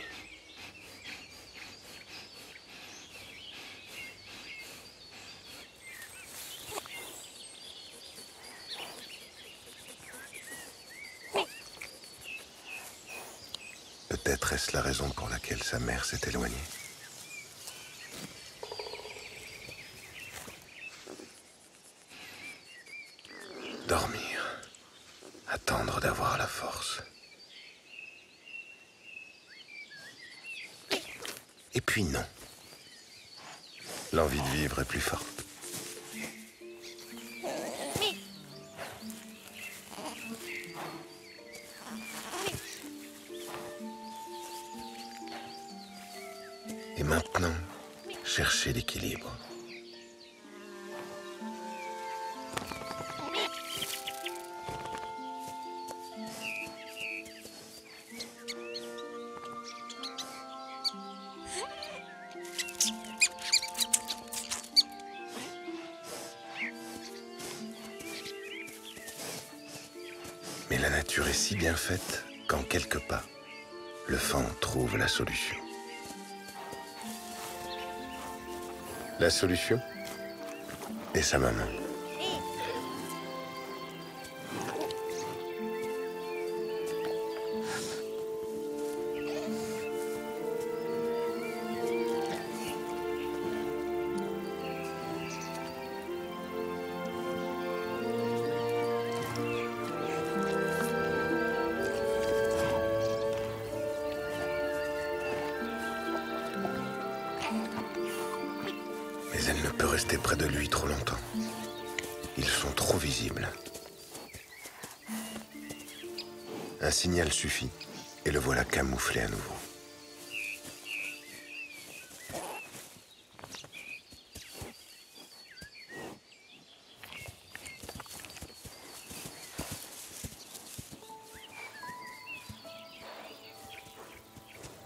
Peut-être est-ce la raison pour laquelle sa mère s'est éloignée. Dormir, attendre d'avoir la force. Et puis non. L'envie de vivre est plus forte. chercher l'équilibre. Mais la nature est si bien faite qu'en quelques pas, le fan trouve la solution. La solution est sa maman. Mais elle ne peut rester près de lui trop longtemps. Ils sont trop visibles. Un signal suffit, et le voilà camouflé à nouveau.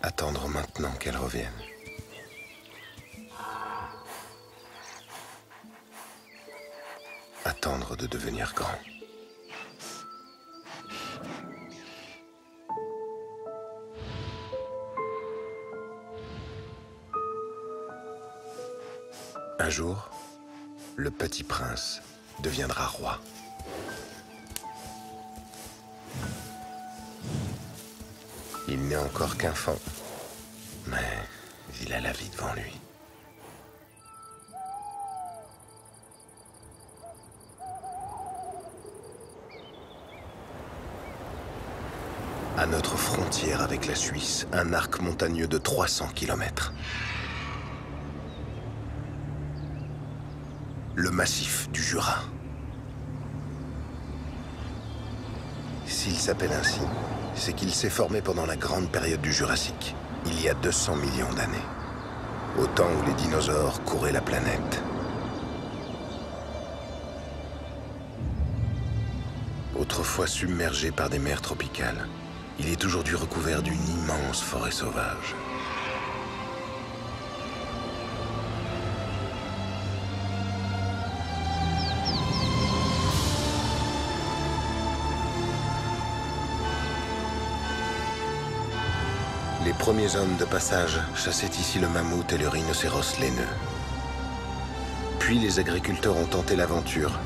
Attendre maintenant qu'elle revienne. Attendre de devenir grand. Un jour, le petit prince deviendra roi. Il n'est encore qu'enfant, mais il a la vie devant lui. À notre frontière avec la Suisse, un arc montagneux de 300 km. Le massif du Jura. S'il s'appelle ainsi, c'est qu'il s'est formé pendant la grande période du Jurassique, il y a 200 millions d'années, au temps où les dinosaures couraient la planète. Autrefois submergé par des mers tropicales, il est aujourd'hui recouvert d'une immense forêt sauvage. Les premiers hommes de passage chassaient ici le mammouth et le rhinocéros laineux. Puis les agriculteurs ont tenté l'aventure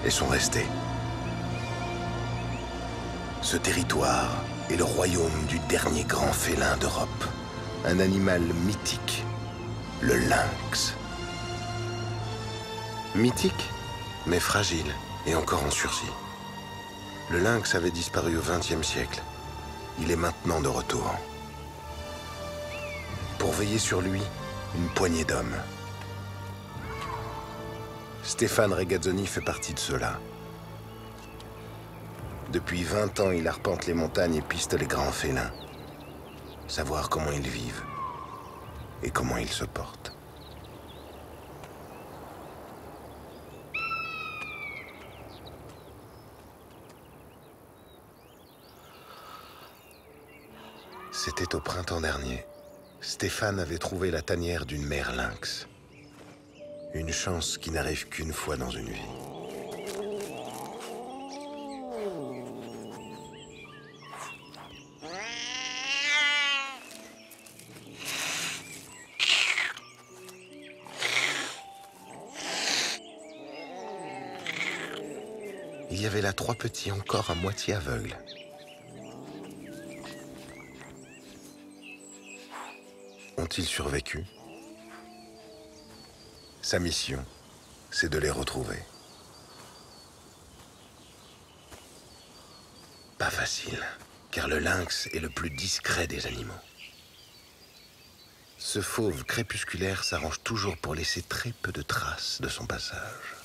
et sont restés. Ce territoire est le royaume du dernier grand félin d'Europe. Un animal mythique, le lynx. Mythique, mais fragile et encore en sursis. Le lynx avait disparu au XXe siècle. Il est maintenant de retour. Pour veiller sur lui, une poignée d'hommes. Stéphane Regazzoni fait partie de ceux-là. Depuis 20 ans, il arpente les montagnes et piste les grands félins. Savoir comment ils vivent et comment ils se portent. C'était au printemps dernier. Stéphane avait trouvé la tanière d'une mère lynx. Une chance qui n'arrive qu'une fois dans une vie. Il y avait là 3 petits encore à moitié aveugles. Ont-ils survécu? Sa mission, c'est de les retrouver. Pas facile, car le lynx est le plus discret des animaux. Ce fauve crépusculaire s'arrange toujours pour laisser très peu de traces de son passage.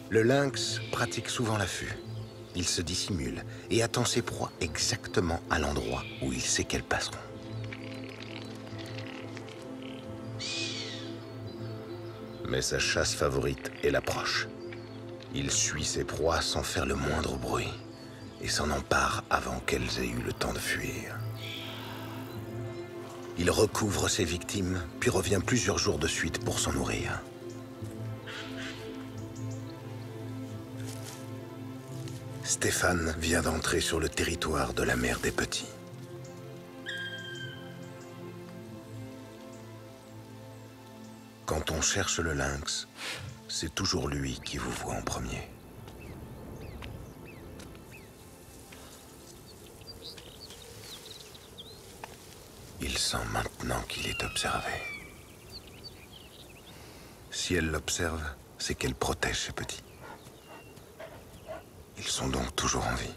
Le lynx pratique souvent l'affût. il se dissimule et attend ses proies exactement à l'endroit où il sait qu'elles passeront. Mais sa chasse favorite est l'approche. Il suit ses proies sans faire le moindre bruit et s'en empare avant qu'elles aient eu le temps de fuir. Il recouvre ses victimes, puis revient plusieurs jours de suite pour s'en nourrir. Stéphane vient d'entrer sur le territoire de la mère des petits. Quand on cherche le lynx, c'est toujours lui qui vous voit en premier. Il sent maintenant qu'il est observé. Si elle l'observe, c'est qu'elle protège ses petits. Ils sont donc toujours en vie.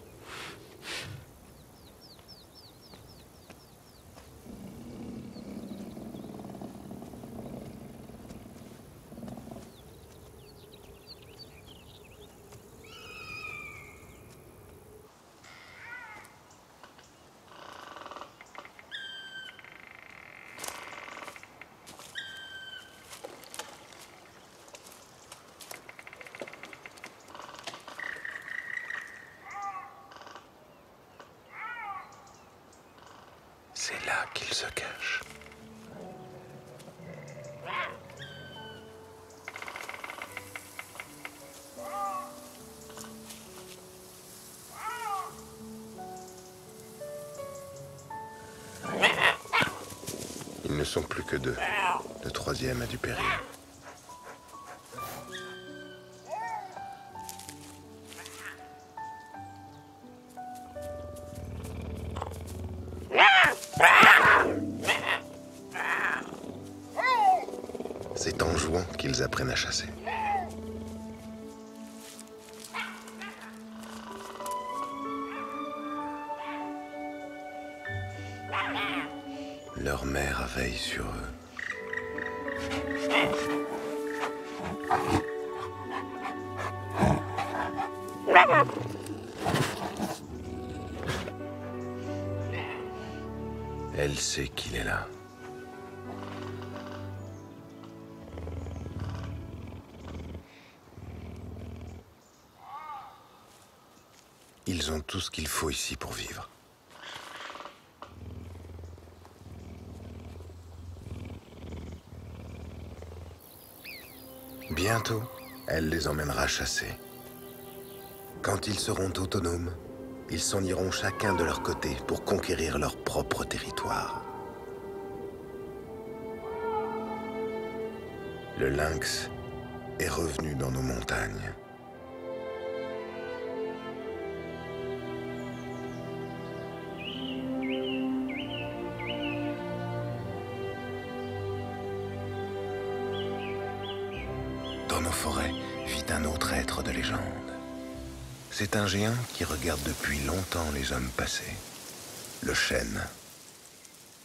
C'est là qu'il se cache. Ils ne sont plus que deux. Le troisième a dû périr. C'est en jouant qu'ils apprennent à chasser. Leur mère veille sur eux. Elle sait qu'il est là. Ils ont tout ce qu'il faut ici pour vivre. Bientôt, elle les emmènera chasser. Quand ils seront autonomes, ils s'en iront chacun de leur côté pour conquérir leur propre territoire. Le lynx est revenu dans nos montagnes. Dans nos forêts vit un autre être de légende. C'est un géant qui regarde depuis longtemps les hommes passer. Le chêne.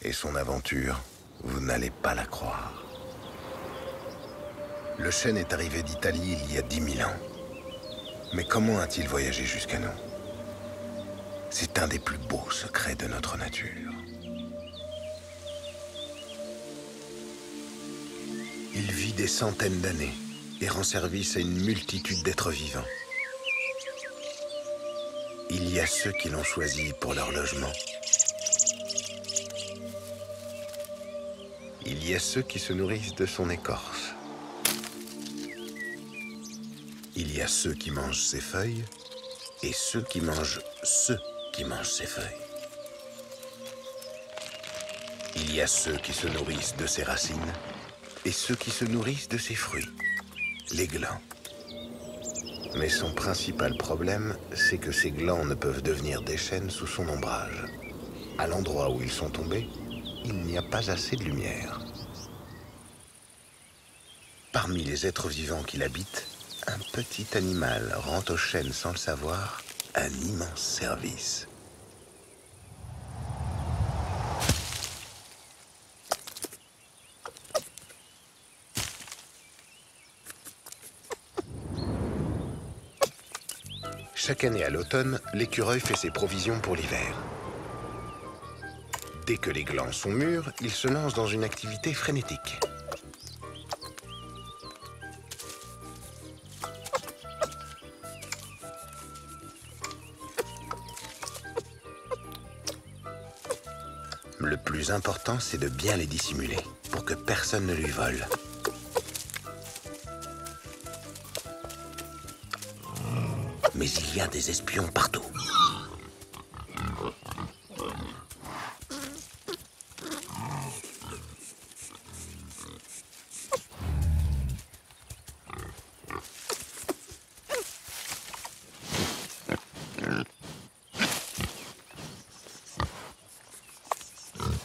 Et son aventure, vous n'allez pas la croire. Le chêne est arrivé d'Italie il y a 10 000 ans. Mais comment a-t-il voyagé jusqu'à nous? C'est un des plus beaux secrets de notre nature. Il vit des centaines d'années et rend service à une multitude d'êtres vivants. Il y a ceux qui l'ont choisi pour leur logement. Il y a ceux qui se nourrissent de son écorce. Il y a ceux qui mangent ses feuilles et ceux qui mangent ses feuilles. Il y a ceux qui se nourrissent de ses racines et ceux qui se nourrissent de ses fruits, les glands. Mais son principal problème, c'est que ces glands ne peuvent devenir des chênes sous son ombrage. À l'endroit où ils sont tombés, il n'y a pas assez de lumière. Parmi les êtres vivants qui l'habitent, un petit animal rend au chêne sans le savoir un immense service. Chaque année à l'automne, l'écureuil fait ses provisions pour l'hiver. Dès que les glands sont mûrs, il se lance dans une activité frénétique. Le plus important, c'est de bien les dissimuler, pour que personne ne lui vole. Mais il y a des espions partout.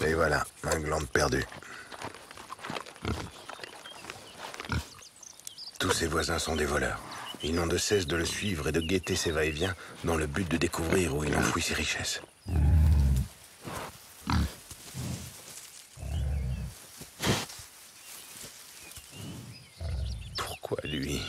Et voilà, un gland perdu. Tous ses voisins sont des voleurs. Ils n'ont de cesse de le suivre et de guetter ses va-et-vient dans le but de découvrir où il enfouit ses richesses. Pourquoi lui ?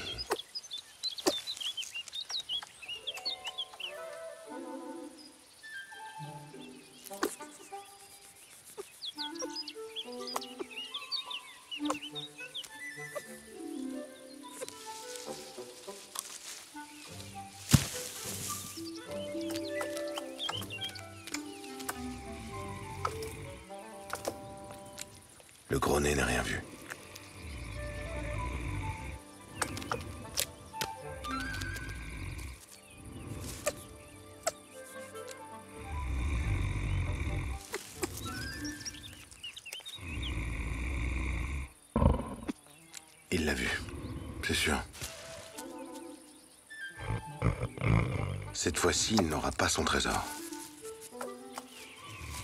Le gros nez n'a rien vu. Il l'a vu, c'est sûr. Cette fois-ci, il n'aura pas son trésor.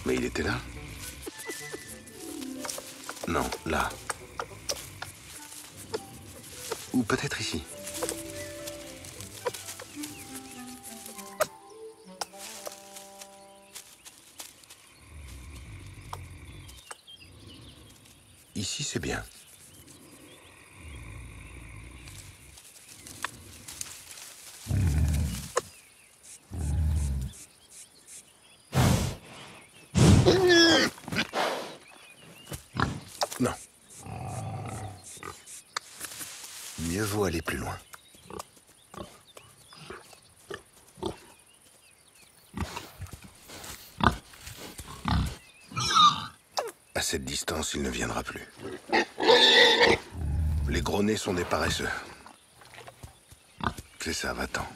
Mais il était là ? Non, là. Ou peut-être ici. Ici, c'est bien. Non. Mieux vaut aller plus loin. À cette distance, il ne viendra plus. Les gros nez sont des paresseux. C'est ça, va-t'en.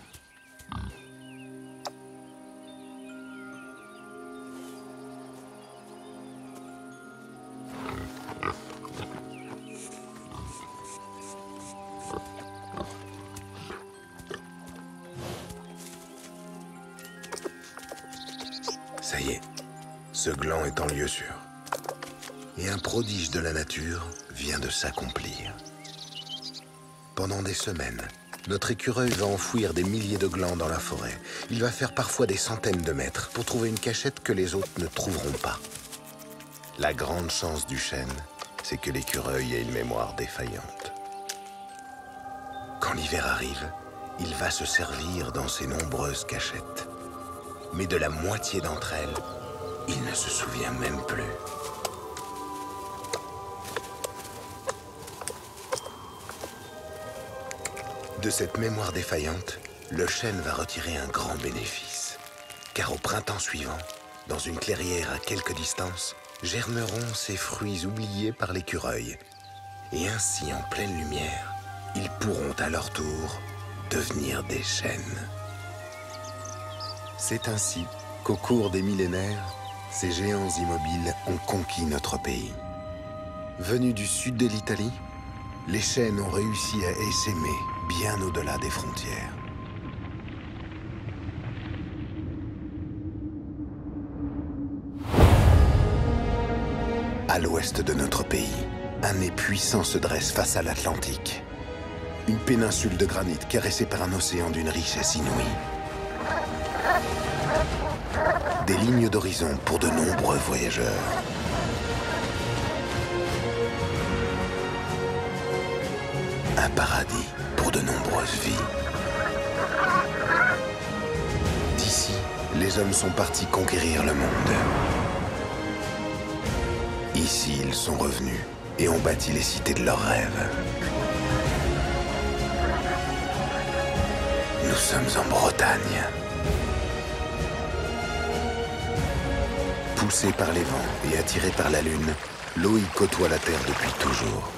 Ça y est, ce gland est en lieu sûr. Et un prodige de la nature vient de s'accomplir. Pendant des semaines, notre écureuil va enfouir des milliers de glands dans la forêt. Il va faire parfois des centaines de mètres pour trouver une cachette que les autres ne trouveront pas. La grande chance du chêne, c'est que l'écureuil ait une mémoire défaillante. Quand l'hiver arrive, il va se servir dans ses nombreuses cachettes. Mais de la moitié d'entre elles, il ne se souvient même plus. De cette mémoire défaillante, le chêne va retirer un grand bénéfice. Car au printemps suivant, dans une clairière à quelque distance, germeront ces fruits oubliés par l'écureuil. Et ainsi, en pleine lumière, ils pourront à leur tour devenir des chênes. C'est ainsi qu'au cours des millénaires, ces géants immobiles ont conquis notre pays. Venus du sud de l'Italie, les chênes ont réussi à essaimer bien au-delà des frontières. À l'ouest de notre pays, un nez puissant se dresse face à l'Atlantique. Une péninsule de granit caressée par un océan d'une richesse inouïe. Des lignes d'horizon pour de nombreux voyageurs. Un paradis pour de nombreuses vies. les hommes sont partis conquérir le monde. Ici, ils sont revenus et ont bâti les cités de leurs rêves. Nous sommes en Bretagne. Poussé par les vents et attiré par la lune, l'eau y côtoie la terre depuis toujours.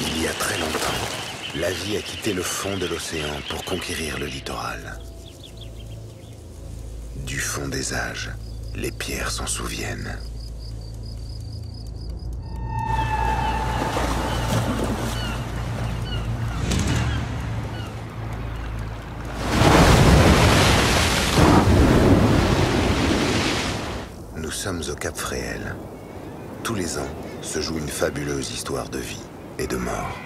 Il y a très longtemps, la vie a quitté le fond de l'océan pour conquérir le littoral. Du fond des âges, les pierres s'en souviennent. Nous sommes au Cap Fréhel. Tous les ans se joue une fabuleuse histoire de vie et de mort.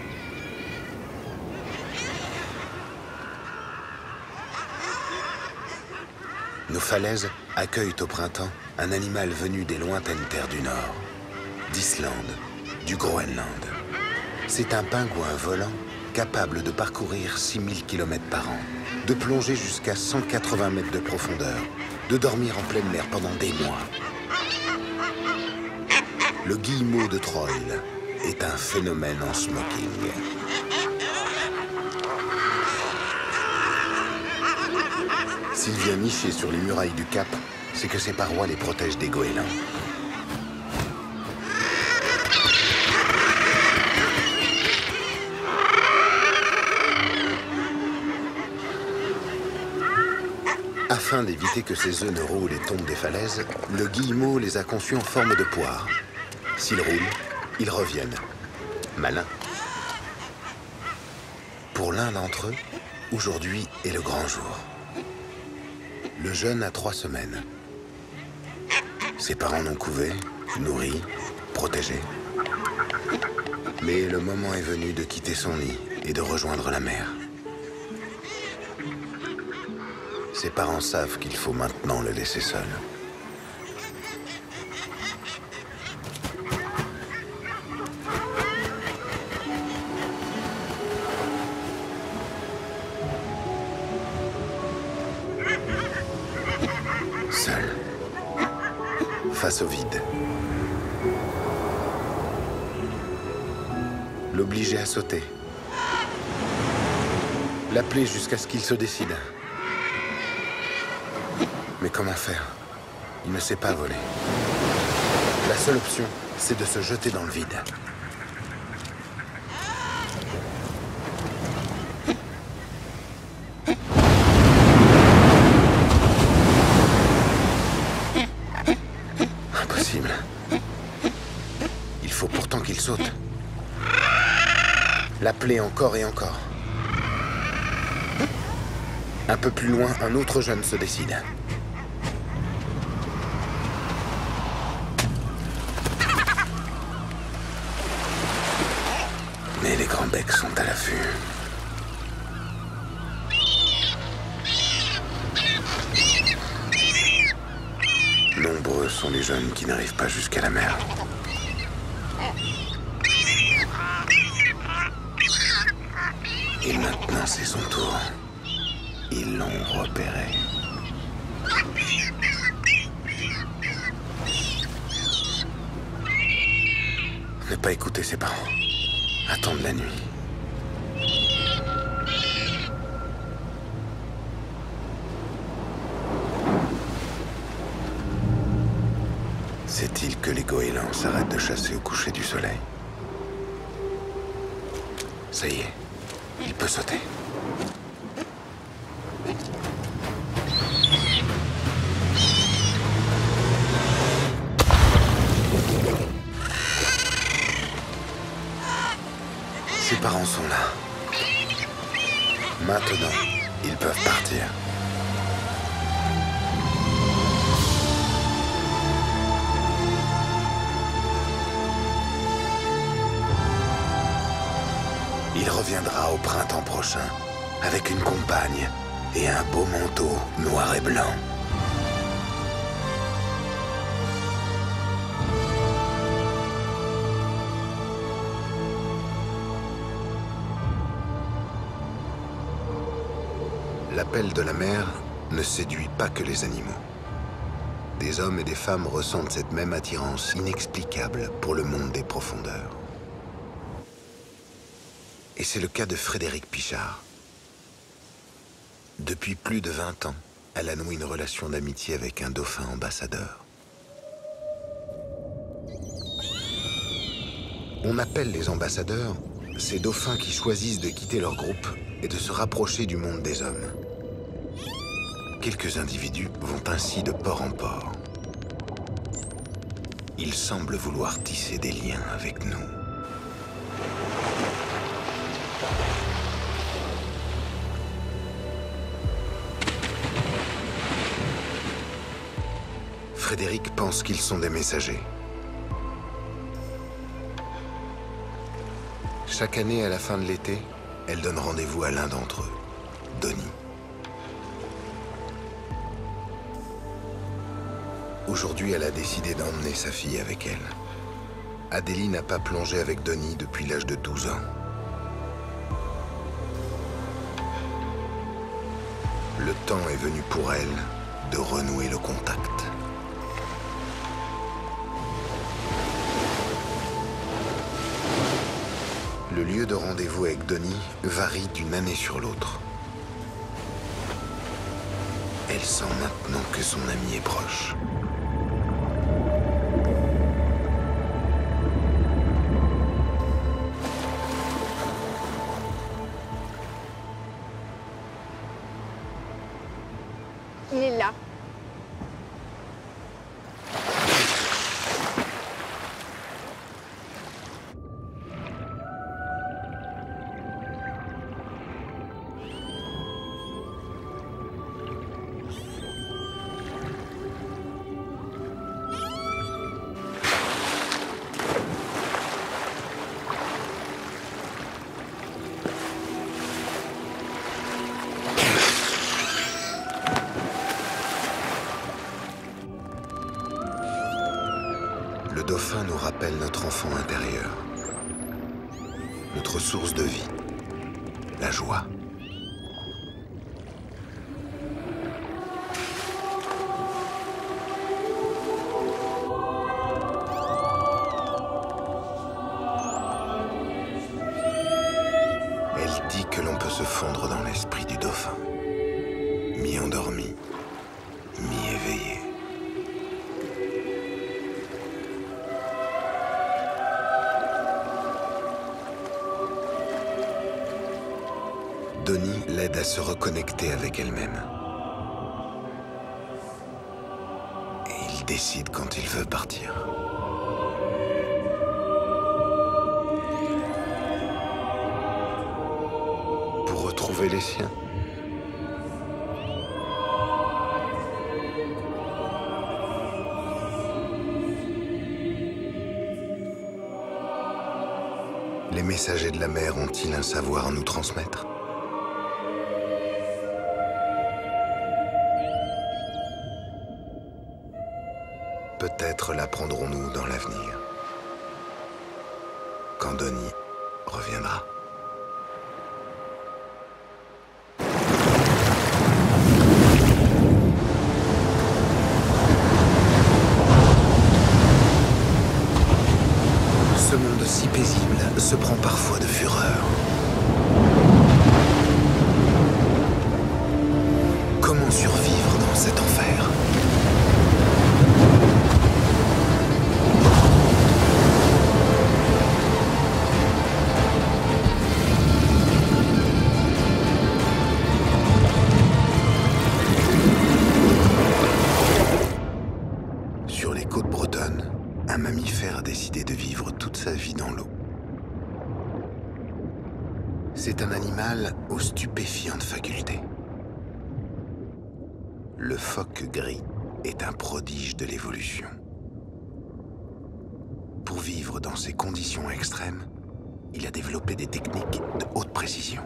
Nos falaises accueillent au printemps un animal venu des lointaines terres du Nord, d'Islande, du Groenland. C'est un pingouin volant capable de parcourir 6000 km par an, de plonger jusqu'à 180 mètres de profondeur, de dormir en pleine mer pendant des mois. Le guillemot de Troïl est un phénomène en smoking. S'il vient nicher sur les murailles du Cap, c'est que ses parois les protègent des goélands. Afin d'éviter que ses œufs ne roulent et tombent des falaises, le guillemot les a conçus en forme de poire. S'ils roulent, ils reviennent. Malin. Pour l'un d'entre eux, aujourd'hui est le grand jour. Le jeune a 3 semaines. Ses parents l'ont couvé, nourri, protégé. Mais le moment est venu de quitter son nid et de rejoindre la mer. Ses parents savent qu'il faut maintenant le laisser seul. Seul. Face au vide. L'obliger à sauter. L'appeler jusqu'à ce qu'il se décide. Mais comment faire? Il ne sait pas voler. La seule option, c'est de se jeter dans le vide. Impossible. Il faut pourtant qu'il saute. L'appeler encore et encore. Un peu plus loin, un autre jeune se décide. Mais les grands becs sont à l'affût. Nombreux sont les jeunes qui n'arrivent pas jusqu'à la mer. Et maintenant, c'est son tour. Ils l'ont repéré. Ne pas écouter ses parents. Attendre la nuit. Sait-il que les goélands s'arrêtent de chasser au coucher du soleil? Ça y est, il peut sauter. Ses parents sont là. Maintenant, ils peuvent partir. Il reviendra au printemps prochain avec une compagne et un beau manteau noir et blanc. L'appel de la mer ne séduit pas que les animaux. Des hommes et des femmes ressentent cette même attirance inexplicable pour le monde des profondeurs. Et c'est le cas de Frédérique Pichard. Depuis plus de 20 ans, elle a noué une relation d'amitié avec un dauphin ambassadeur. On appelle les ambassadeurs ces dauphins qui choisissent de quitter leur groupe et de se rapprocher du monde des hommes. Quelques individus vont ainsi de port en port. Ils semblent vouloir tisser des liens avec nous. Frédéric pense qu'ils sont des messagers. Chaque année, à la fin de l'été, elle donne rendez-vous à l'un d'entre eux, Donnie. Aujourd'hui, elle a décidé d'emmener sa fille avec elle. Adélie n'a pas plongé avec Donnie depuis l'âge de 12 ans. Le temps est venu pour elle de renouer le contact. Le lieu de rendez-vous avec Donnie varie d'une année sur l'autre. Elle sent maintenant que son ami est proche. Il est là. Le dauphin nous rappelle notre enfant intérieur, notre source de vie, la joie. Elle dit que l'on peut se fondre dans l'esprit du dauphin, mi-endormi, mi-éveillé. Donnie l'aide à se reconnecter avec elle-même. Et il décide quand il veut partir. Pour retrouver les siens. Les messagers de la mer ont-ils un savoir à nous transmettre ? Peut-être l'apprendrons-nous dans l'avenir, quand Donnie reviendra. Ce monde si paisible se prend parfois de fureur. Comment survivre dans cet enfer ? Sur les côtes bretonnes, un mammifère a décidé de vivre toute sa vie dans l'eau. C'est un animal aux stupéfiantes facultés. Le phoque gris est un prodige de l'évolution. Pour vivre dans ces conditions extrêmes, il a développé des techniques de haute précision.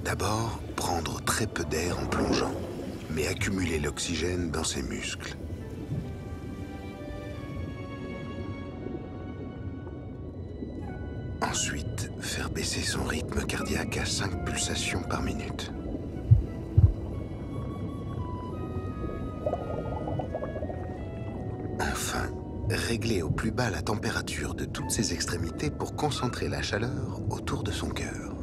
D'abord, prendre très peu d'air en plongeant, mais accumuler l'oxygène dans ses muscles. Ensuite, faire baisser son rythme cardiaque à 5 pulsations par minute. Enfin, régler au plus bas la température de toutes ses extrémités pour concentrer la chaleur autour de son cœur.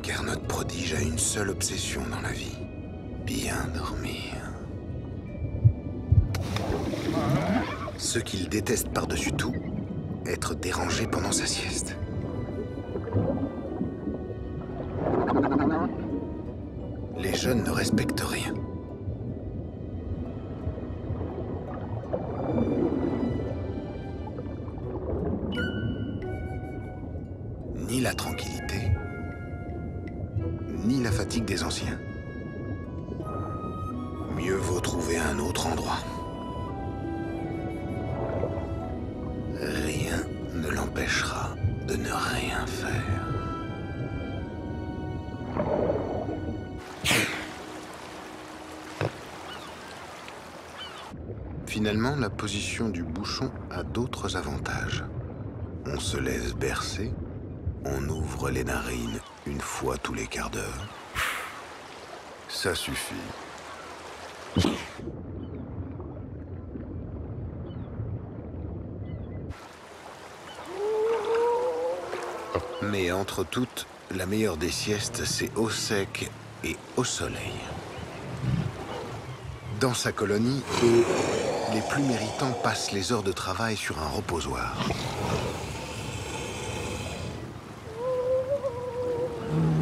Car notre prodige a une seule obsession dans la vie, bien dormir. Ce qu'il déteste par-dessus tout, être dérangé pendant sa sieste. Les jeunes ne respectent rien. Ni la tranquillité, ni la fatigue des anciens. Mieux vaut trouver un autre endroit. Rien ne l'empêchera de ne rien faire. Finalement, la position du bouchon a d'autres avantages. On se laisse bercer, on ouvre les narines une fois tous les quarts d'heure. Ça suffit. Mais entre toutes, la meilleure des siestes, c'est au sec et au soleil. Dans sa colonie, les plus méritants passent les heures de travail sur un reposoir.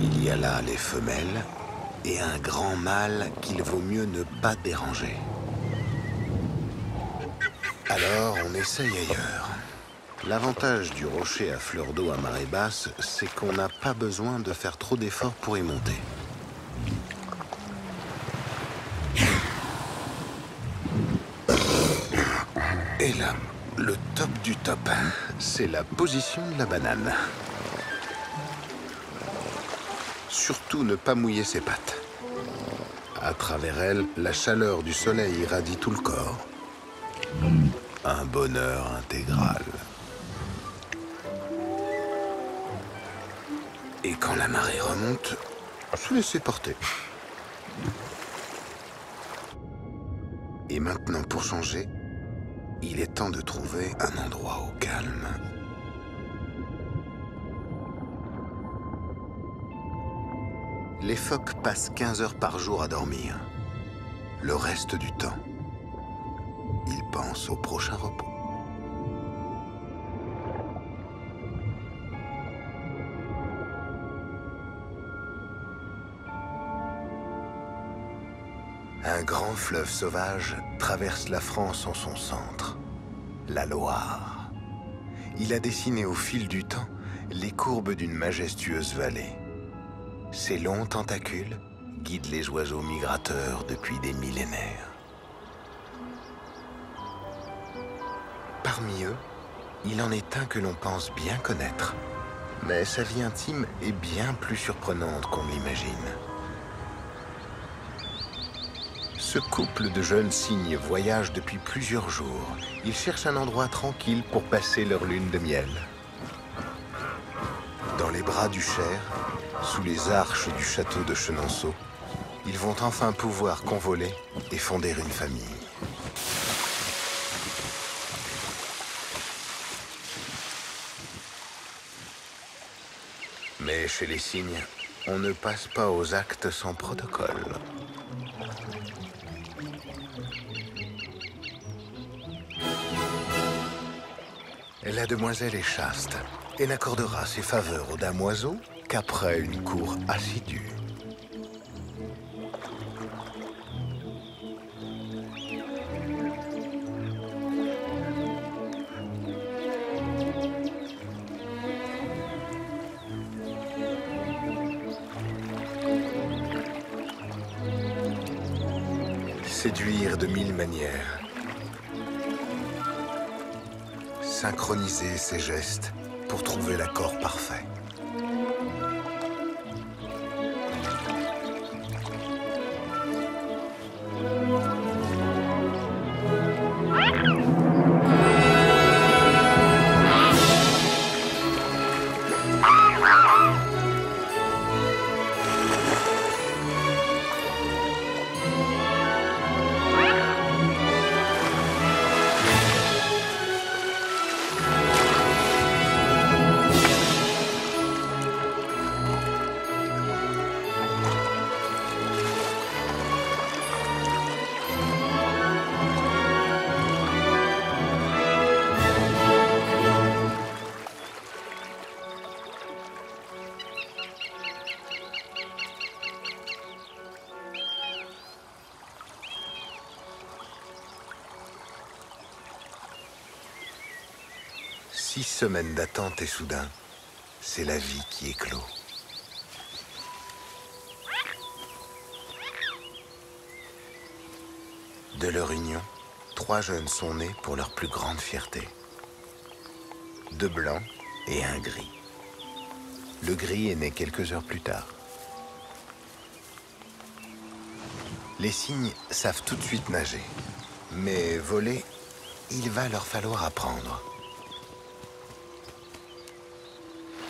Il y a là les femelles et un grand mâle qu'il vaut mieux ne pas déranger. Alors, on essaye ailleurs. L'avantage du rocher à fleur d'eau à marée basse, c'est qu'on n'a pas besoin de faire trop d'efforts pour y monter. Et là, le top du top, c'est la position de la banane. Surtout ne pas mouiller ses pattes. À travers elle, la chaleur du soleil irradie tout le corps. Un bonheur intégral. Et quand la marée remonte, se laisser porter. Et maintenant, pour changer, il est temps de trouver un endroit au calme. Les phoques passent 15 heures par jour à dormir. Le reste du temps, ils pensent au prochain repos. Un grand fleuve sauvage traverse la France en son centre, la Loire. Il a dessiné au fil du temps les courbes d'une majestueuse vallée. Ses longs tentacules guident les oiseaux migrateurs depuis des millénaires. Parmi eux, il en est un que l'on pense bien connaître. Mais sa vie intime est bien plus surprenante qu'on l'imagine. Ce couple de jeunes cygnes voyage depuis plusieurs jours. Ils cherchent un endroit tranquille pour passer leur lune de miel. Dans les bras du Cher, sous les arches du château de Chenonceau, ils vont enfin pouvoir convoler et fonder une famille. Mais chez les cygnes, on ne passe pas aux actes sans protocole. La demoiselle est chaste et n'accordera ses faveurs aux damoiseaux qu'après une cour assidue. Séduire de 1000 manières. Synchroniser ses gestes pour trouver l'accord parfait. 6 semaines d'attente et soudain, c'est la vie qui éclot. De leur union, 3 jeunes sont nés pour leur plus grande fierté. 2 blancs et 1 gris. Le gris est né quelques heures plus tard. Les cygnes savent tout de suite nager, mais voler, il va leur falloir apprendre.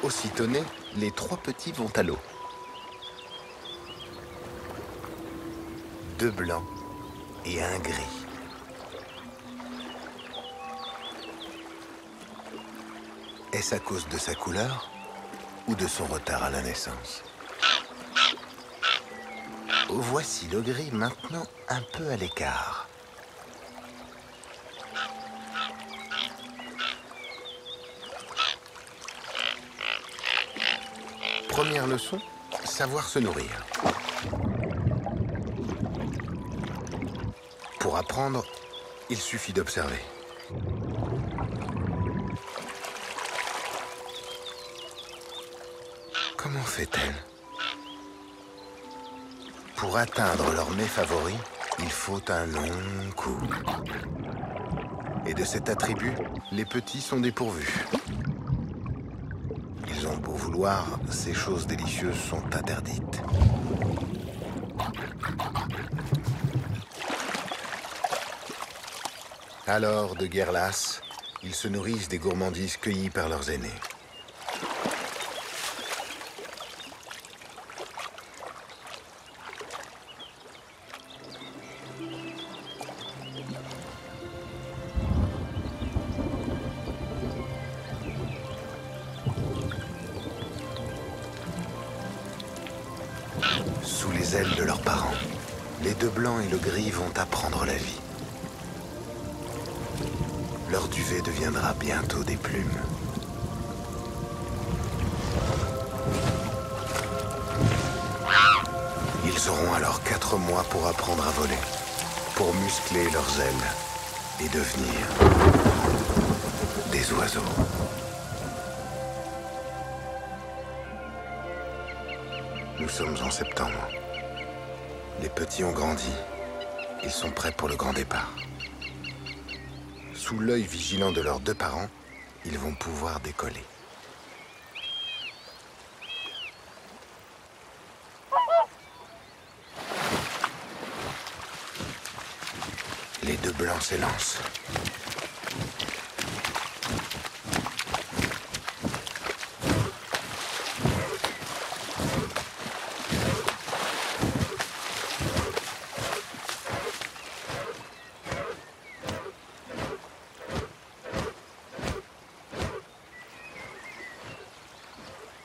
Aussitôt nés, les 3 petits vont à l'eau. 2 blancs et 1 gris. Est-ce à cause de sa couleur ou de son retard à la naissance? Voici le gris maintenant un peu à l'écart. Première leçon, savoir se nourrir. Pour apprendre, il suffit d'observer. Comment fait-elle? Pour atteindre leur mets favori, il faut un long coup. Et de cet attribut, les petits sont dépourvus. Ils ont beau vouloir, ces choses délicieuses sont interdites. Alors, de guerre lasse, ils se nourrissent des gourmandises cueillies par leurs aînés. Sous les ailes de leurs parents, les 2 blancs et le gris vont apprendre la vie. Leur duvet deviendra bientôt des plumes. Ils auront alors 4 mois pour apprendre à voler, pour muscler leurs ailes et devenir des oiseaux. Nous sommes en septembre. Les petits ont grandi. Ils sont prêts pour le grand départ. Sous l'œil vigilant de leurs 2 parents, ils vont pouvoir décoller. Les 2 blancs s'élancent.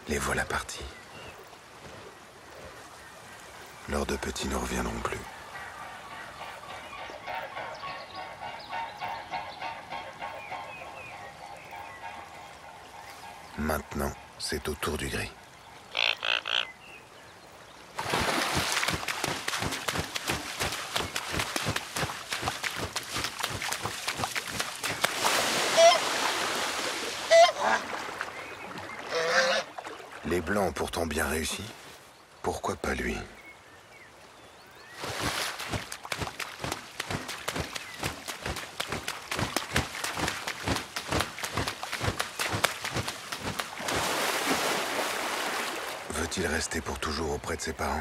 Les voilà partis. Leurs 2 petits ne reviendront plus. Maintenant, c'est au tour du gris. Les blancs ont pourtant bien réussi. Pourquoi pas lui? Veut-il rester pour toujours auprès de ses parents?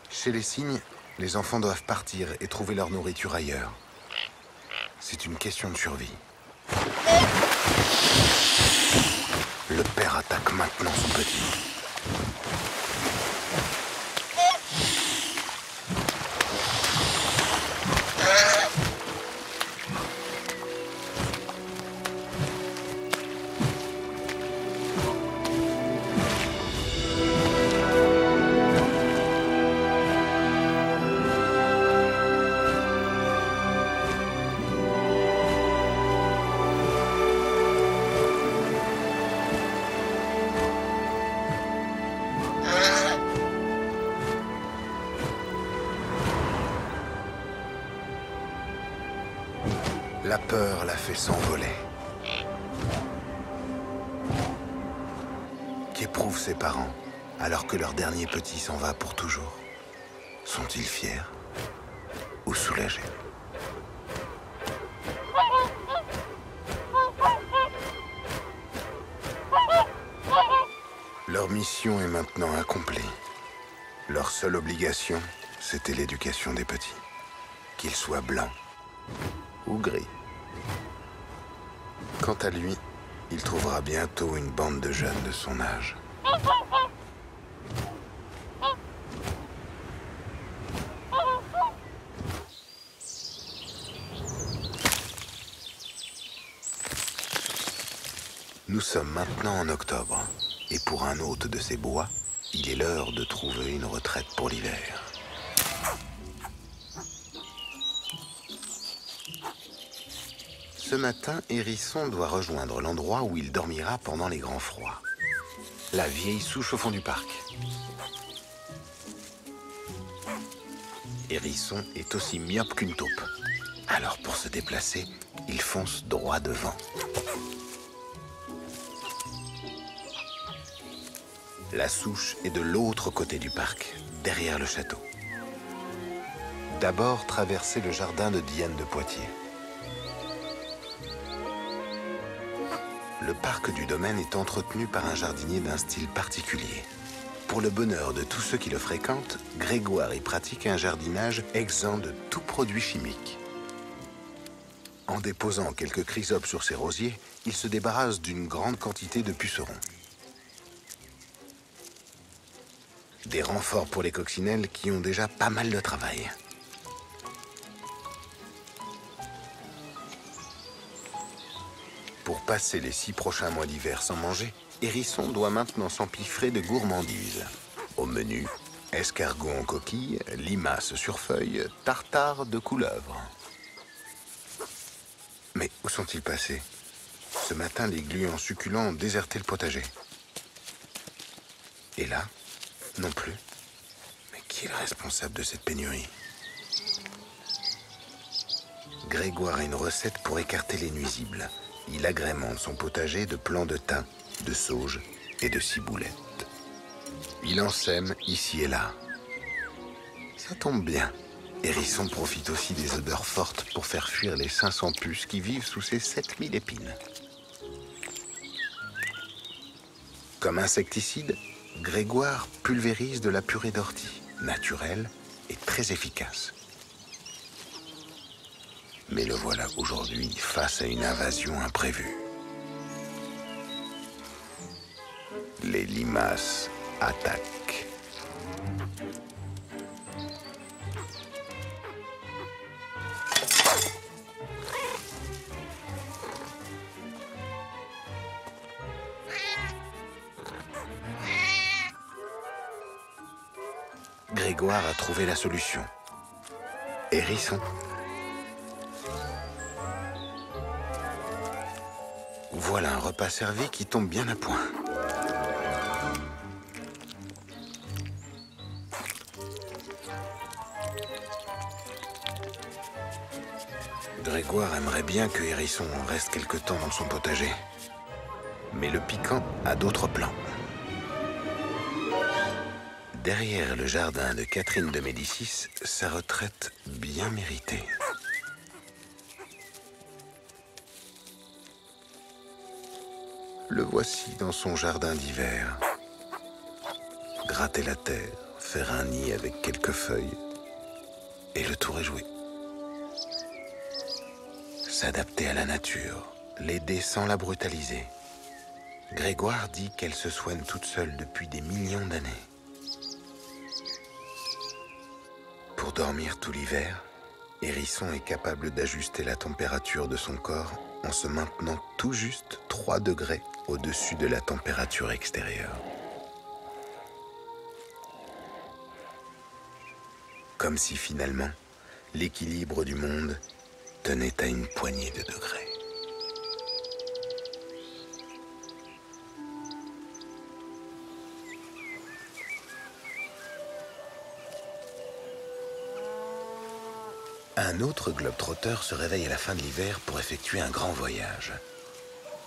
Chez les cygnes, les enfants doivent partir et trouver leur nourriture ailleurs. C'est une question de survie. Le père attaque maintenant son petit. La peur la fait s'envoler. Qu'éprouvent ses parents alors que leur dernier petit s'en va pour toujours? Sont-ils fiers ou soulagés? Leur mission est maintenant accomplie. Leur seule obligation, c'était l'éducation des petits. Qu'ils soient blancs ou gris. Quant à lui, il trouvera bientôt une bande de jeunes de son âge. Nous sommes maintenant en octobre, et pour un hôte de ces bois, il est l'heure de trouver une retraite pour l'hiver. Ce matin, Hérisson doit rejoindre l'endroit où il dormira pendant les grands froids. La vieille souche au fond du parc. Hérisson est aussi myope qu'une taupe. Alors pour se déplacer, il fonce droit devant. La souche est de l'autre côté du parc, derrière le château. D'abord, traverser le jardin de Diane de Poitiers. Le parc du domaine est entretenu par un jardinier d'un style particulier. Pour le bonheur de tous ceux qui le fréquentent, Grégoire y pratique un jardinage exempt de tout produit chimique. En déposant quelques chrysopes sur ses rosiers, il se débarrasse d'une grande quantité de pucerons. Des renforts pour les coccinelles qui ont déjà pas mal de travail. Pour passer les 6 prochains mois d'hiver sans manger, Hérisson doit maintenant s'empiffrer de gourmandises. Au menu, escargots en coquille, limaces sur feuilles, tartare de couleuvre. Mais où sont-ils passés? Ce matin, les gluants succulents ont déserté le potager. Et là, non plus. Mais qui est le responsable de cette pénurie? Grégoire a une recette pour écarter les nuisibles. Il agrémente son potager de plants de thym, de sauge et de ciboulette. Il en sème ici et là. Ça tombe bien. Hérisson profite aussi des odeurs fortes pour faire fuir les 500 puces qui vivent sous ces 7000 épines. Comme insecticide, Grégoire pulvérise de la purée d'ortie, naturelle et très efficace. Mais le voilà aujourd'hui face à une invasion imprévue. Les limaces attaquent. Grégoire a trouvé la solution. Hérisson. Voilà un repas servi qui tombe bien à point. Grégoire aimerait bien que Hérisson reste quelque temps dans son potager. Mais le piquant a d'autres plans. Derrière le jardin de Catherine de Médicis, sa retraite bien méritée. Le voici dans son jardin d'hiver. Gratter la terre, faire un nid avec quelques feuilles, et le tour est joué. S'adapter à la nature, l'aider sans la brutaliser. Grégoire dit qu'elle se soigne toute seule depuis des millions d'années. Pour dormir tout l'hiver, Hérisson est capable d'ajuster la température de son corps en se maintenant tout juste 3 degrés au-dessus de la température extérieure. Comme si finalement, l'équilibre du monde tenait à une poignée de degrés. Un autre globe-trotteur se réveille à la fin de l'hiver pour effectuer un grand voyage.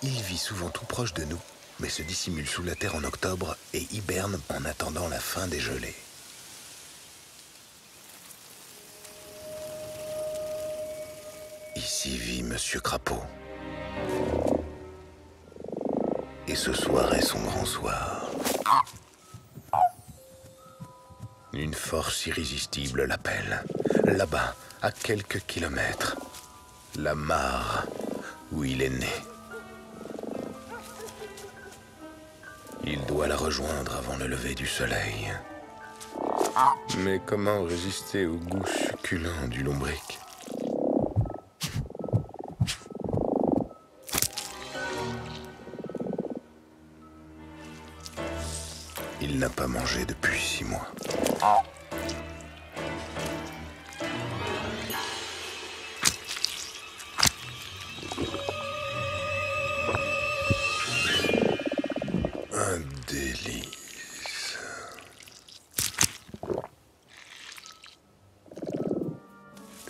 Il vit souvent tout proche de nous, mais se dissimule sous la terre en octobre et hiberne en attendant la fin des gelées. Ici vit Monsieur Crapaud. Et ce soir est son grand soir. Une force irrésistible l'appelle. Là-bas, à quelques kilomètres, la mare où il est né. Il doit la rejoindre avant le lever du soleil. Mais comment résister au goût succulent du lombric? Il n'a pas mangé depuis 6 mois. Un délice.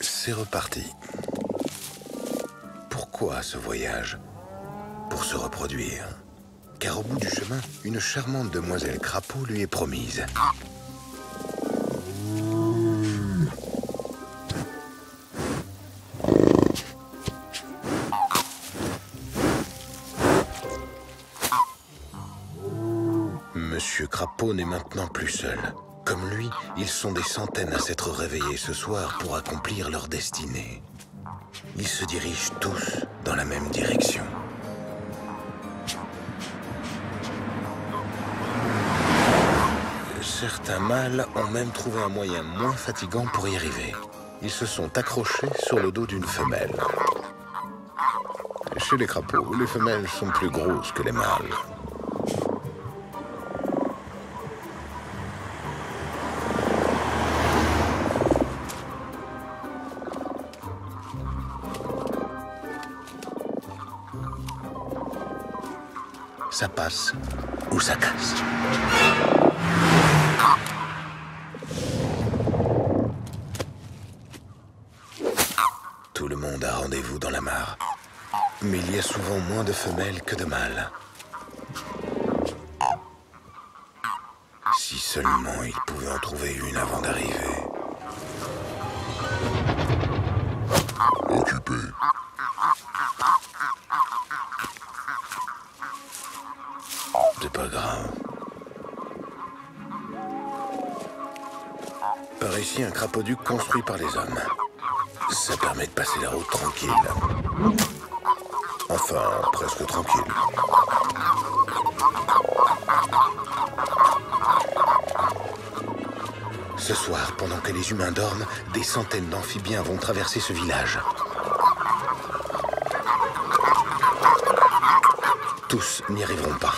C'est reparti. Pourquoi ce voyage? Pour se reproduire. Car au bout du chemin, une charmante demoiselle Crapaud lui est promise. Monsieur Crapaud n'est maintenant plus seul. Comme lui, ils sont des centaines à s'être réveillés ce soir pour accomplir leur destinée. Ils se dirigent tous dans la même direction. Certains mâles ont même trouvé un moyen moins fatigant pour y arriver. Ils se sont accrochés sur le dos d'une femelle. Chez les crapauds, les femelles sont plus grosses que les mâles. Ça passe ou ça casse. Tout le monde a rendez-vous dans la mare. Mais il y a souvent moins de femelles que de mâles. Si seulement il pouvait en trouver une avant d'arriver. Occupé. C'est pas grave. Par ici, un crapauduc construit par les hommes. Ça permet de passer la route tranquille. Enfin, presque tranquille. Ce soir, pendant que les humains dorment, des centaines d'amphibiens vont traverser ce village. Tous n'y arriveront pas.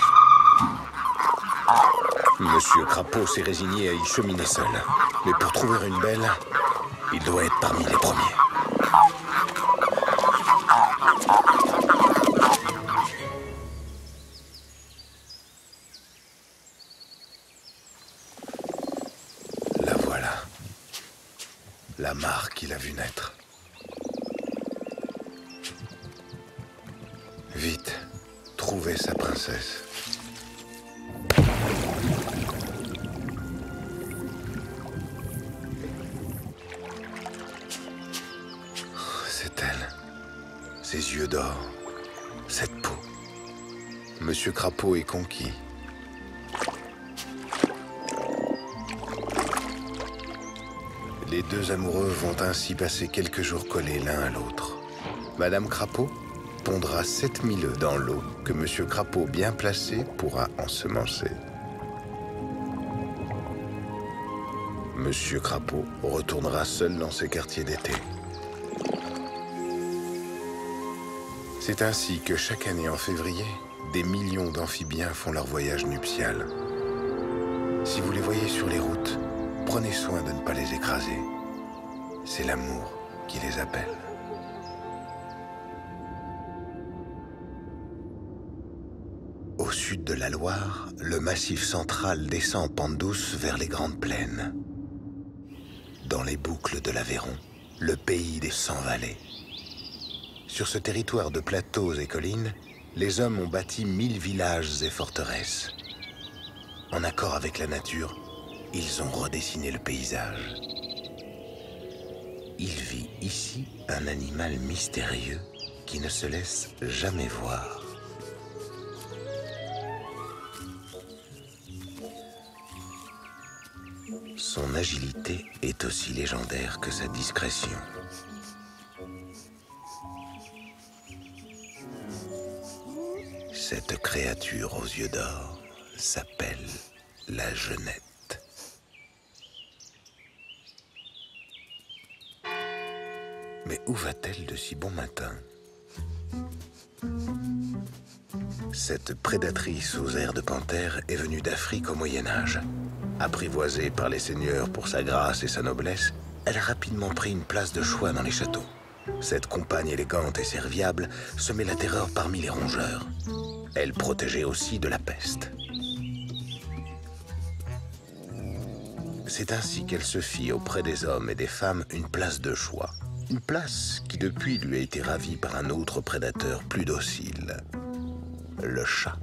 Monsieur Crapaud s'est résigné à y cheminer seul. Mais pour trouver une belle, il doit être parmi les premiers. La voilà. La mare qu'il a vue naître. Vite, trouvez sa princesse. C'est elle. Ses yeux d'or. Cette peau. Monsieur Crapaud est conquis. Les deux amoureux vont ainsi passer quelques jours collés l'un à l'autre. Madame Crapaud pondra 7000 œufs dans l'eau que Monsieur Crapaud, bien placé, pourra ensemencer. Monsieur Crapaud retournera seul dans ses quartiers d'été. C'est ainsi que chaque année en février, des millions d'amphibiens font leur voyage nuptial. Si vous les voyez sur les routes, prenez soin de ne pas les écraser. C'est l'amour qui les appelle. Au sud de la Loire, le massif central descend en pente douce vers les grandes plaines. Dans les boucles de l'Aveyron, le pays des 100 vallées. Sur ce territoire de plateaux et collines, les hommes ont bâti 1000 villages et forteresses. En accord avec la nature, ils ont redessiné le paysage. Il vit ici un animal mystérieux qui ne se laisse jamais voir. Son agilité est aussi légendaire que sa discrétion. Cette créature aux yeux d'or s'appelle la Jeunette. Mais où va-t-elle de si bon matin? Cette prédatrice aux airs de panthère est venue d'Afrique au Moyen-Âge. Apprivoisée par les seigneurs pour sa grâce et sa noblesse, elle a rapidement pris une place de choix dans les châteaux. Cette compagne élégante et serviable semait la terreur parmi les rongeurs. Elle protégeait aussi de la peste. C'est ainsi qu'elle se fit auprès des hommes et des femmes une place de choix. Une place qui depuis lui a été ravie par un autre prédateur plus docile, le chat.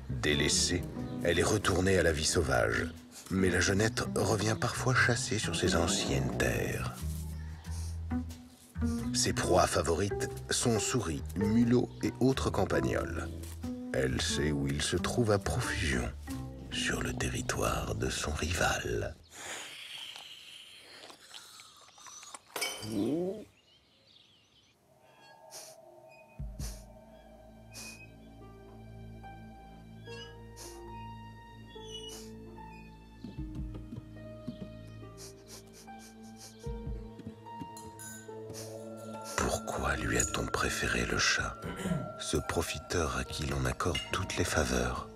Délaissée, elle est retournée à la vie sauvage. Mais la Jeunette revient parfois chasser sur ses anciennes terres. Ses proies favorites sont souris, mulots et autres campagnols. Elle sait où il se trouve à profusion, sur le territoire de son rival. Pourquoi lui a-t-on préféré le chat, ce profiteur à qui l'on accorde toutes les faveurs?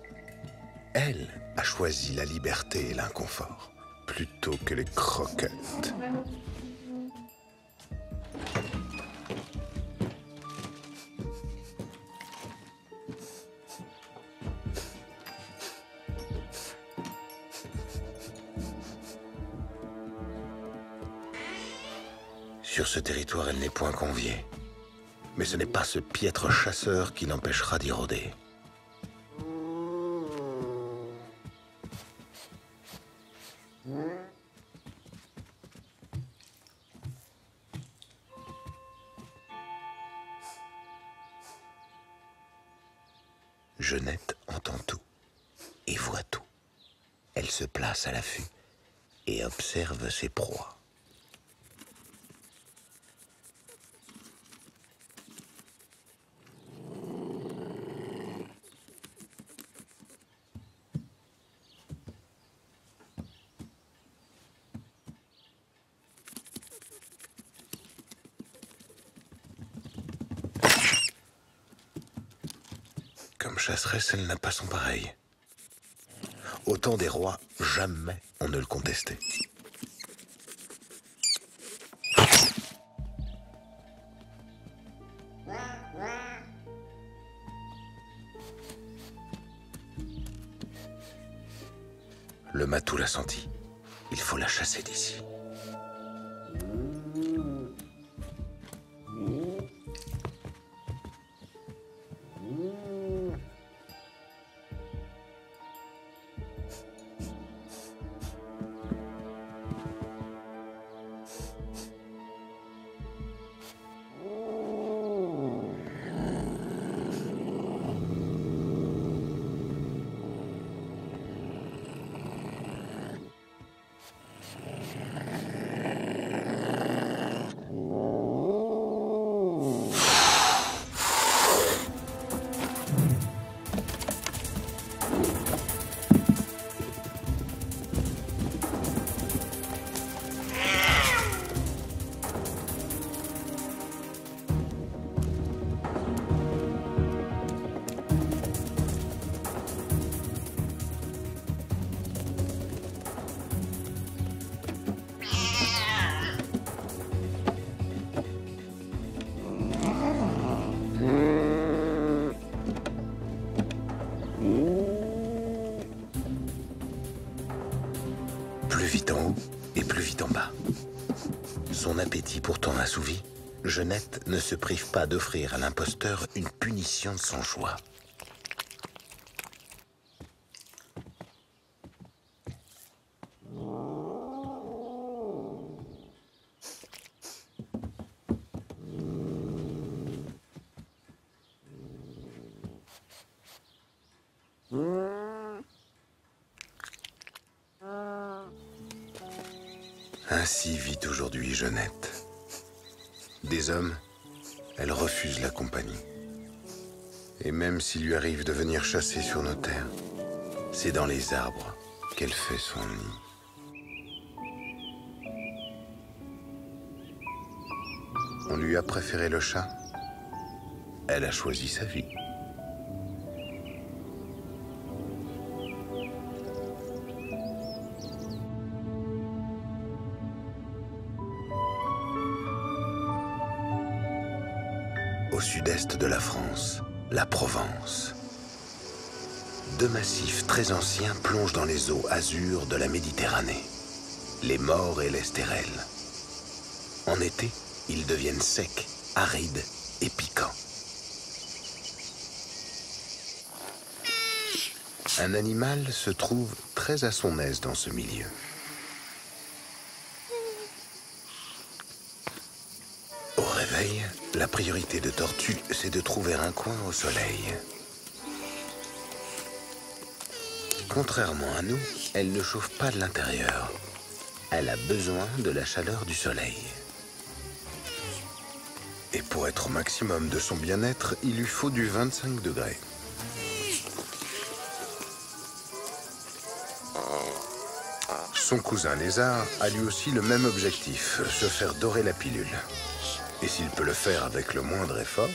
Elle a choisi la liberté et l'inconfort, plutôt que les croquettes. Sur ce territoire, elle n'est point conviée. Mais ce n'est pas ce piètre chasseur qui l'empêchera d'y rôder. Jeunette entend tout et voit tout. Elle se place à l'affût et observe ses proies. Comme chasseresse, elle n'a pas son pareil. Au temps des rois, jamais on ne le contestait. Le matou l'a senti. Il faut la chasser d'ici. Plus vite en haut et plus vite en bas. Son appétit pourtant assouvi, Jeannette ne se prive pas d'offrir à l'imposteur une punition de son choix. Ainsi vit aujourd'hui Jeannette. Des hommes, elle refuse la compagnie. Et même s'il lui arrive de venir chasser sur nos terres, c'est dans les arbres qu'elle fait son nid. On lui a préféré le chat. Elle a choisi sa vie. Au sud-est de la France, la Provence. Deux massifs très anciens plongent dans les eaux azur de la Méditerranée, les Maures et l'Estérel. En été, ils deviennent secs, arides et piquants. Un animal se trouve très à son aise dans ce milieu. Au réveil, la priorité de Tortue, c'est de trouver un coin au soleil. Contrairement à nous, elle ne chauffe pas de l'intérieur. Elle a besoin de la chaleur du soleil. Et pour être au maximum de son bien-être, il lui faut du 25 degrés. Son cousin lézard a lui aussi le même objectif, se faire dorer la pilule. Et s'il peut le faire avec le moindre effort,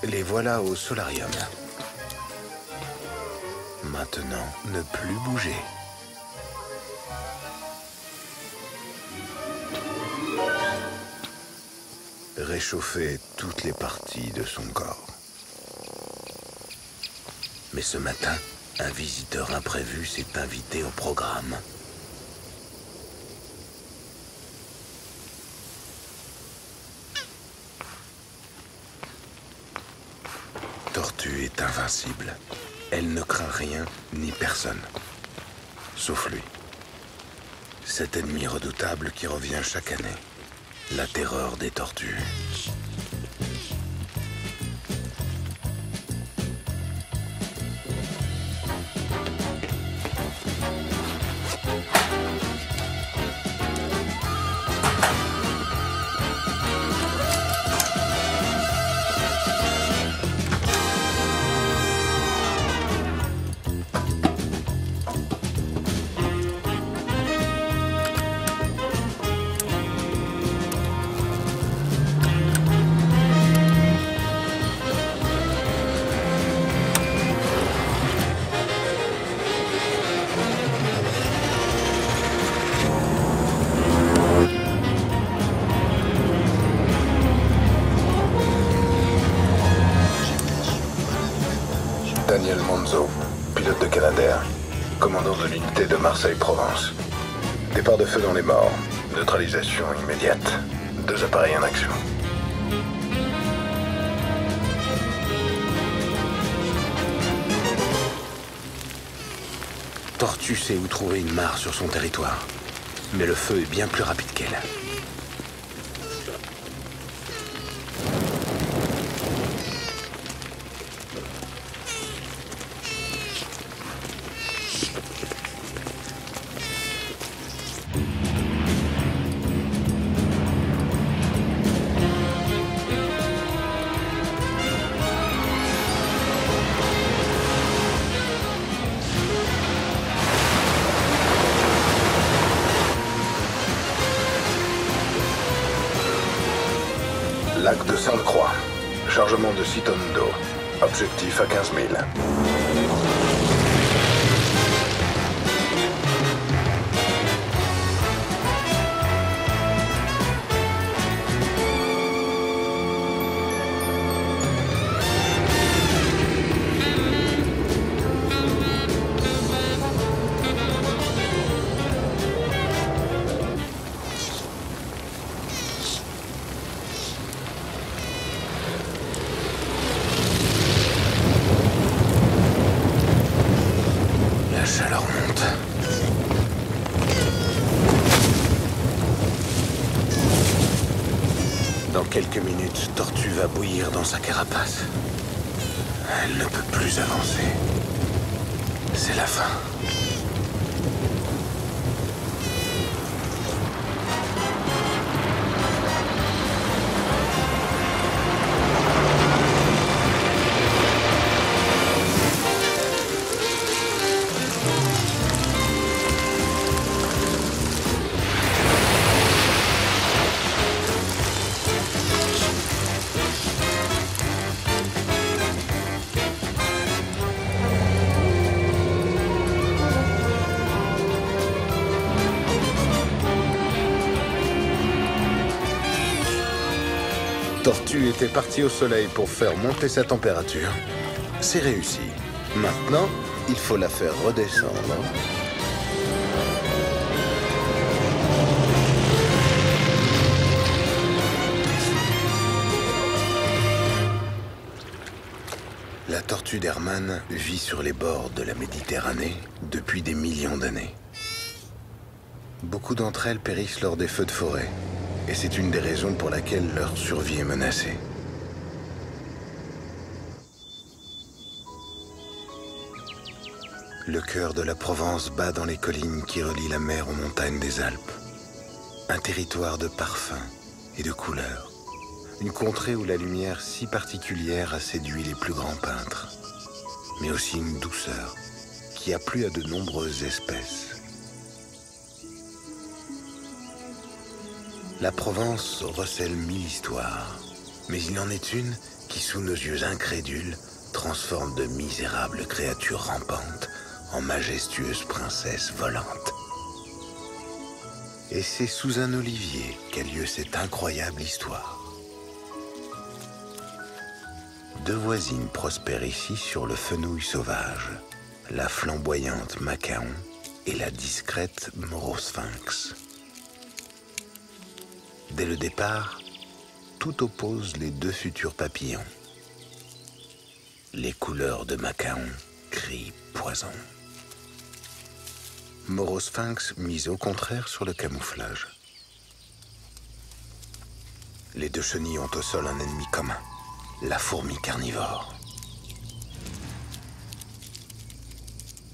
les voilà au solarium. Maintenant, ne plus bouger. Réchauffer toutes les parties de son corps. Mais ce matin, un visiteur imprévu s'est invité au programme. Tortue est invincible. Elle ne craint rien ni personne. Sauf lui. Cet ennemi redoutable qui revient chaque année. La terreur des tortues. Daniel Monzo, pilote de Canadair, commandant de l'unité de Marseille-Provence. Départ de feu dans les Maures, neutralisation immédiate. 2 appareils en action. Tortue sait où trouver une mare sur son territoire, mais le feu est bien plus rapide qu'elle. Lac de Sainte-Croix. Chargement de 6 tonnes d'eau. Objectif à 15 000. tortue va bouillir dans sa carapace. Elle ne peut plus avancer. C'est la fin. Tortue était parti au soleil pour faire monter sa température. C'est réussi. Maintenant, il faut la faire redescendre. La tortue d'Hermann vit sur les bords de la Méditerranée depuis des millions d'années. Beaucoup d'entre elles périssent lors des feux de forêt. Et c'est une des raisons pour laquelle leur survie est menacée. Le cœur de la Provence bat dans les collines qui relient la mer aux montagnes des Alpes. Un territoire de parfums et de couleurs. Une contrée où la lumière si particulière a séduit les plus grands peintres. Mais aussi une douceur qui a plu à de nombreuses espèces. La Provence recèle 1000 histoires, mais il en est une qui, sous nos yeux incrédules, transforme de misérables créatures rampantes en majestueuses princesses volantes. Et c'est sous un olivier qu'a lieu cette incroyable histoire. Deux voisines prospèrent ici sur le fenouil sauvage, la flamboyante Macaon et la discrète Morosphinx. Dès le départ, tout oppose les deux futurs papillons. Les couleurs de Macaon crient poison. Morosphinx mise au contraire sur le camouflage. Les deux chenilles ont au sol un ennemi commun, la fourmi carnivore.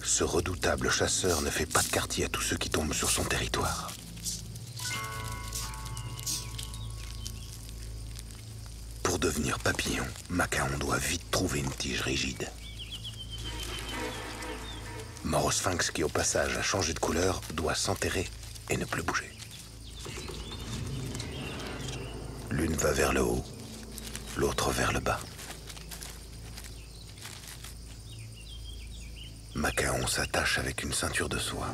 Ce redoutable chasseur ne fait pas de quartier à tous ceux qui tombent sur son territoire. Pour devenir papillon, Macaon doit vite trouver une tige rigide. Morosphinx, qui au passage a changé de couleur, doit s'enterrer et ne plus bouger. L'une va vers le haut, l'autre vers le bas. Macaon s'attache avec une ceinture de soie.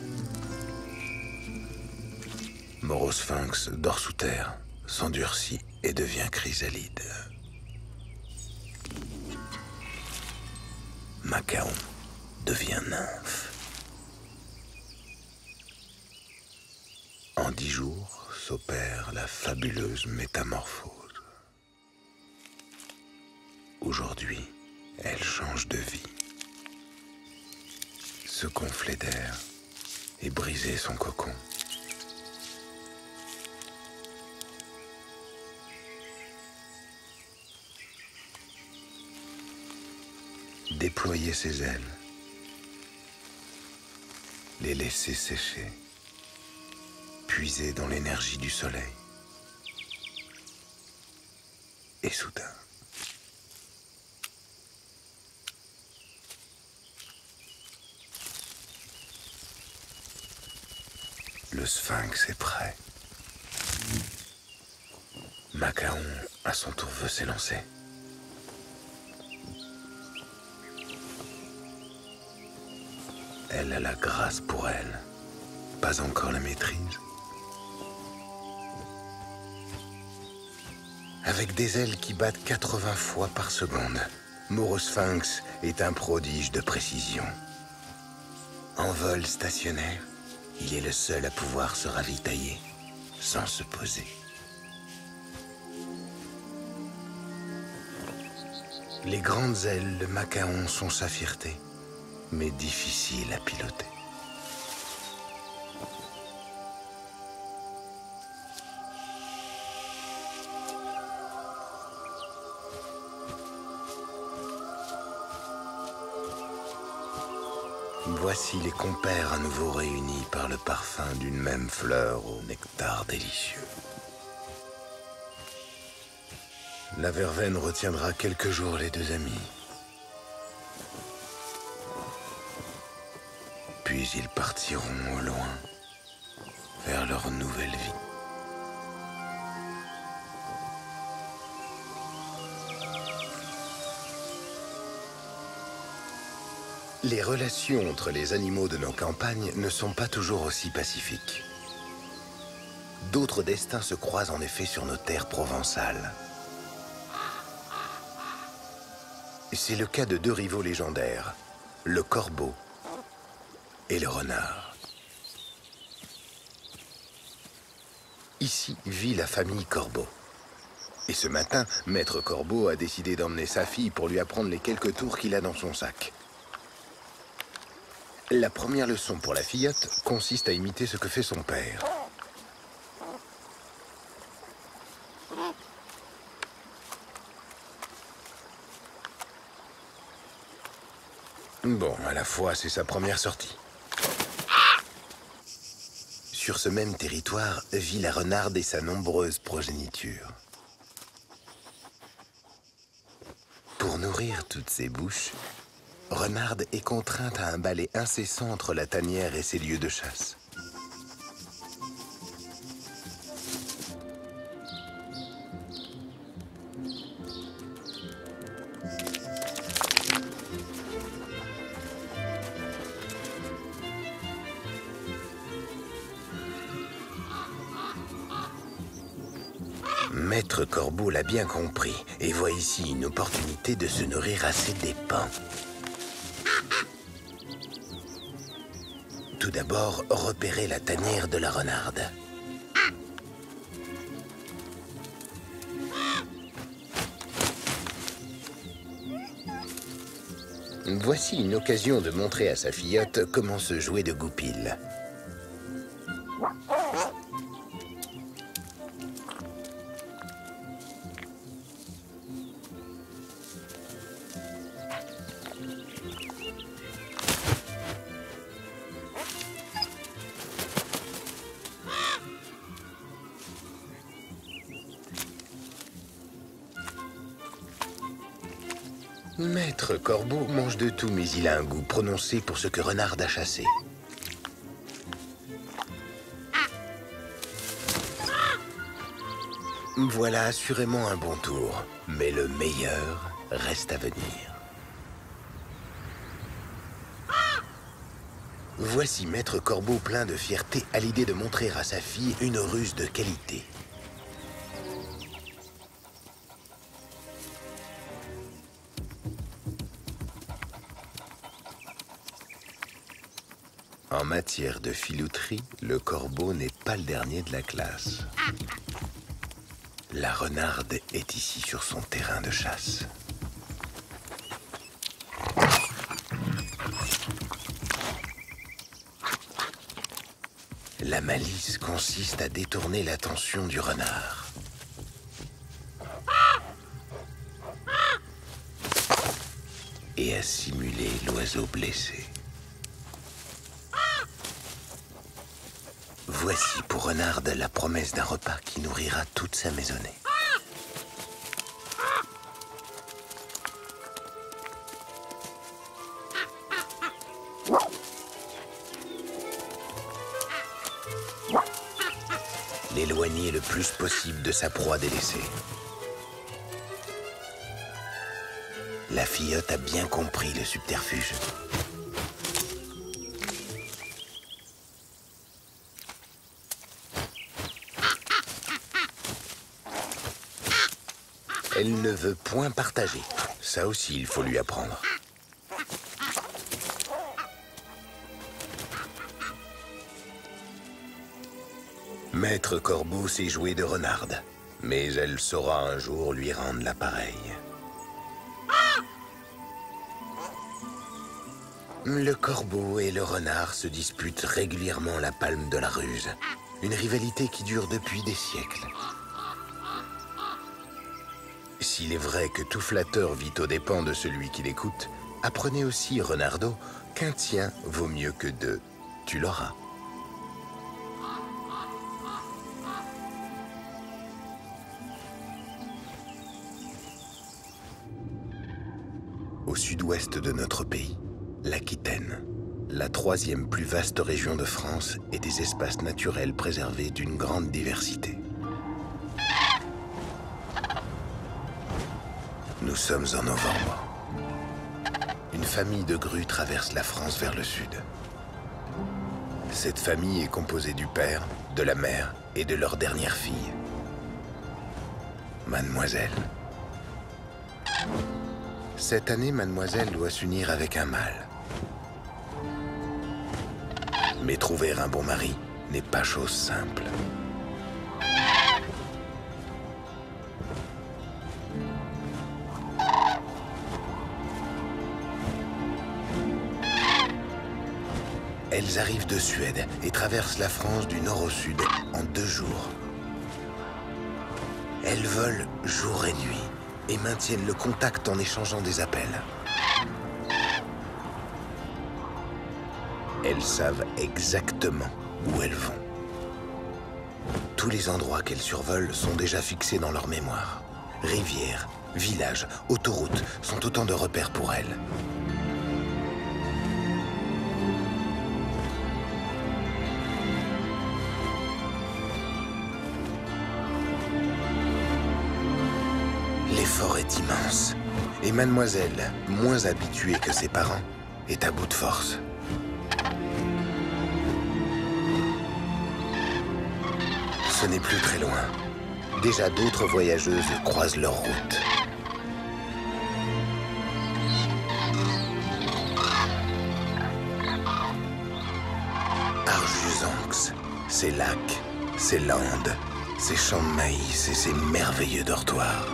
Morosphinx dort sous terre, s'endurcit et devient chrysalide. Macaon devient nymphe. En 10 jours s'opère la fabuleuse métamorphose. Aujourd'hui, elle change de vie. Se gonfler d'air et briser son cocon. Déployer ses ailes, les laisser sécher, puiser dans l'énergie du soleil. Et soudain, le sphinx est prêt. Macaon, à son tour, veut s'élancer. Elle a la grâce pour elle, pas encore la maîtrise. Avec des ailes qui battent 80 fois par seconde, Morosphinx est un prodige de précision. En vol stationnaire, il est le seul à pouvoir se ravitailler sans se poser. Les grandes ailes de Macaon sont sa fierté, mais difficiles à piloter. Voici les compères à nouveau réunis par le parfum d'une même fleur au nectar délicieux. La verveine retiendra quelques jours les deux amis. Puis ils partiront au loin, vers leur nouvelle vie. Les relations entre les animaux de nos campagnes ne sont pas toujours aussi pacifiques. D'autres destins se croisent en effet sur nos terres provençales. C'est le cas de deux rivaux légendaires, le corbeau et le renard. Ici vit la famille Corbeau. Et ce matin, Maître Corbeau a décidé d'emmener sa fille pour lui apprendre les quelques tours qu'il a dans son sac. La première leçon pour la filleute consiste à imiter ce que fait son père. Bon, à la fois, c'est sa première sortie. Sur ce même territoire vit la renarde et sa nombreuse progéniture. Pour nourrir toutes ces bouches, Renarde est contrainte à un balai incessant entre la tanière et ses lieux de chasse. Maître Corbeau l'a bien compris et voit ici une opportunité de se nourrir à ses dépens. Tout d'abord, repérer la tanière de la renarde. Voici une occasion de montrer à sa filleute comment se jouer de goupil. Maître Corbeau mange de tout, mais il a un goût prononcé pour ce que Renarde a chassé. Voilà assurément un bon tour, mais le meilleur reste à venir. Voici Maître Corbeau plein de fierté à l'idée de montrer à sa fille une ruse de qualité. En matière de filouterie, le corbeau n'est pas le dernier de la classe. La renarde est ici sur son terrain de chasse. La malice consiste à détourner l'attention du renard. Et à simuler l'oiseau blessé. Voici pour Renarde la promesse d'un repas qui nourrira toute sa maisonnée. L'éloigner le plus possible de sa proie délaissée. La filleute a bien compris le subterfuge. Elle ne veut point partager. Ça aussi, il faut lui apprendre. Maître Corbeau s'est joué de renarde, mais elle saura un jour lui rendre l'appareil. Le corbeau et le renard se disputent régulièrement la palme de la ruse. Une rivalité qui dure depuis des siècles. S'il est vrai que tout flatteur vit aux dépens de celui qui l'écoute, apprenez aussi, Renardo, qu'un tien vaut mieux que deux. Tu l'auras. Au sud-ouest de notre pays, l'Aquitaine, la 3e plus vaste région de France et des espaces naturels préservés d'une grande diversité. Nous sommes en novembre. Une famille de grues traverse la France vers le sud. Cette famille est composée du père, de la mère et de leur dernière fille, Mademoiselle. Cette année, Mademoiselle doit s'unir avec un mâle. Mais trouver un bon mari n'est pas chose simple. Elles arrivent de Suède et traversent la France du nord au sud en 2 jours. Elles volent jour et nuit et maintiennent le contact en échangeant des appels. Elles savent exactement où elles vont. Tous les endroits qu'elles survolent sont déjà fixés dans leur mémoire. Rivières, villages, autoroutes sont autant de repères pour elles. L'effort est immense, et Mademoiselle, moins habituée que ses parents, est à bout de force. Ce n'est plus très loin. Déjà d'autres voyageuses croisent leur route. Arjusanx, ses lacs, ses landes, ses champs de maïs et ses merveilleux dortoirs.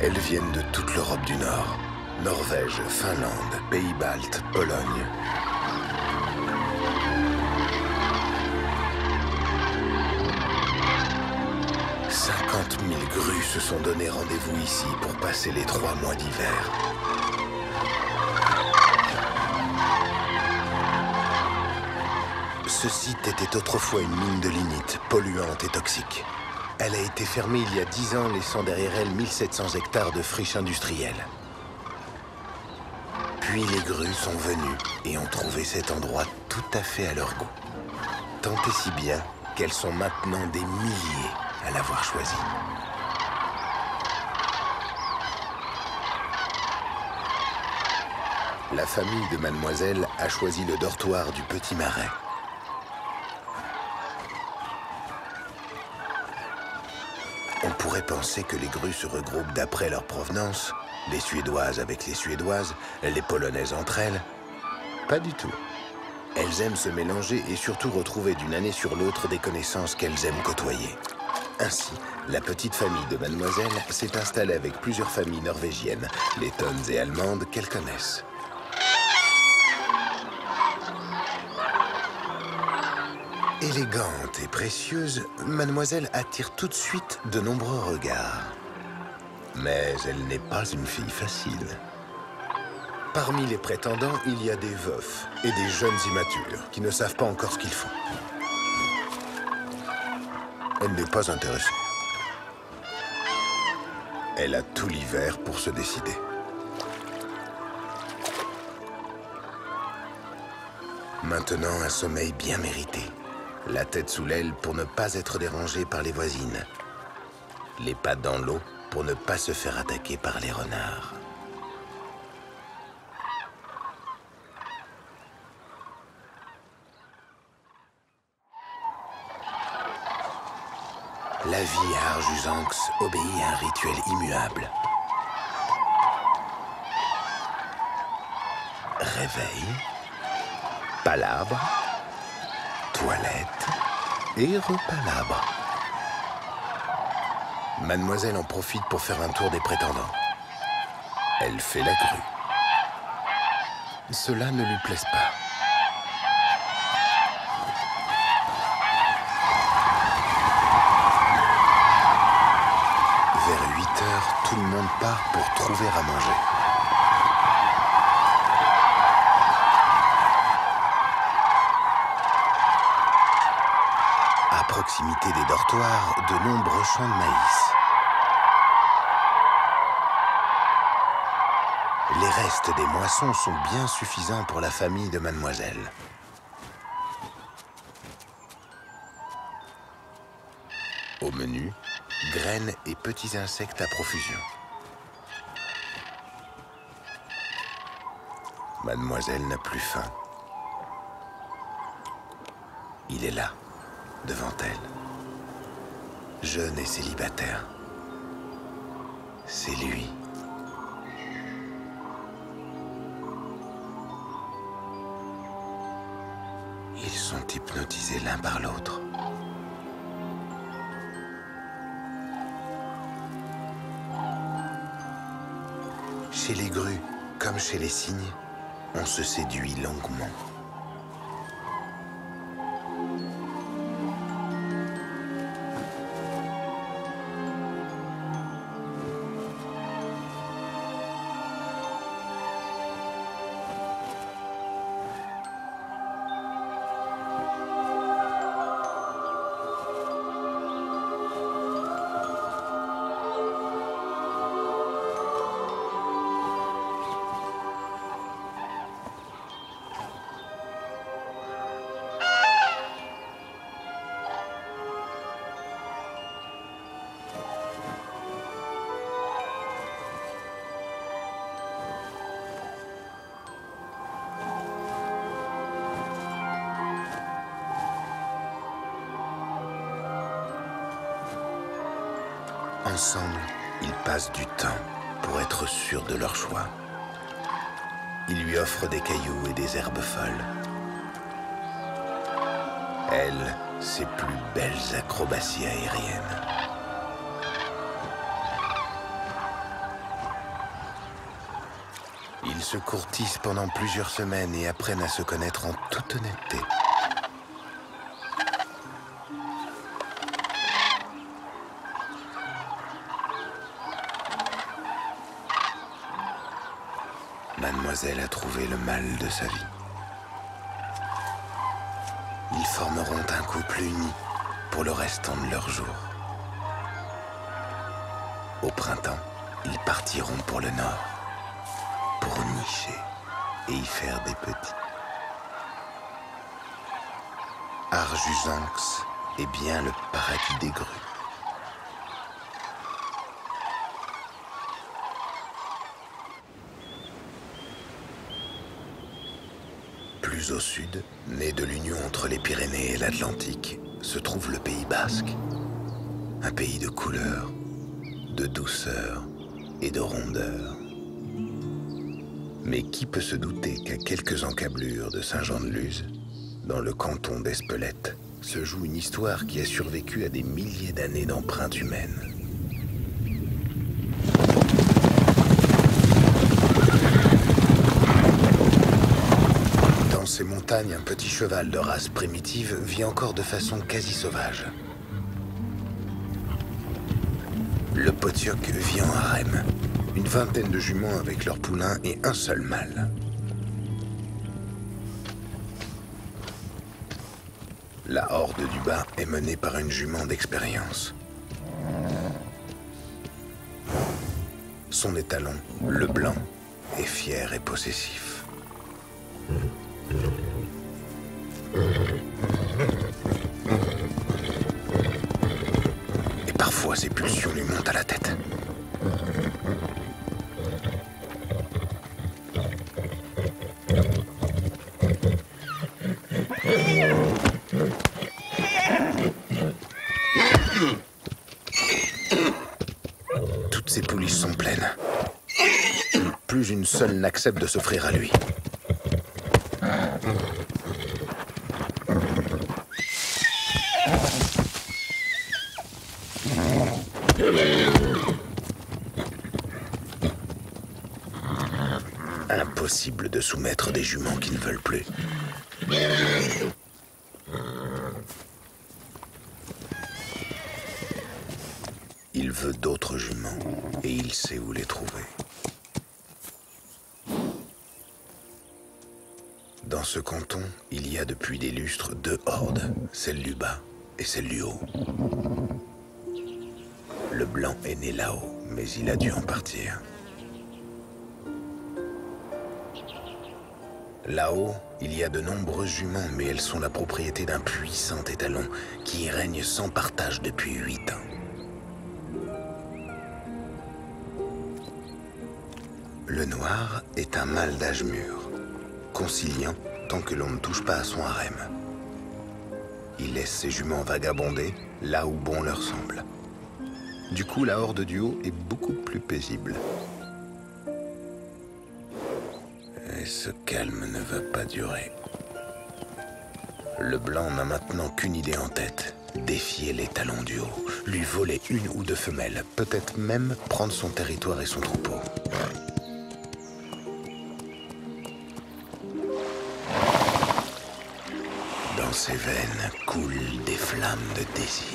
Elles viennent de toute l'Europe du Nord. Norvège, Finlande, Pays-Baltes, Pologne. « 50 000 grues se sont donné rendez-vous ici pour passer les 3 mois d'hiver. Ce site était autrefois une mine de lignite, polluante et toxique. Elle a été fermée il y a 10 ans, laissant derrière elle 1700 hectares de friches industrielles. Puis les grues sont venues et ont trouvé cet endroit tout à fait à leur goût. Tant et si bien qu'elles sont maintenant des milliers à l'avoir choisi. La famille de Mademoiselle a choisi le dortoir du Petit Marais. On pourrait penser que les grues se regroupent d'après leur provenance, les Suédoises avec les Suédoises, les Polonaises entre elles. Pas du tout. Elles aiment se mélanger et surtout retrouver d'une année sur l'autre des connaissances qu'elles aiment côtoyer. Ainsi, la petite famille de Mademoiselle s'est installée avec plusieurs familles norvégiennes, lettonnes et allemandes qu'elles connaissent. Élégante et précieuse, Mademoiselle attire tout de suite de nombreux regards. Mais elle n'est pas une fille facile. Parmi les prétendants, il y a des veufs et des jeunes immatures qui ne savent pas encore ce qu'ils font. Elle n'est pas intéressée. Elle a tout l'hiver pour se décider. Maintenant, un sommeil bien mérité. La tête sous l'aile pour ne pas être dérangée par les voisines. Les pattes dans l'eau pour ne pas se faire attaquer par les renards. La vie à Arjusanx obéit à un rituel immuable. Réveil, palabre, toilette et repalabre. Mademoiselle en profite pour faire un tour des prétendants. Elle fait la grue. Cela ne lui plaise pas. tout le monde part pour trouver à manger. À proximité des dortoirs, de nombreux champs de maïs. Les restes des moissons sont bien suffisants pour la famille de Mademoiselle. Au menu, graines et petits insectes à profusion. Mademoiselle n'a plus faim. Il est là, devant elle, jeune et célibataire. C'est lui. Ils sont hypnotisés l'un par l'autre. Chez les grues, comme chez les cygnes, on se séduit longuement. Ensemble, ils passent du temps pour être sûrs de leur choix. Il lui offre des cailloux et des herbes folles. Elle, ses plus belles acrobaties aériennes. Ils se courtisent pendant plusieurs semaines et apprennent à se connaître en toute honnêteté. Mademoiselle a trouvé le mal de sa vie. Ils formeront un couple uni pour le restant de leurs jours. Au printemps, ils partiront pour le nord, pour nicher et y faire des petits. Arjusanx est bien le paradis des grues. Plus au sud, né de l'union entre les Pyrénées et l'Atlantique, se trouve le Pays basque. Un pays de couleurs, de douceur et de rondeur. Mais qui peut se douter qu'à quelques encablures de Saint-Jean-de-Luz, dans le canton d'Espelette, se joue une histoire qui a survécu à des milliers d'années d'empreintes humaines. Dans ces montagnes, un petit cheval de race primitive vit encore de façon quasi sauvage. Le Potioc vit en harem. Une vingtaine de juments avec leurs poulains et un seul mâle. La horde du bas est menée par une jument d'expérience. Son étalon, le blanc, est fier et possessif. Et parfois, ses pulsions lui montent à la tête. Toutes ses pouliches sont pleines. Plus une seule n'accepte de s'offrir à lui. Impossible de soumettre des juments qui ne veulent plus. Il veut d'autres juments et il sait où les trouver. Dans ce canton, il y a depuis des lustres 2 hordes, celle du bas et celle du haut. Le blanc est né là-haut, mais il a dû en partir. Là-haut, il y a de nombreux juments, mais elles sont la propriété d'un puissant étalon qui y règne sans partage depuis 8 ans. Le noir est un mâle d'âge mûr, conciliant tant que l'on ne touche pas à son harem. Il laisse ses juments vagabonder là où bon leur semble. Du coup, la horde du haut est beaucoup plus paisible. Et ce calme ne va pas durer. Le blanc n'a maintenant qu'une idée en tête, défier les talons du haut, lui voler 1 ou 2 femelles, peut-être même prendre son territoire et son troupeau. Dans ses veines coulent des flammes de désir.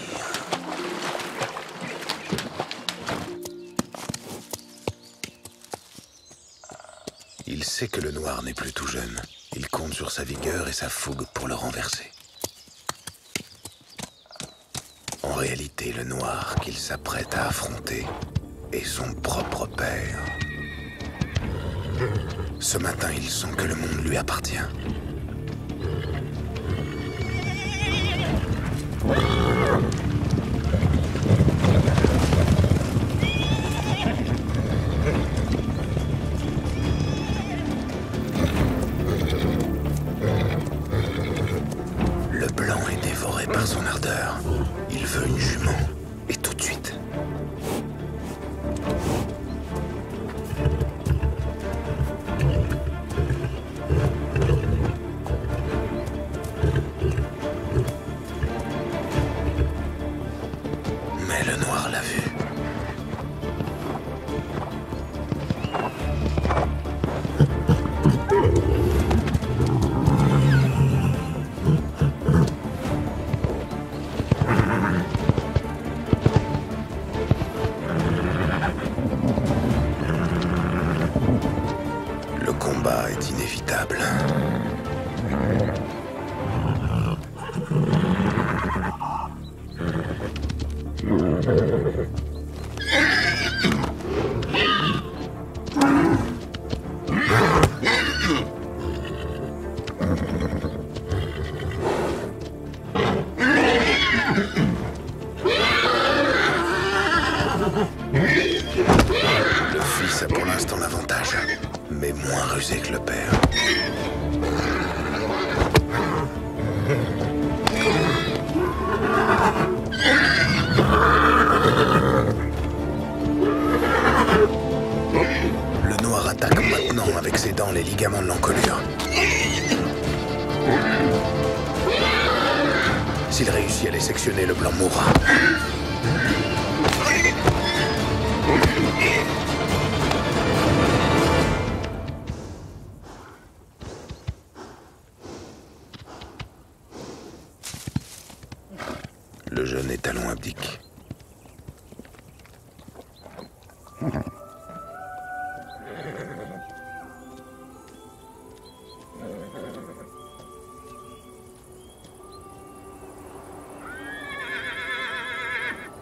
Il sait que le noir n'est plus tout jeune. Il compte sur sa vigueur et sa fougue pour le renverser. En réalité, le noir qu'il s'apprête à affronter est son propre père. Ce matin, il sent que le monde lui appartient. Le blanc est dévoré par son ardeur. Il veut une jument, et tout de suite. Mais le noir l'a vu. Le combat est inévitable. Le fils a pour l'instant l'avantage, mais moins rusé que le père. Le noir attaque maintenant avec ses dents les ligaments de l'encolure. S'il réussit à les sectionner, le blanc mourra. Le jeune étalon abdique.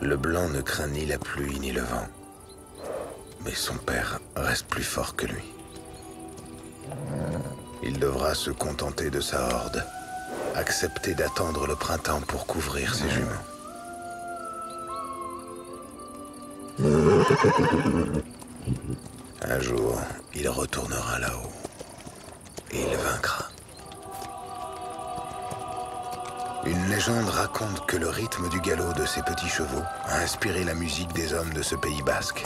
Le blanc ne craint ni la pluie ni le vent. Mais son père reste plus fort que lui. Il devra se contenter de sa horde, accepter d'attendre le printemps pour couvrir ses juments. Un jour, il retournera là-haut et il vaincra. Une légende raconte que le rythme du galop de ces petits chevaux a inspiré la musique des hommes de ce pays basque.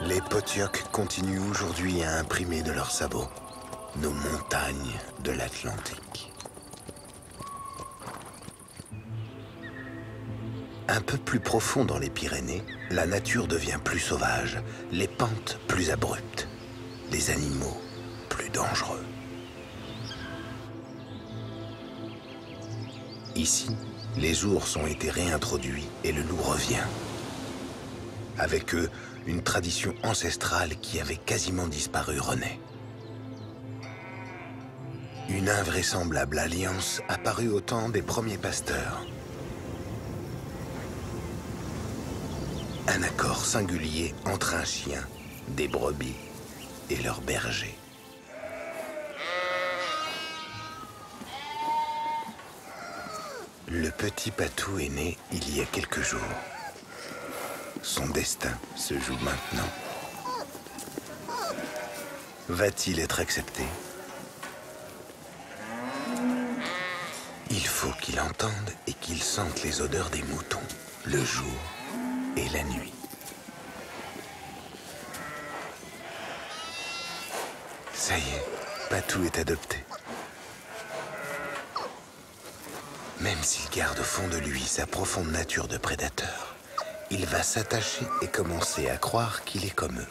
Les Potioks continuent aujourd'hui à imprimer de leurs sabots nos montagnes de l'Atlantique. Un peu plus profond dans les Pyrénées, la nature devient plus sauvage, les pentes plus abruptes, les animaux plus dangereux. Ici, les ours ont été réintroduits et le loup revient. Avec eux, une tradition ancestrale qui avait quasiment disparu renaît. Une invraisemblable alliance apparut au temps des premiers pasteurs. Un accord singulier entre un chien, des brebis et leur berger. Le petit Patou est né il y a quelques jours. Son destin se joue maintenant. Va-t-il être accepté? Il faut qu'il entende et qu'il sente les odeurs des moutons, le jour et la nuit. Ça y est, Patou est adopté. Même s'il garde au fond de lui sa profonde nature de prédateur, il va s'attacher et commencer à croire qu'il est comme eux,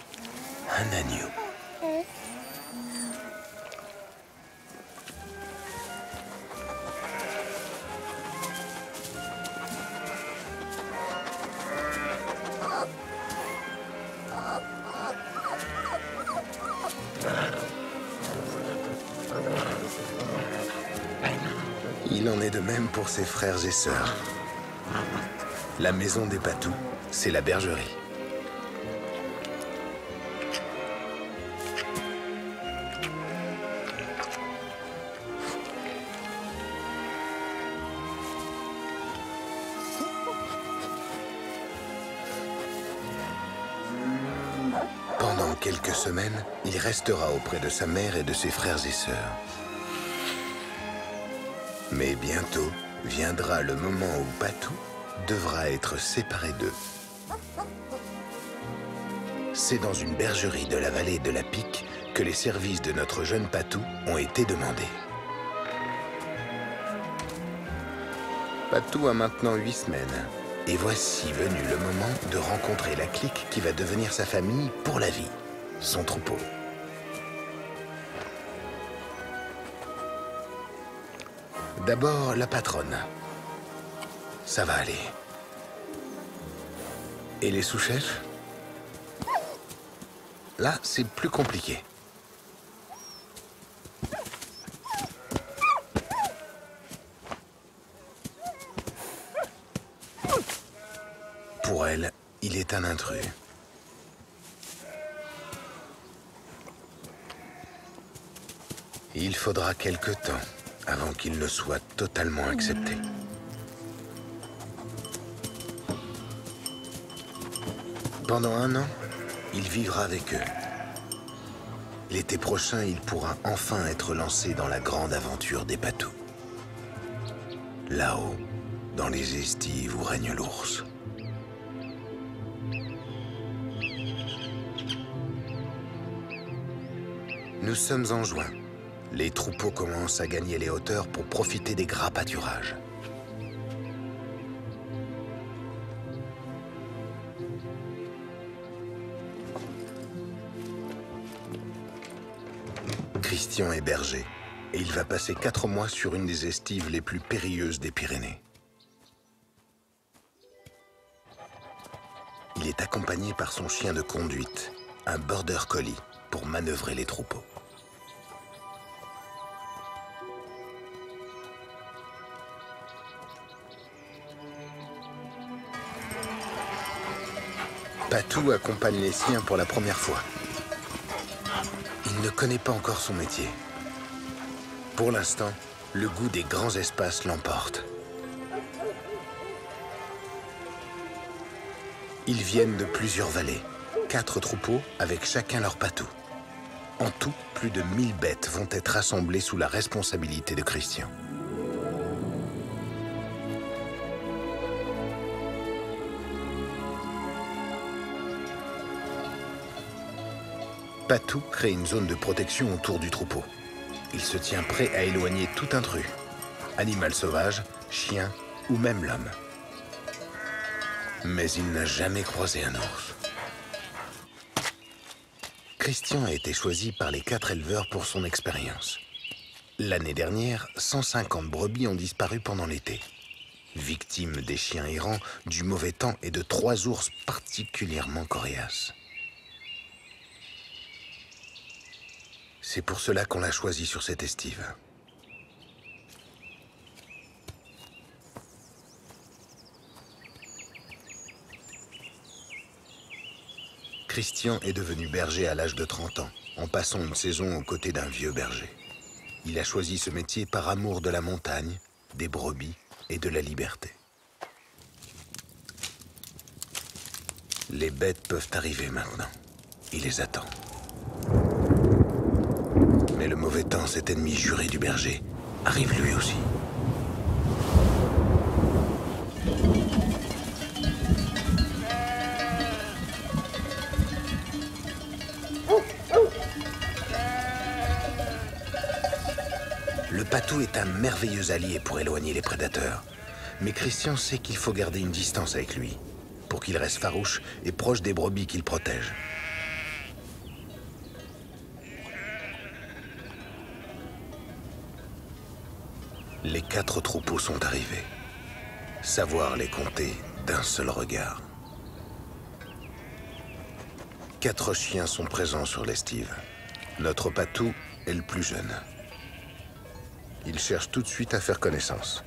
un agneau. Il en est de même pour ses frères et sœurs. La maison des Patous, c'est la bergerie. Pendant quelques semaines, il restera auprès de sa mère et de ses frères et sœurs. Mais bientôt viendra le moment où Patou devra être séparé d'eux. C'est dans une bergerie de la vallée de la Pique que les services de notre jeune Patou ont été demandés. Patou a maintenant 8 semaines. Et voici venu le moment de rencontrer la clique qui va devenir sa famille pour la vie, son troupeau. D'abord, la patronne. Ça va aller. Et les sous-chefs? Là, c'est plus compliqué. Pour elle, il est un intrus. Il faudra quelque temps avant qu'il ne soit totalement accepté. Pendant 1 an, il vivra avec eux. L'été prochain, il pourra enfin être lancé dans la grande aventure des Patous. Là-haut, dans les estives où règne l'ours. Nous sommes en juin. Les troupeaux commencent à gagner les hauteurs pour profiter des gras pâturages. Christian est berger et il va passer 4 mois sur une des estives les plus périlleuses des Pyrénées. Il est accompagné par son chien de conduite, un border collie, pour manœuvrer les troupeaux. Patou accompagne les siens pour la première fois. Il ne connaît pas encore son métier. Pour l'instant, le goût des grands espaces l'emporte. Ils viennent de plusieurs vallées, 4 troupeaux avec chacun leur Patou. En tout, plus de 1000 bêtes vont être assemblées sous la responsabilité de Christian. Patou crée une zone de protection autour du troupeau. Il se tient prêt à éloigner tout intrus, animal sauvage, chien ou même l'homme. Mais il n'a jamais croisé un ours. Christian a été choisi par les 4 éleveurs pour son expérience. L'année dernière, 150 brebis ont disparu pendant l'été. victime des chiens errants, du mauvais temps et de 3 ours particulièrement coriaces. C'est pour cela qu'on l'a choisi sur cette estive. Christian est devenu berger à l'âge de 30 ans, en passant une saison aux côtés d'un vieux berger. Il a choisi ce métier par amour de la montagne, des brebis et de la liberté. Les bêtes peuvent arriver maintenant. Il les attend. Mais le mauvais temps, cet ennemi juré du berger, arrive lui aussi. Le patou est un merveilleux allié pour éloigner les prédateurs. Mais Christian sait qu'il faut garder une distance avec lui, pour qu'il reste farouche et proche des brebis qu'il protège. Les 4 troupeaux sont arrivés. Savoir les compter d'un seul regard. 4 chiens sont présents sur l'estive. Notre patou est le plus jeune. Il cherche tout de suite à faire connaissance.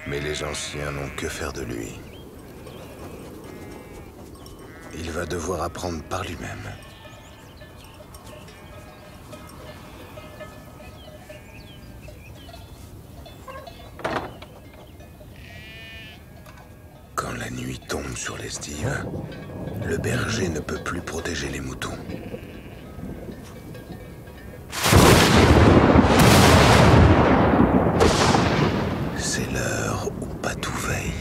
Mais les anciens n'ont que faire de lui. Il va devoir apprendre par lui-même. Quand la nuit tombe sur l'estive, le berger ne peut plus protéger les moutons. C'est l'heure où Patou veille.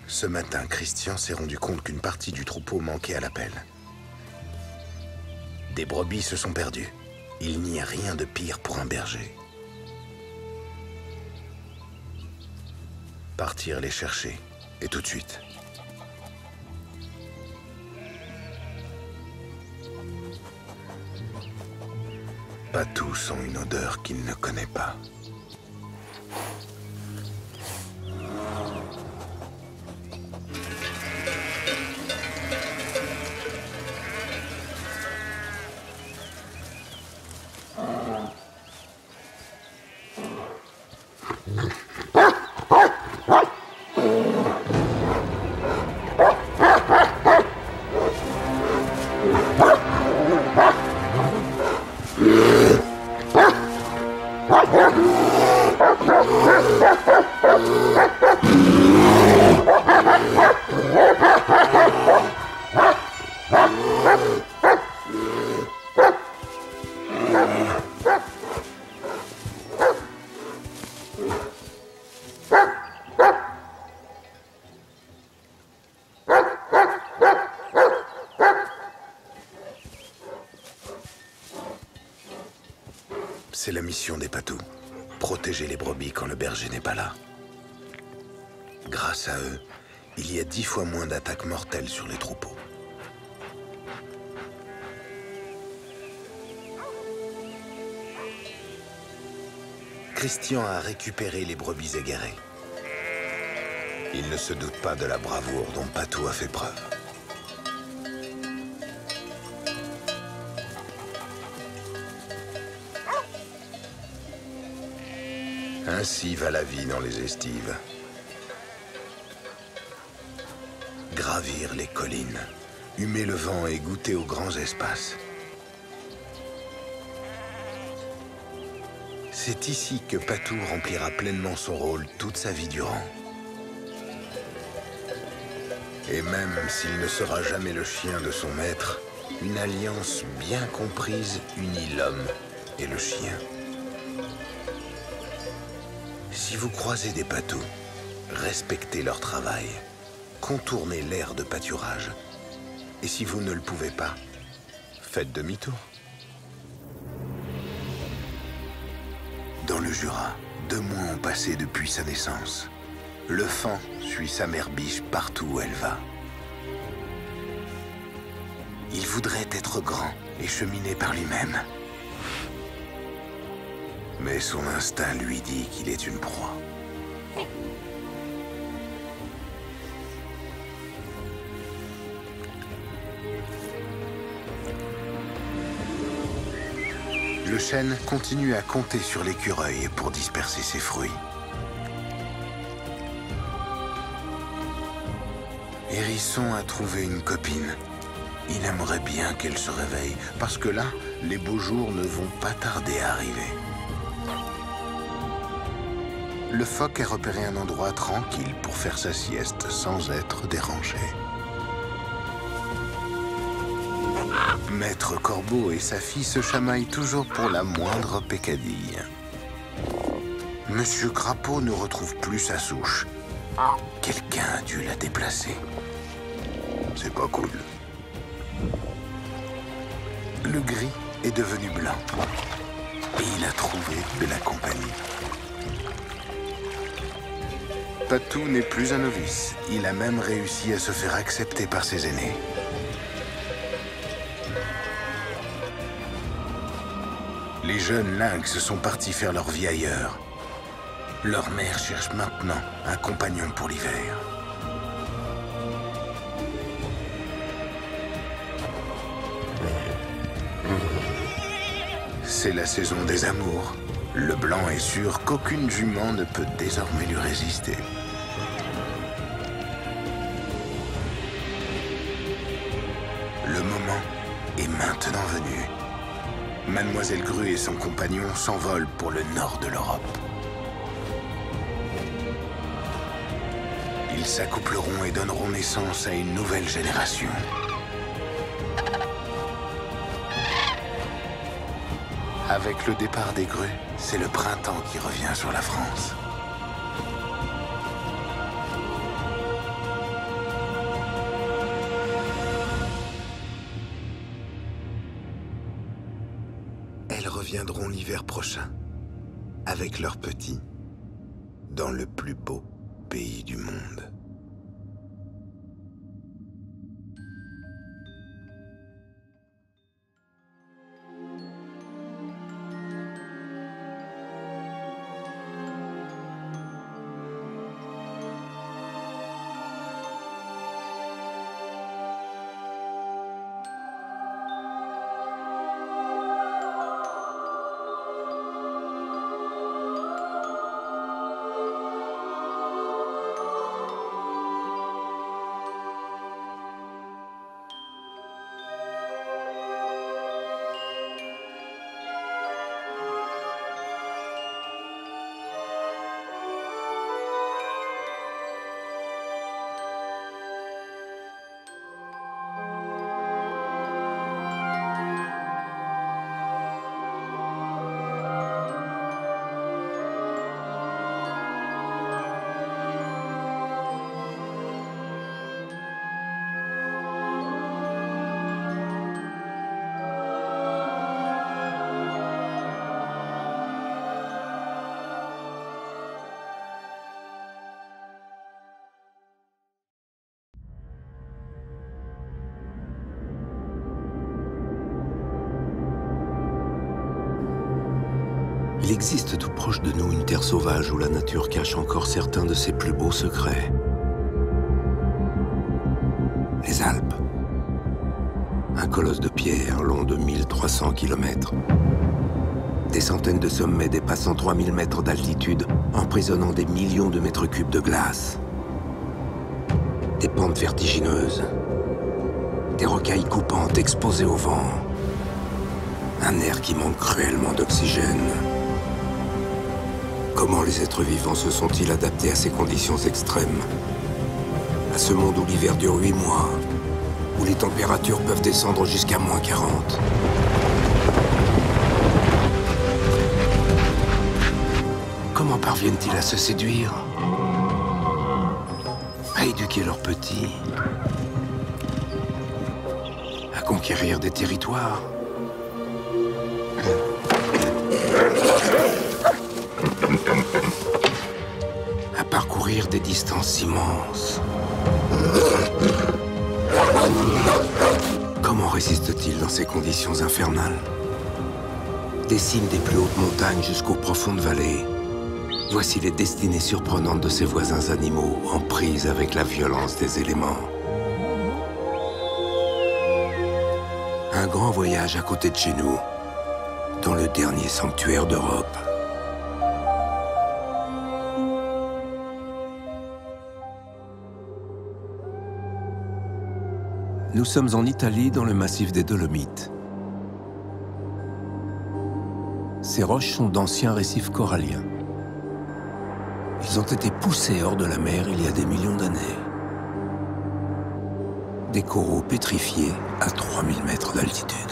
Ce matin, Christian s'est rendu compte qu'une partie du troupeau manquait à l'appel. Des brebis se sont perdues. Il n'y a rien de pire pour un berger. Partir les chercher, et tout de suite. Patou sent une odeur qu'il ne connaît pas. C'est la mission des patous. Protéger les brebis quand le berger n'est pas là. Grâce à eux, il y a 10 fois moins d'attaques mortelles sur les troupeaux. Christian a récupéré les brebis égarées. Il ne se doute pas de la bravoure dont Patou a fait preuve. Ainsi va la vie dans les estives. Gravir les collines, humer le vent et goûter aux grands espaces. C'est ici que Patou remplira pleinement son rôle toute sa vie durant. Et même s'il ne sera jamais le chien de son maître, une alliance bien comprise unit l'homme et le chien. Si vous croisez des patous, respectez leur travail, contournez l'aire de pâturage. Et si vous ne le pouvez pas, faites demi-tour. Dans le Jura, 2 mois ont passé depuis sa naissance. Le faon suit sa mère biche partout où elle va. Il voudrait être grand et cheminer par lui-même. Mais son instinct lui dit qu'il est une proie. Le chêne continue à compter sur l'écureuil pour disperser ses fruits. Hérisson a trouvé une copine. Il aimerait bien qu'elle se réveille, parce que là, les beaux jours ne vont pas tarder à arriver. Le phoque a repéré un endroit tranquille pour faire sa sieste sans être dérangé. Maître Corbeau et sa fille se chamaillent toujours pour la moindre peccadille. Monsieur Crapaud ne retrouve plus sa souche. Quelqu'un a dû la déplacer. C'est pas cool. Le gris est devenu blanc. Et il a trouvé de la compagnie. Patou n'est plus un novice. Il a même réussi à se faire accepter par ses aînés. Les jeunes lynx sont partis faire leur vie ailleurs. Leur mère cherche maintenant un compagnon pour l'hiver. C'est la saison des amours. Le blanc est sûr qu'aucune jument ne peut désormais lui résister. Le moment est maintenant venu. Mademoiselle Grue et son compagnon s'envolent pour le nord de l'Europe. Ils s'accoupleront et donneront naissance à une nouvelle génération. Avec le départ des grues, c'est le printemps qui revient sur la France. Elles reviendront l'hiver prochain, avec leurs petits, dans le plus beau pays du monde. Il existe tout proche de nous une terre sauvage où la nature cache encore certains de ses plus beaux secrets. Les Alpes. Un colosse de pierre long de 1300 km. Des centaines de sommets dépassant 3000 mètres d'altitude, emprisonnant des millions de mètres cubes de glace. Des pentes vertigineuses. Des rocailles coupantes exposées au vent. Un air qui manque cruellement d'oxygène. Comment les êtres vivants se sont-ils adaptés à ces conditions extrêmes? À ce monde où l'hiver dure 8 mois, où les températures peuvent descendre jusqu'à -40. Comment parviennent-ils à se séduire? À éduquer leurs petits? À conquérir des territoires? parcourir des distances immenses. Comment résiste-t-il dans ces conditions infernales? Des cimes des plus hautes montagnes jusqu'aux profondes vallées. Voici les destinées surprenantes de ses voisins animaux, en prise avec la violence des éléments. Un grand voyage à côté de chez nous, dans le dernier sanctuaire d'Europe. Nous sommes en Italie, dans le massif des Dolomites. Ces roches sont d'anciens récifs coralliens. Ils ont été poussés hors de la mer il y a des millions d'années. Des coraux pétrifiés à 3000 mètres d'altitude.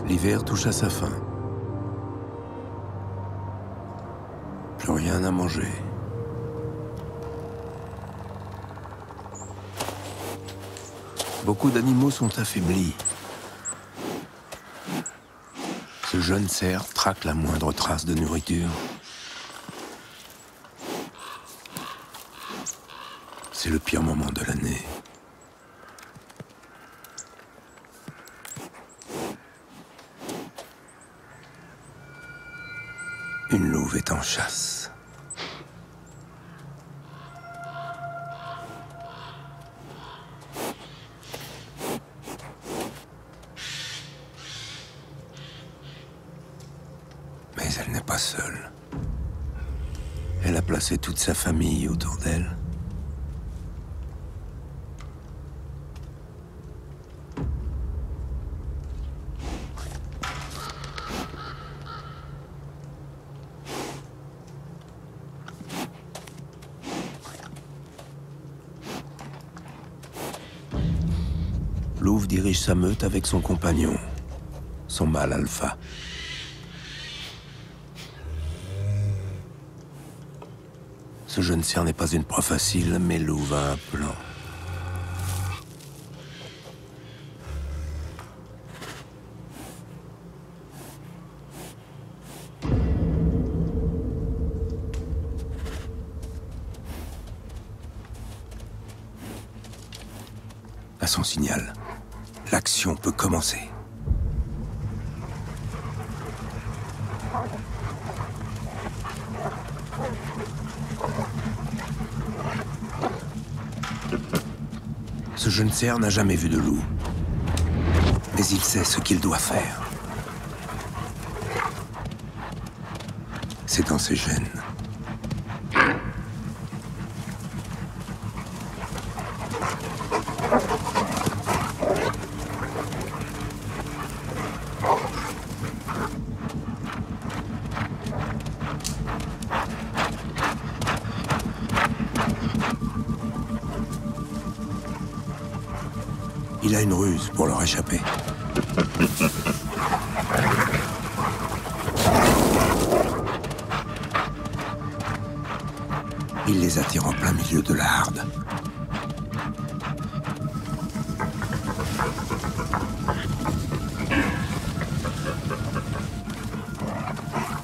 L'hiver touche à sa fin. Plus rien à manger. Beaucoup d'animaux sont affaiblis. Ce jeune cerf traque la moindre trace de nourriture. C'est le pire moment de l'année. Une louve est en chasse. Mais elle n'est pas seule. Elle a placé toute sa famille autour d'elle. Louve dirige sa meute avec son compagnon, son mâle alpha. Ce jeune cerf n'est pas une proie facile, mais Louve a un plan. À son signal, l'action peut commencer. Ce jeune cerf n'a jamais vu de loup, mais il sait ce qu'il doit faire. C'est dans ses gènes. Il a une ruse pour leur échapper. Il les attire en plein milieu de la harde.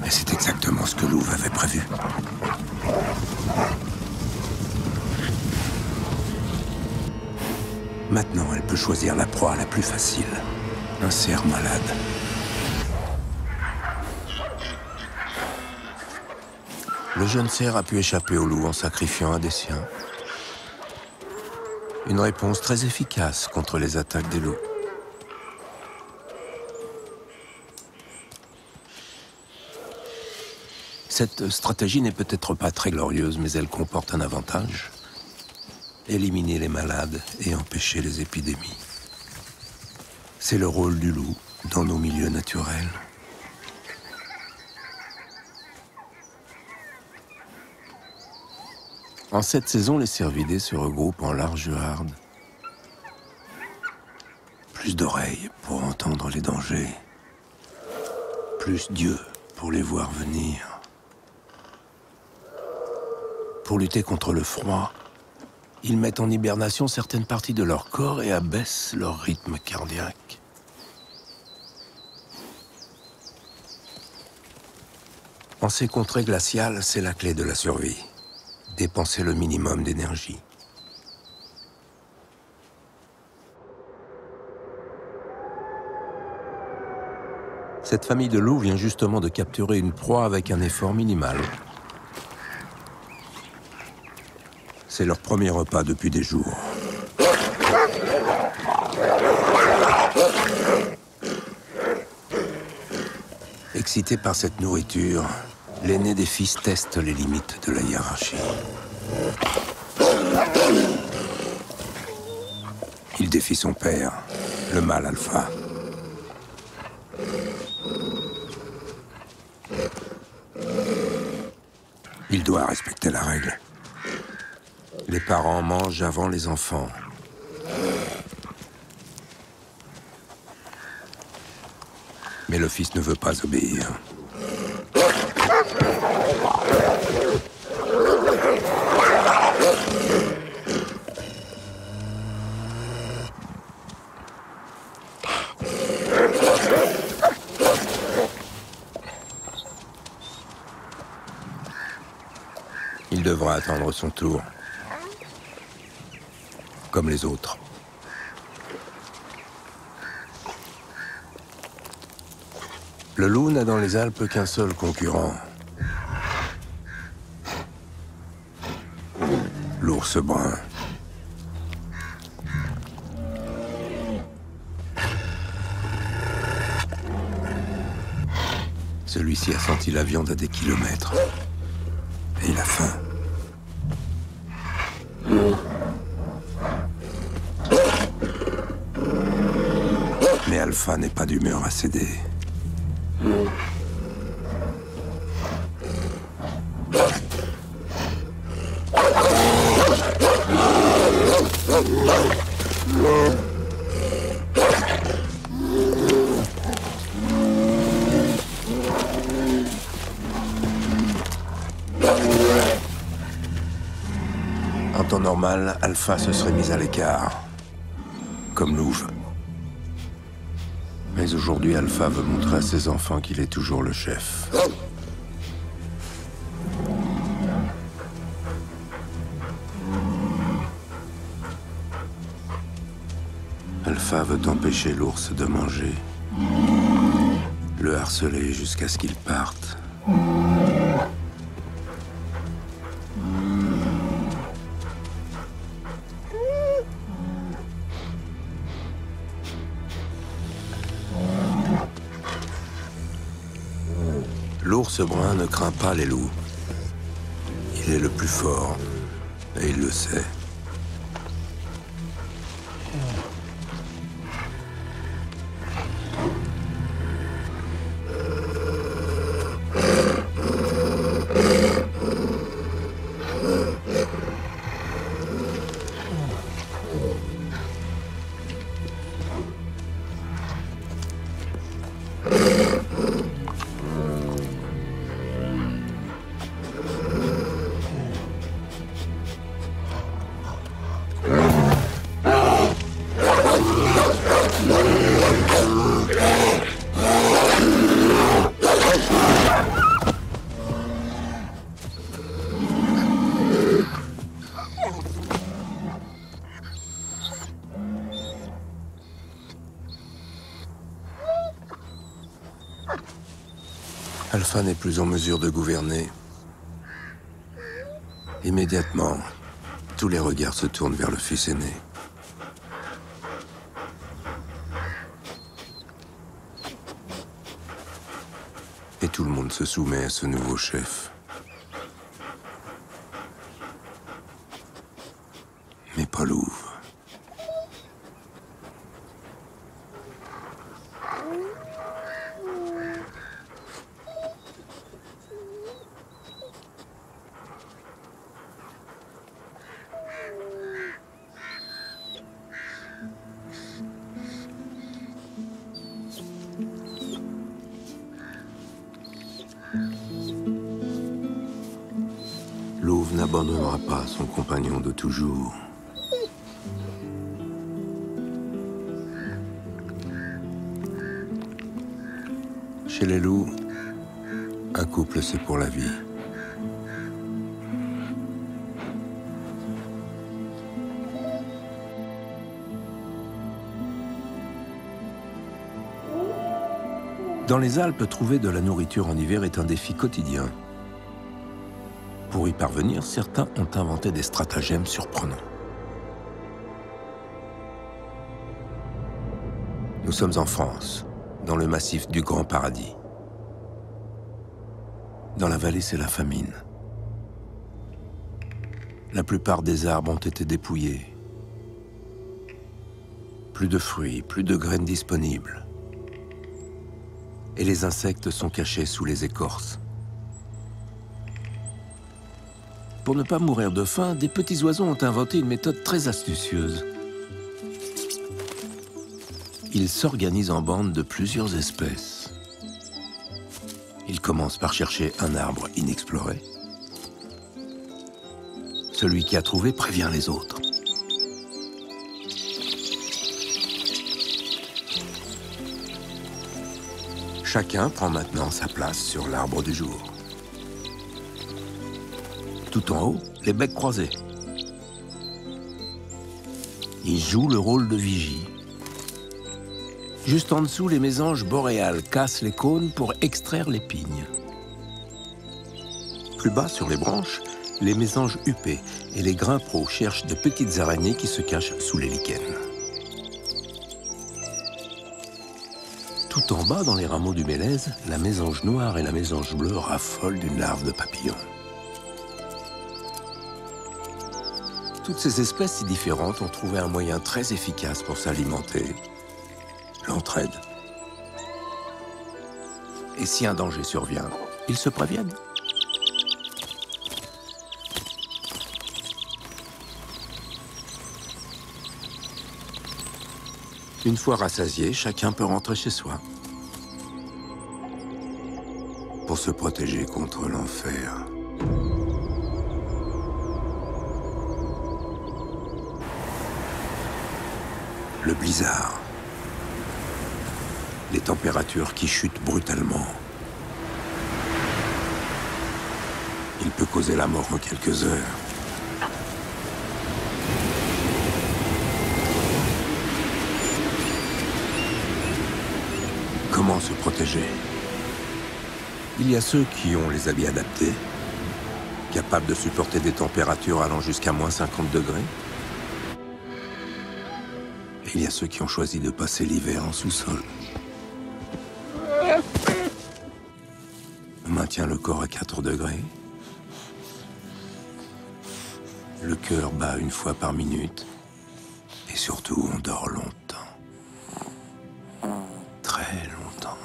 Et c'est exactement ce que Louve avait prévu. Maintenant, elle peut choisir la proie la plus facile. Un cerf malade. Le jeune cerf a pu échapper au loup en sacrifiant un des siens. Une réponse très efficace contre les attaques des loups. Cette stratégie n'est peut-être pas très glorieuse, mais elle comporte un avantage. Éliminer les malades et empêcher les épidémies. C'est le rôle du loup dans nos milieux naturels. En cette saison, les cervidés se regroupent en large harde. Plus d'oreilles pour entendre les dangers. Plus d'yeux pour les voir venir. Pour lutter contre le froid, Ils mettent en hibernation certaines parties de leur corps et abaissent leur rythme cardiaque. En ces contrées glaciales, c'est la clé de la survie. Dépenser le minimum d'énergie. Cette famille de loups vient justement de capturer une proie avec un effort minimal. C'est leur premier repas depuis des jours. Excité par cette nourriture, l'aîné des fils teste les limites de la hiérarchie. Il défie son père, le mâle alpha. Il doit respecter la règle. Les parents mangent avant les enfants. Mais le fils ne veut pas obéir. Il devra attendre son tour, comme les autres. Le loup n'a dans les Alpes qu'un seul concurrent. L'ours brun. Celui-ci a senti la viande à des kilomètres. Et il a faim. Mais Alpha n'est pas d'humeur à céder. En temps normal, Alpha se serait mis à l'écart, comme Louve. Mais aujourd'hui, Alpha veut montrer à ses enfants qu'il est toujours le chef. Alpha veut empêcher l'ours de manger, le harceler jusqu'à ce qu'il parte. L'ours brun ne craint pas les loups. Il est le plus fort, et il le sait. Alpha n'est plus en mesure de gouverner. Immédiatement, tous les regards se tournent vers le fils aîné. Et tout le monde se soumet à ce nouveau chef. Mais pas Louve. Louve n'abandonnera pas son compagnon de toujours. Chez les loups, un couple, c'est pour la vie. Dans les Alpes, trouver de la nourriture en hiver est un défi quotidien. Pour y parvenir, certains ont inventé des stratagèmes surprenants. Nous sommes en France, dans le massif du Grand Paradis. Dans la vallée, c'est la famine. La plupart des arbres ont été dépouillés. Plus de fruits, plus de graines disponibles. Et les insectes sont cachés sous les écorces. Pour ne pas mourir de faim, des petits oiseaux ont inventé une méthode très astucieuse. Ils s'organisent en bandes de plusieurs espèces. Ils commencent par chercher un arbre inexploré. Celui qui a trouvé prévient les autres. Chacun prend maintenant sa place sur l'arbre du jour. Tout en haut, les becs croisés. Ils jouent le rôle de vigie. Juste en dessous, les mésanges boréales cassent les cônes pour extraire l'épine. Plus bas, sur les branches, les mésanges huppés et les grimpereaux cherchent de petites araignées qui se cachent sous les lichens. Tout en bas, dans les rameaux du mélèze, la mésange noire et la mésange bleue raffolent d'une larve de papillon. Toutes ces espèces si différentes ont trouvé un moyen très efficace pour s'alimenter. L'entraide. Et si un danger survient, ils se préviennent. Une fois rassasié, chacun peut rentrer chez soi. Pour se protéger contre l'enfer. Le blizzard. Les températures qui chutent brutalement. Il peut causer la mort en quelques heures. Comment se protéger? Il y a ceux qui ont les habits adaptés, capables de supporter des températures allant jusqu'à moins 50 degrés. Et il y a ceux qui ont choisi de passer l'hiver en sous-sol. On maintient le corps à 4 degrés. Le cœur bat une fois par minute. Et surtout, on dort longtemps. Très longtemps.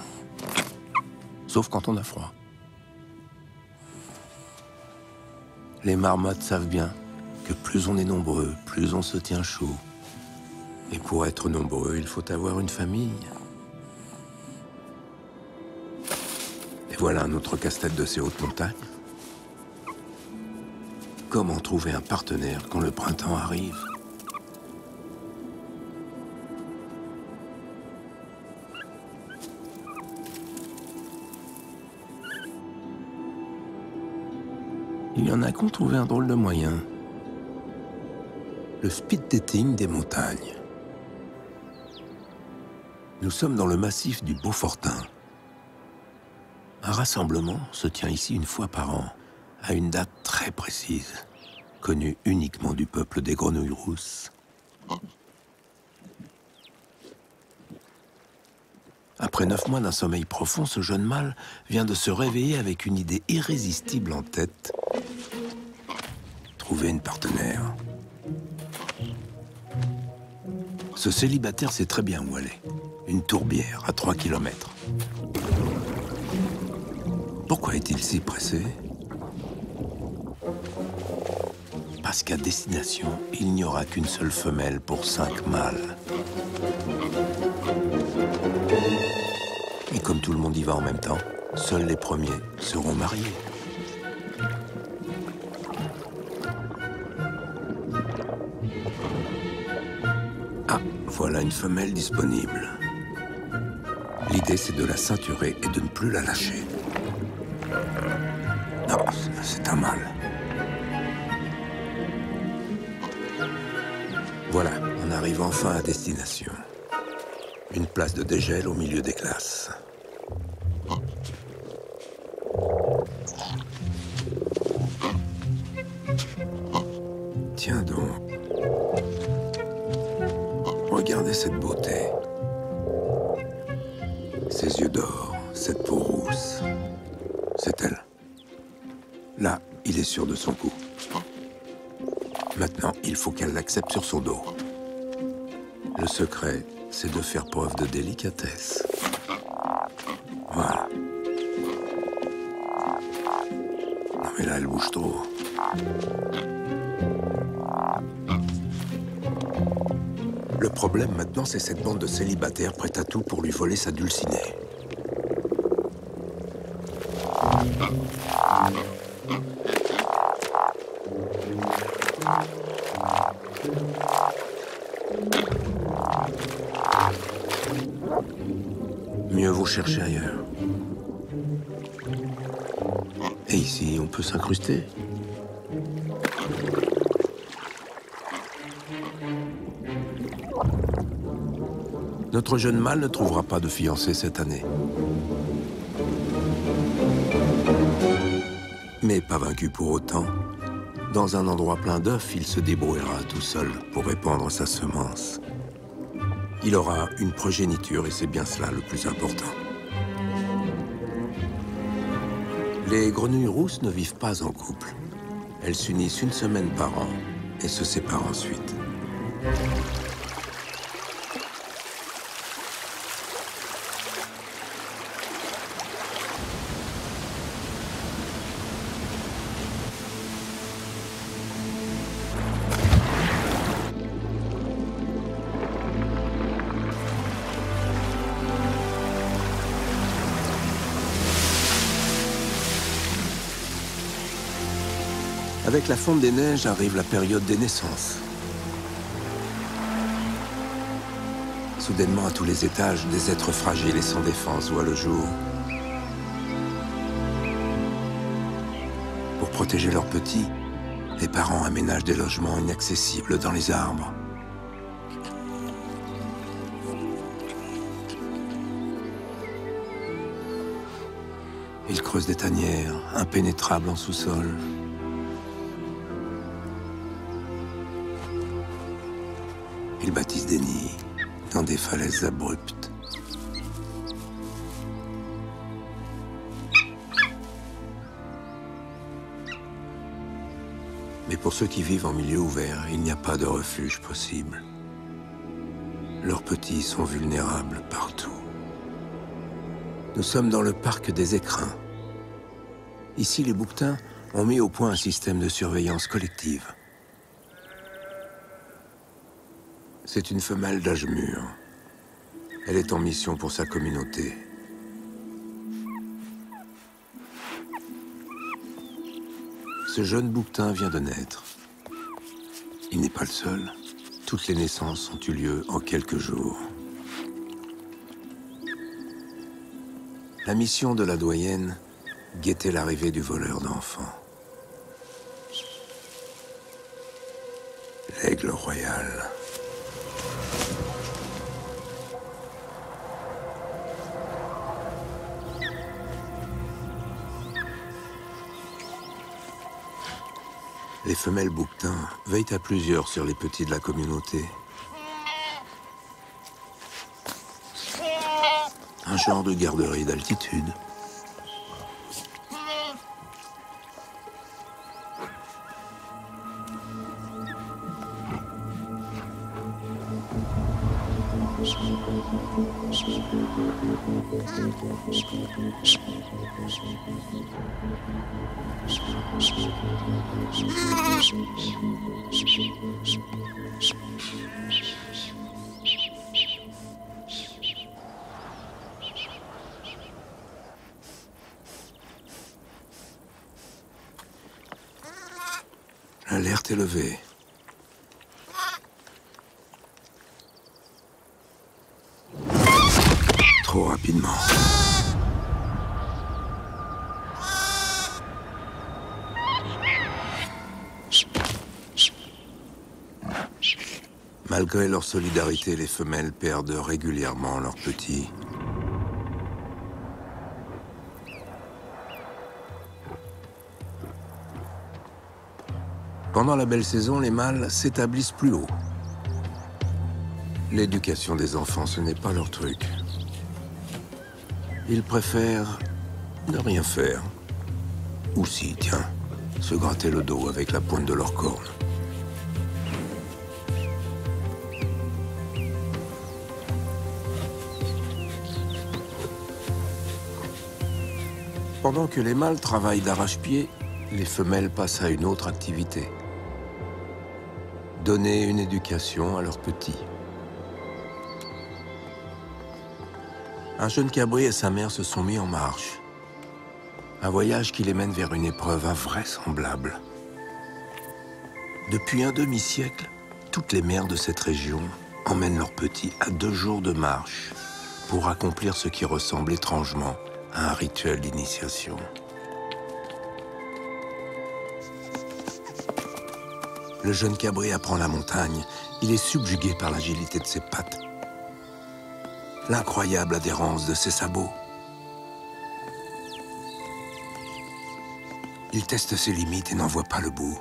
Sauf quand on a froid. Les marmottes savent bien que plus on est nombreux, plus on se tient chaud. Et pour être nombreux, il faut avoir une famille. Et voilà un autre casse-tête de ces hautes montagnes. Comment trouver un partenaire quand le printemps arrive? Il y en a qui ont trouvé un drôle de moyen. Le speed dating des montagnes. Nous sommes dans le massif du Beaufortin. Un rassemblement se tient ici une fois par an, à une date très précise, connue uniquement du peuple des grenouilles rousses. Après 9 mois d'un sommeil profond, ce jeune mâle vient de se réveiller avec une idée irrésistible en tête. Trouver une partenaire. Ce célibataire sait très bien où aller. Une tourbière à 3 km. Pourquoi est-il si pressé? Parce qu'à destination, il n'y aura qu'une seule femelle pour 5 mâles. Et comme tout le monde y va en même temps, seuls les premiers seront mariés. Ah, voilà une femelle disponible. L'idée, c'est de la ceinturer et de ne plus la lâcher. Non, c'est un mal. Voilà, on arrive enfin à destination. Une place de dégel au milieu des glaces. Tiens donc. Regardez cette beauté. Ses yeux d'or, cette peau rousse. C'est elle. Là, il est sûr de son coup. Maintenant, il faut qu'elle l'accepte sur son dos. Le secret, c'est de faire preuve de délicatesse. Voilà. Non mais là, elle bouge trop. Le problème maintenant, c'est cette bande de célibataires prête à tout pour lui voler sa dulcinée. Mieux vaut chercher ailleurs. Et ici, on peut s'incruster. Notre jeune mâle ne trouvera pas de fiancée cette année. Mais pas vaincu pour autant. Dans un endroit plein d'œufs, il se débrouillera tout seul pour répandre sa semence. Il aura une progéniture et c'est bien cela le plus important. Les grenouilles rousses ne vivent pas en couple. Elles s'unissent une semaine par an et se séparent ensuite. Avec la fonte des neiges arrive la période des naissances. Soudainement, à tous les étages, des êtres fragiles et sans défense voient le jour. Pour protéger leurs petits, les parents aménagent des logements inaccessibles dans les arbres. Ils creusent des tanières, impénétrables en sous-sol. Ils bâtissent des nids dans des falaises abruptes. Mais pour ceux qui vivent en milieu ouvert, il n'y a pas de refuge possible. Leurs petits sont vulnérables partout. Nous sommes dans le parc des écrins. Ici, les bouquetins ont mis au point un système de surveillance collective. C'est une femelle d'âge mûr. Elle est en mission pour sa communauté. Ce jeune bouquetin vient de naître. Il n'est pas le seul. Toutes les naissances ont eu lieu en quelques jours. La mission de la doyenne, guetter l'arrivée du voleur d'enfants. L'aigle royal. Les femelles bouquetins veillent à plusieurs sur les petits de la communauté. Un genre de garderie d'altitude. L'alerte est levée. Trop rapide. rapidement. Malgré leur solidarité, les femelles perdent régulièrement leurs petits. Pendant la belle saison, les mâles s'établissent plus haut. L'éducation des enfants, ce n'est pas leur truc. Ils préfèrent ne rien faire. Ou si, tiens, se gratter le dos avec la pointe de leur corne. Pendant que les mâles travaillent d'arrache-pied, les femelles passent à une autre activité. Donner une éducation à leurs petits. Un jeune cabri et sa mère se sont mis en marche. Un voyage qui les mène vers une épreuve invraisemblable. Depuis un demi-siècle, toutes les mères de cette région emmènent leurs petits à 2 jours de marche pour accomplir ce qui ressemble étrangement à un rituel d'initiation. Le jeune cabri apprend la montagne. Il est subjugué par l'agilité de ses pattes, l'incroyable adhérence de ses sabots. Il teste ses limites et n'en voit pas le bout.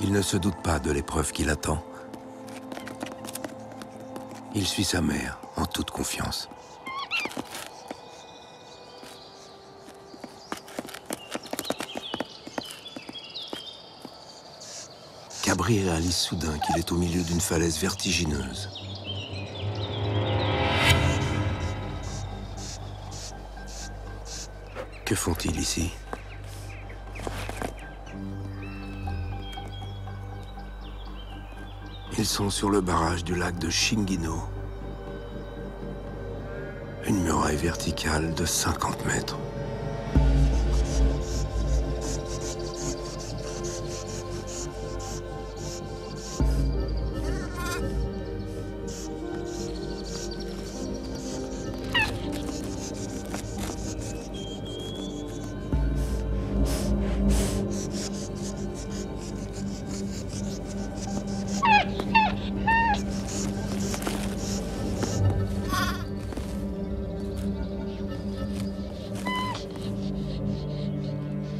Il ne se doute pas de l'épreuve qui l'attend. Il suit sa mère en toute confiance. Cabri réalise soudain qu'il est au milieu d'une falaise vertigineuse. Que font-ils ici? Ils sont sur le barrage du lac de Shingino. Une muraille verticale de 50 mètres.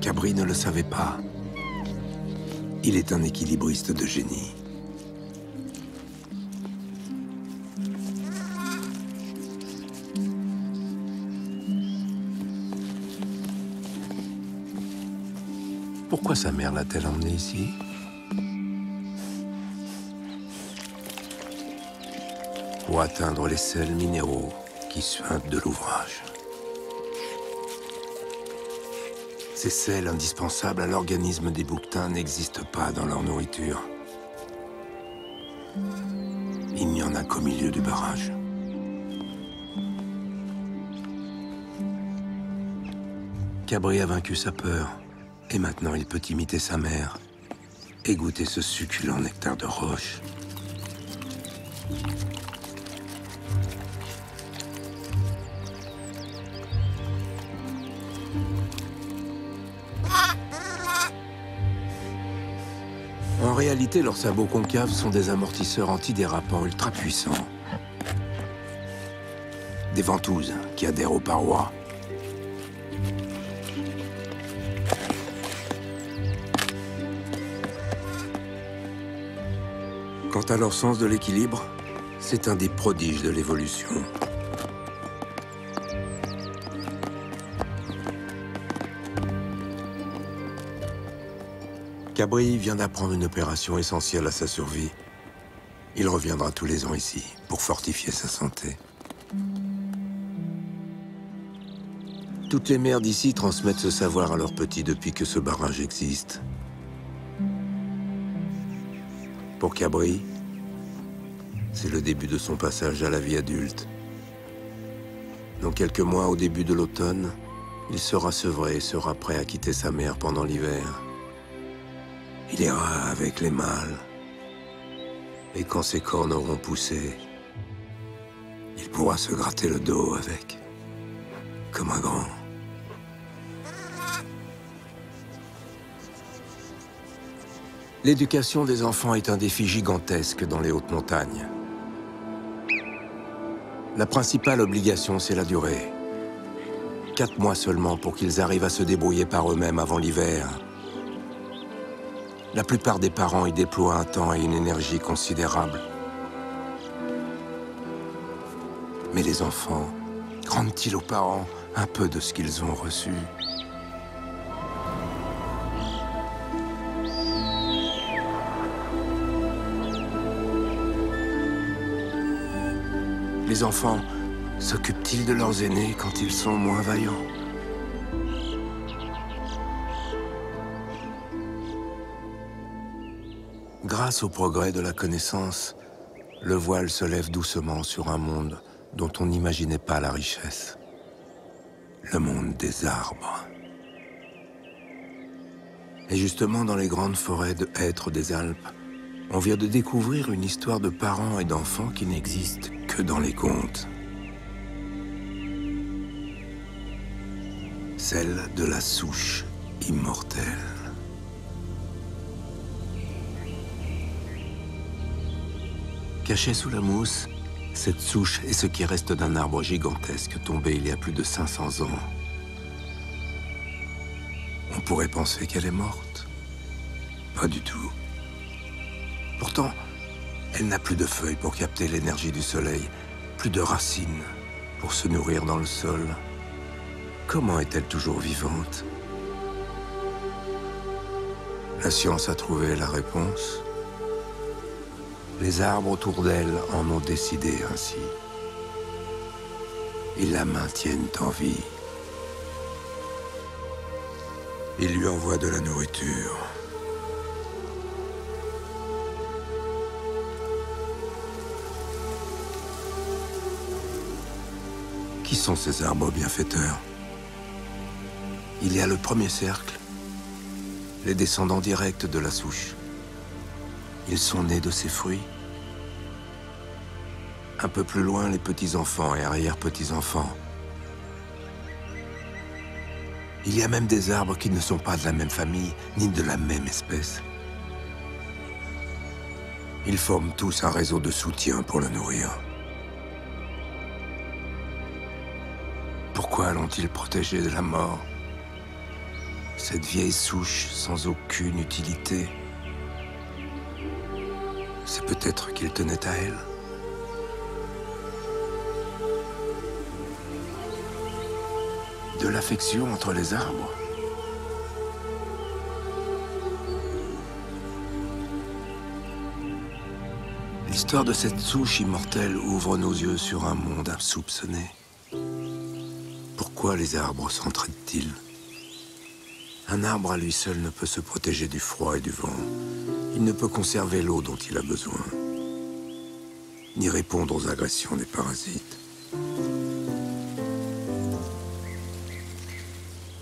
Cabri ne le savait pas. Il est un équilibriste de génie. Pourquoi sa mère l'a-t-elle emmené ici? Pour atteindre les sels minéraux qui suintent de l'ouvrage. Ces sels indispensables à l'organisme des bouquetins n'existent pas dans leur nourriture. Il n'y en a qu'au milieu du barrage. Cabri a vaincu sa peur, et maintenant il peut imiter sa mère et goûter ce succulent nectar de roche. En réalité, leurs sabots concaves sont des amortisseurs antidérapants ultra puissants. Des ventouses qui adhèrent aux parois. Quant à leur sens de l'équilibre, c'est un des prodiges de l'évolution. Cabri vient d'apprendre une opération essentielle à sa survie. Il reviendra tous les ans ici pour fortifier sa santé. Toutes les mères d'ici transmettent ce savoir à leurs petits depuis que ce barrage existe. Pour Cabri, c'est le début de son passage à la vie adulte. Dans quelques mois, au début de l'automne, il sera sevré et sera prêt à quitter sa mère pendant l'hiver. Il ira avec les mâles Et quand ses cornes auront poussé, il pourra se gratter le dos avec, comme un grand. L'éducation des enfants est un défi gigantesque dans les hautes montagnes. La principale obligation, c'est la durée. 4 mois seulement pour qu'ils arrivent à se débrouiller par eux-mêmes avant l'hiver. La plupart des parents y déploient un temps et une énergie considérables. Mais les enfants, rendent-ils aux parents un peu de ce qu'ils ont reçu? Les enfants s'occupent-ils de leurs aînés quand ils sont moins vaillants? Grâce au progrès de la connaissance, le voile se lève doucement sur un monde dont on n'imaginait pas la richesse. Le monde des arbres. Et justement, dans les grandes forêts de hêtres des Alpes, on vient de découvrir une histoire de parents et d'enfants qui n'existe que dans les contes. Celle de la souche immortelle. Cachée sous la mousse, cette souche est ce qui reste d'un arbre gigantesque tombé il y a plus de 500 ans. On pourrait penser qu'elle est morte. Pas du tout. Pourtant, elle n'a plus de feuilles pour capter l'énergie du soleil, plus de racines pour se nourrir dans le sol. Comment est-elle toujours vivante? La science a trouvé la réponse. Les arbres autour d'elle en ont décidé ainsi. Ils la maintiennent en vie. Ils lui envoient de la nourriture. Qui sont ces arbres bienfaiteurs? Il y a le premier cercle, les descendants directs de la souche. Ils sont nés de ses fruits. Un peu plus loin, les petits-enfants et arrière-petits-enfants. Il y a même des arbres qui ne sont pas de la même famille, ni de la même espèce. Ils forment tous un réseau de soutien pour la nourrir. Pourquoi l'ont-ils protégée de la mort? Cette vieille souche sans aucune utilité. C'est peut-être qu'il tenait à elle. De l'affection entre les arbres. L'histoire de cette souche immortelle ouvre nos yeux sur un monde insoupçonné. Pourquoi les arbres s'entraident-ils? Un arbre à lui seul ne peut se protéger du froid et du vent. Il ne peut conserver l'eau dont il a besoin, ni répondre aux agressions des parasites.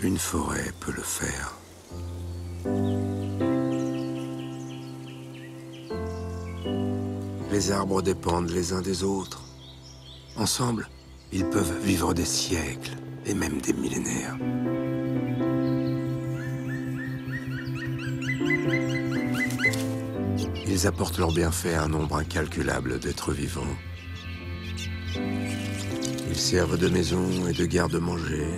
Une forêt peut le faire. Les arbres dépendent les uns des autres. Ensemble, ils peuvent vivre des siècles et même des millénaires. Ils apportent leurs bienfaits à un nombre incalculable d'êtres vivants. Ils servent de maison et de garde-manger,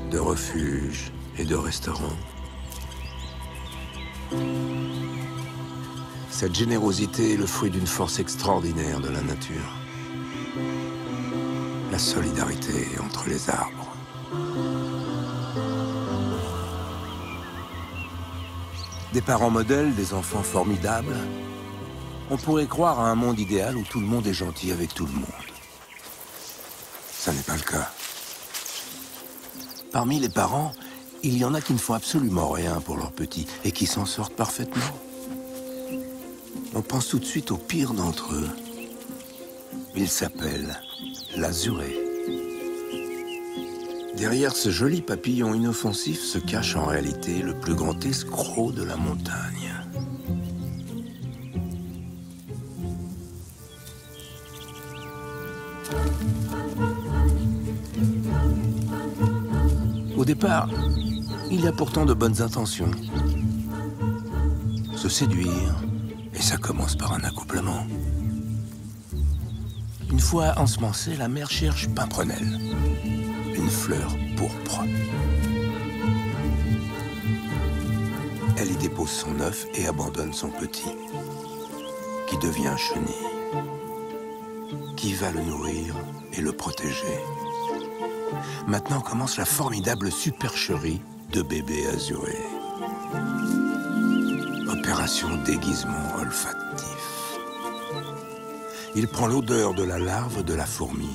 de refuge et de restaurant. Cette générosité est le fruit d'une force extraordinaire de la nature. La solidarité entre les arbres. Des parents modèles, des enfants formidables. On pourrait croire à un monde idéal où tout le monde est gentil avec tout le monde. Ça n'est pas le cas. Parmi les parents, il y en a qui ne font absolument rien pour leurs petits et qui s'en sortent parfaitement. On pense tout de suite au pire d'entre eux. Il s'appelle l'azuré. Derrière ce joli papillon inoffensif se cache en réalité le plus grand escroc de la montagne. Au départ, il y a pourtant de bonnes intentions. Se séduire, et ça commence par un accouplement. Une fois ensemencée, la mère cherche Pimprenelle, une fleur pourpre. Elle y dépose son œuf et abandonne son petit, qui devient chenille, qui va le nourrir et le protéger. Maintenant commence la formidable supercherie de bébé azuré. Opération déguisement olfactif. Il prend l'odeur de la larve de la fourmi.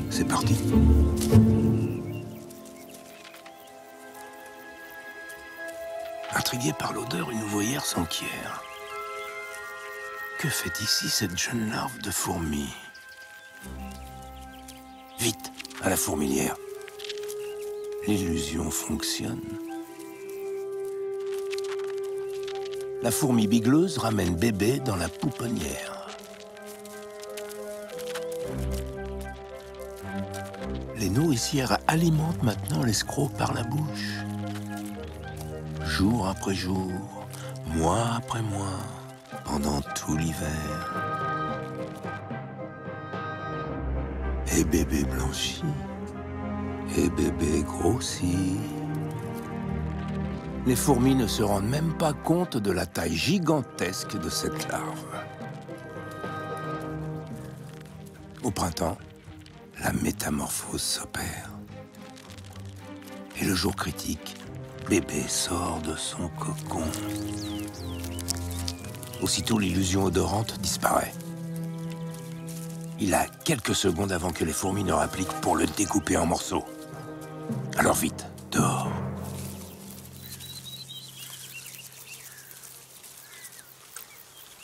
C'est parti. Intriguée par l'odeur, une ouvrière s'enquiert. Que fait ici cette jeune larve de fourmi? Vite, à la fourmilière. L'illusion fonctionne. La fourmi bigleuse ramène bébé dans la pouponnière. Les nourricières alimentent maintenant l'escroc par la bouche. Jour après jour, mois après mois, pendant tout l'hiver. Et bébé blanchit, et bébé grossit. Les fourmis ne se rendent même pas compte de la taille gigantesque de cette larve. Au printemps, la métamorphose s'opère. Et le jour critique, bébé sort de son cocon. Aussitôt, l'illusion odorante disparaît. Il a quelques secondes avant que les fourmis ne rappliquent pour le découper en morceaux. Alors vite, dehors.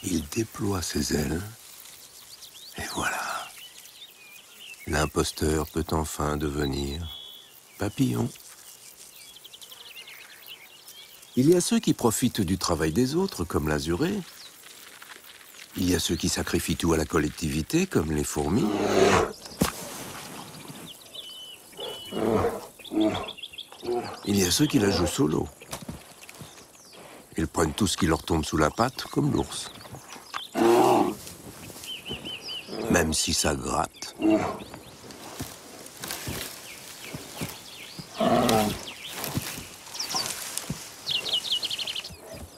Il déploie ses ailes, et voilà. L'imposteur peut enfin devenir papillon. Il y a ceux qui profitent du travail des autres, comme l'azuré. Il y a ceux qui sacrifient tout à la collectivité, comme les fourmis. Il y a ceux qui la jouent solo. Ils prennent tout ce qui leur tombe sous la patte, comme l'ours. Même si ça gratte.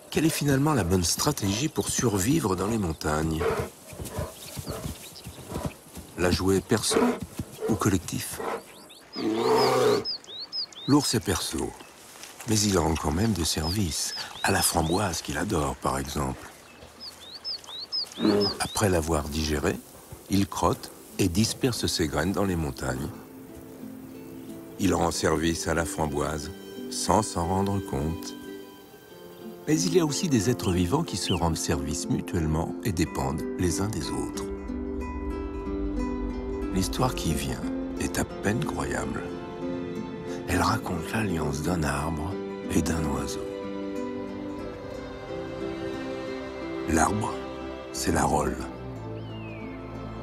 Quelle est finalement la bonne stratégie pour survivre dans les montagnes? La jouer perso ou collectif? L'ours est perso, mais il rend quand même des services, à la framboise qu'il adore par exemple. Après l'avoir digéré, il crotte et disperse ses graines dans les montagnes. Il rend service à la framboise sans s'en rendre compte. Mais il y a aussi des êtres vivants qui se rendent service mutuellement et dépendent les uns des autres. L'histoire qui vient est à peine croyable. Elle raconte l'alliance d'un arbre et d'un oiseau. L'arbre, c'est la rolle.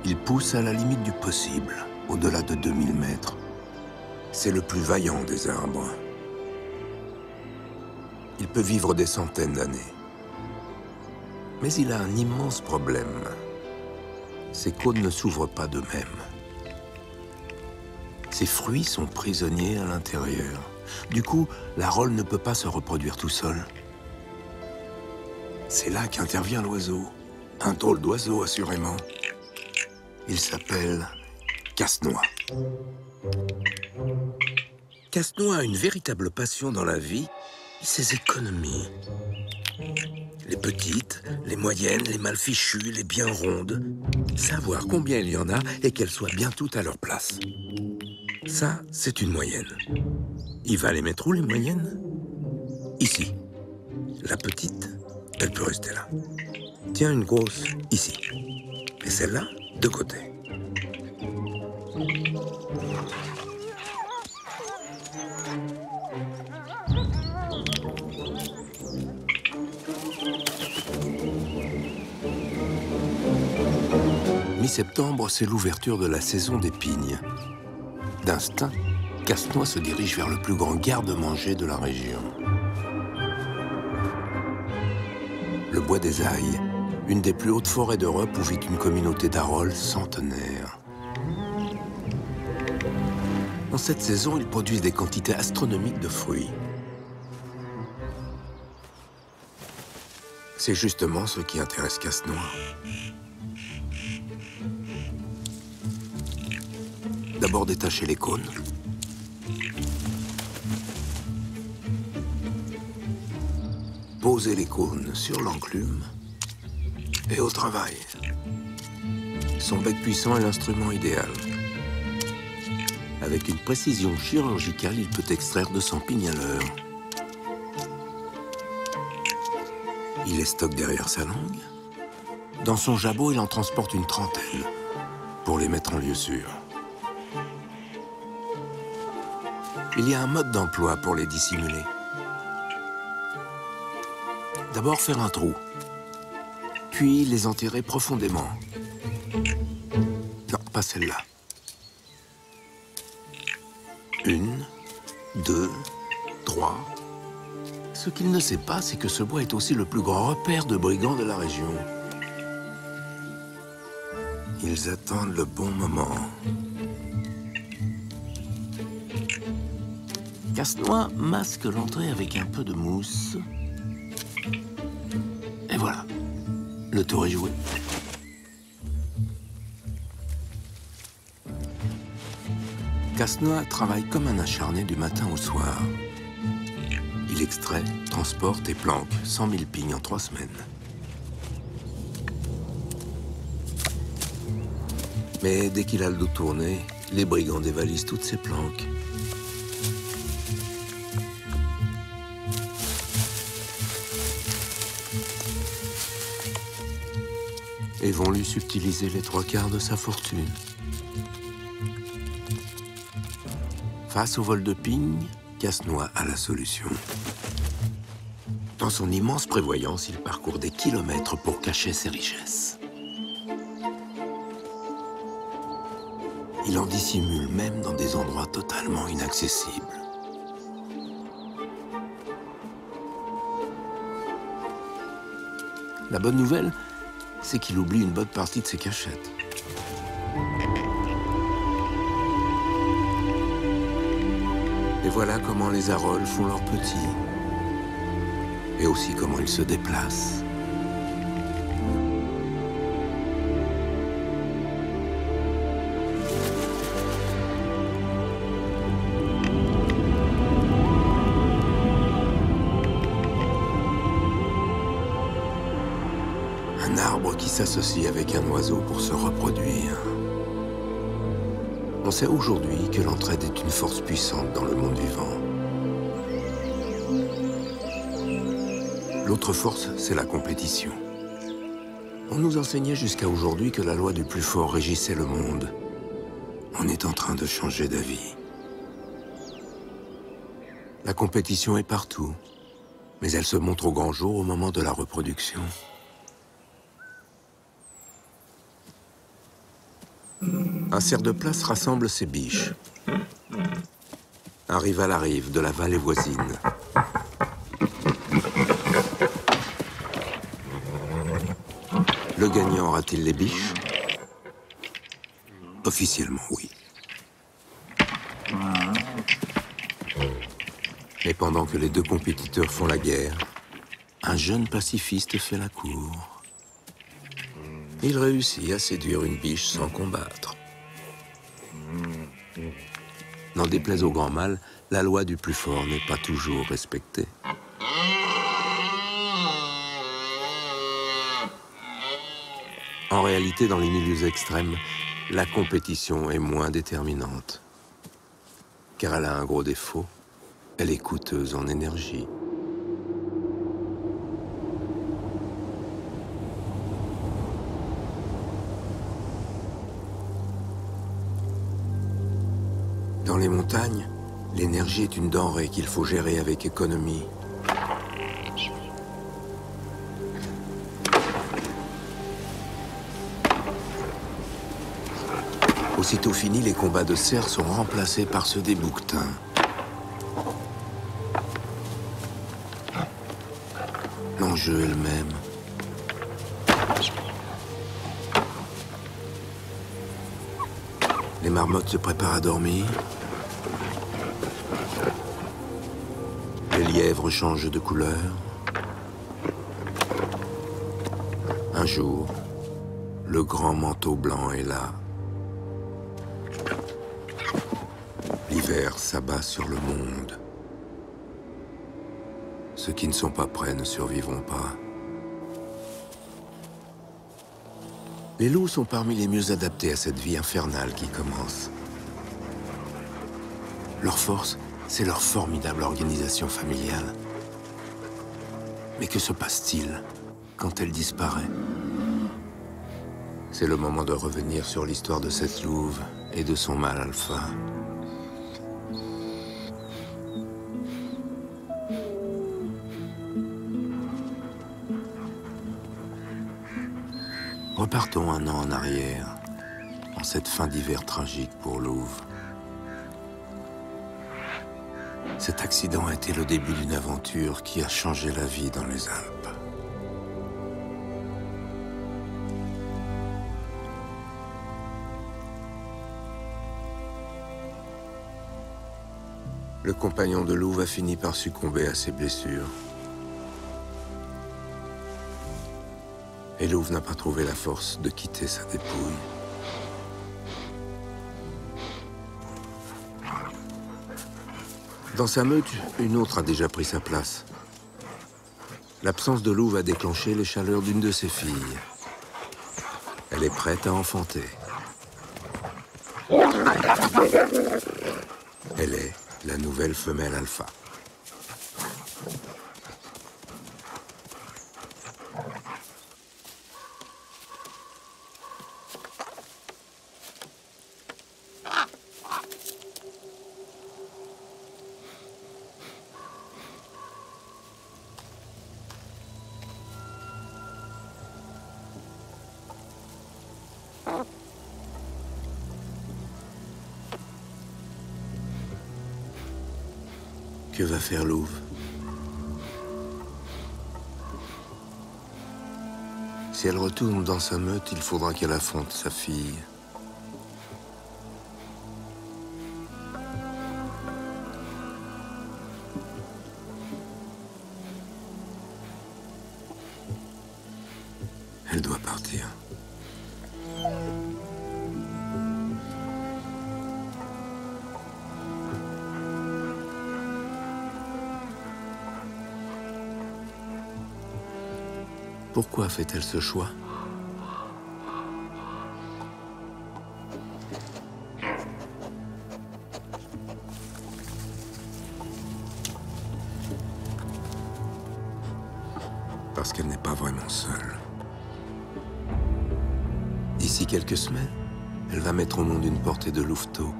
Il pousse à la limite du possible, au-delà de 2000 mètres. C'est le plus vaillant des arbres. Il peut vivre des centaines d'années. Mais il a un immense problème. Ses cônes ne s'ouvrent pas d'eux-mêmes. Ses fruits sont prisonniers à l'intérieur. Du coup, la rolle ne peut pas se reproduire tout seul. C'est là qu'intervient l'oiseau. Un drôle d'oiseau, assurément. Il s'appelle Casse-Noix. Casse-Noix a une véritable passion dans la vie, ses économies. Les petites, les moyennes, les mal fichues, les bien rondes. Savoir combien il y en a et qu'elles soient bien toutes à leur place. Ça, c'est une moyenne. Il va les mettre où, les moyennes? Ici. La petite, elle peut rester là. Tiens, une grosse, ici. Et celle-là, de côté. Mi-septembre, c'est l'ouverture de la saison des pignes. D'instinct, Castenois se dirige vers le plus grand garde-manger de la région. Le bois des Ailles, une des plus hautes forêts d'Europe où vit une communauté d'Arolles centenaire. En cette saison, ils produisent des quantités astronomiques de fruits. C'est justement ce qui intéresse Castenois. D'abord détacher les cônes. Poser les cônes sur l'enclume et au travail. Son bec puissant est l'instrument idéal. Avec une précision chirurgicale, il peut extraire 200 pignes à l'heure. Il les stocke derrière sa langue. Dans son jabot, il en transporte une trentaine pour les mettre en lieu sûr. Il y a un mode d'emploi pour les dissimuler. D'abord faire un trou, puis les enterrer profondément. Non, pas celle-là. 1, 2, 3. Ce qu'il ne sait pas, c'est que ce bois est aussi le plus grand repère de brigands de la région. Ils attendent le bon moment. Castenois masque l'entrée avec un peu de mousse. Et voilà, le tour est joué. Castenois travaille comme un acharné du matin au soir. Il extrait, transporte et planque 100 000 pignes en 3 semaines. Mais dès qu'il a le dos tourné, les brigands dévalisent toutes ses planques. Et vont lui subtiliser les 3/4 de sa fortune. Face au vol de pignes, Castenois a la solution. Dans son immense prévoyance, il parcourt des kilomètres pour cacher ses richesses. Il en dissimule même dans des endroits totalement inaccessibles. La bonne nouvelle, c'est qu'il oublie une bonne partie de ses cachettes. Et voilà comment les Arolles font leurs petits. Et aussi comment ils se déplacent. Un arbre qui s'associe avec un oiseau pour se reproduire. On sait aujourd'hui que l'entraide est une force puissante dans le monde vivant. L'autre force, c'est la compétition. On nous enseignait jusqu'à aujourd'hui que la loi du plus fort régissait le monde. On est en train de changer d'avis. La compétition est partout, mais elle se montre au grand jour au moment de la reproduction. Un cerf de place rassemble ses biches. Un rival arrive de la vallée voisine. Le gagnant aura-t-il les biches? Officiellement, oui. Mais pendant que les deux compétiteurs font la guerre, un jeune pacifiste fait la cour. Il réussit à séduire une biche sans combattre. N'en déplaise au grand mal, la loi du plus fort n'est pas toujours respectée. En réalité, dans les milieux extrêmes, la compétition est moins déterminante. Car elle a un gros défaut, elle est coûteuse en énergie. Dans les montagnes, l'énergie est une denrée qu'il faut gérer avec économie. Aussitôt finis, les combats de cerfs sont remplacés par ceux des bouquetins. L'enjeu est le même. Les marmottes se préparent à dormir. Les lièvres changent de couleur. Un jour, le grand manteau blanc est là. L'hiver s'abat sur le monde. Ceux qui ne sont pas prêts ne survivront pas. Les loups sont parmi les mieux adaptés à cette vie infernale qui commence. Leur force, c'est leur formidable organisation familiale. Mais que se passe-t-il quand elle disparaît? C'est le moment de revenir sur l'histoire de cette louve et de son mâle alpha. Repartons un an en arrière, en cette fin d'hiver tragique pour Louve. Cet accident a été le début d'une aventure qui a changé la vie dans les Alpes. Le compagnon de Louve a fini par succomber à ses blessures. Et Louve n'a pas trouvé la force de quitter sa dépouille. Dans sa meute, une autre a déjà pris sa place. L'absence de Louve a déclenché les chaleurs d'une de ses filles. Elle est prête à enfanter. Elle est la nouvelle femelle alpha. Que va faire Louve? Si elle retourne dans sa meute, il faudra qu'elle affronte sa fille. Elle doit partir. Pourquoi fait-elle ce choix? Parce qu'elle n'est pas vraiment seule. D'ici quelques semaines, elle va mettre au monde une portée de louveteaux.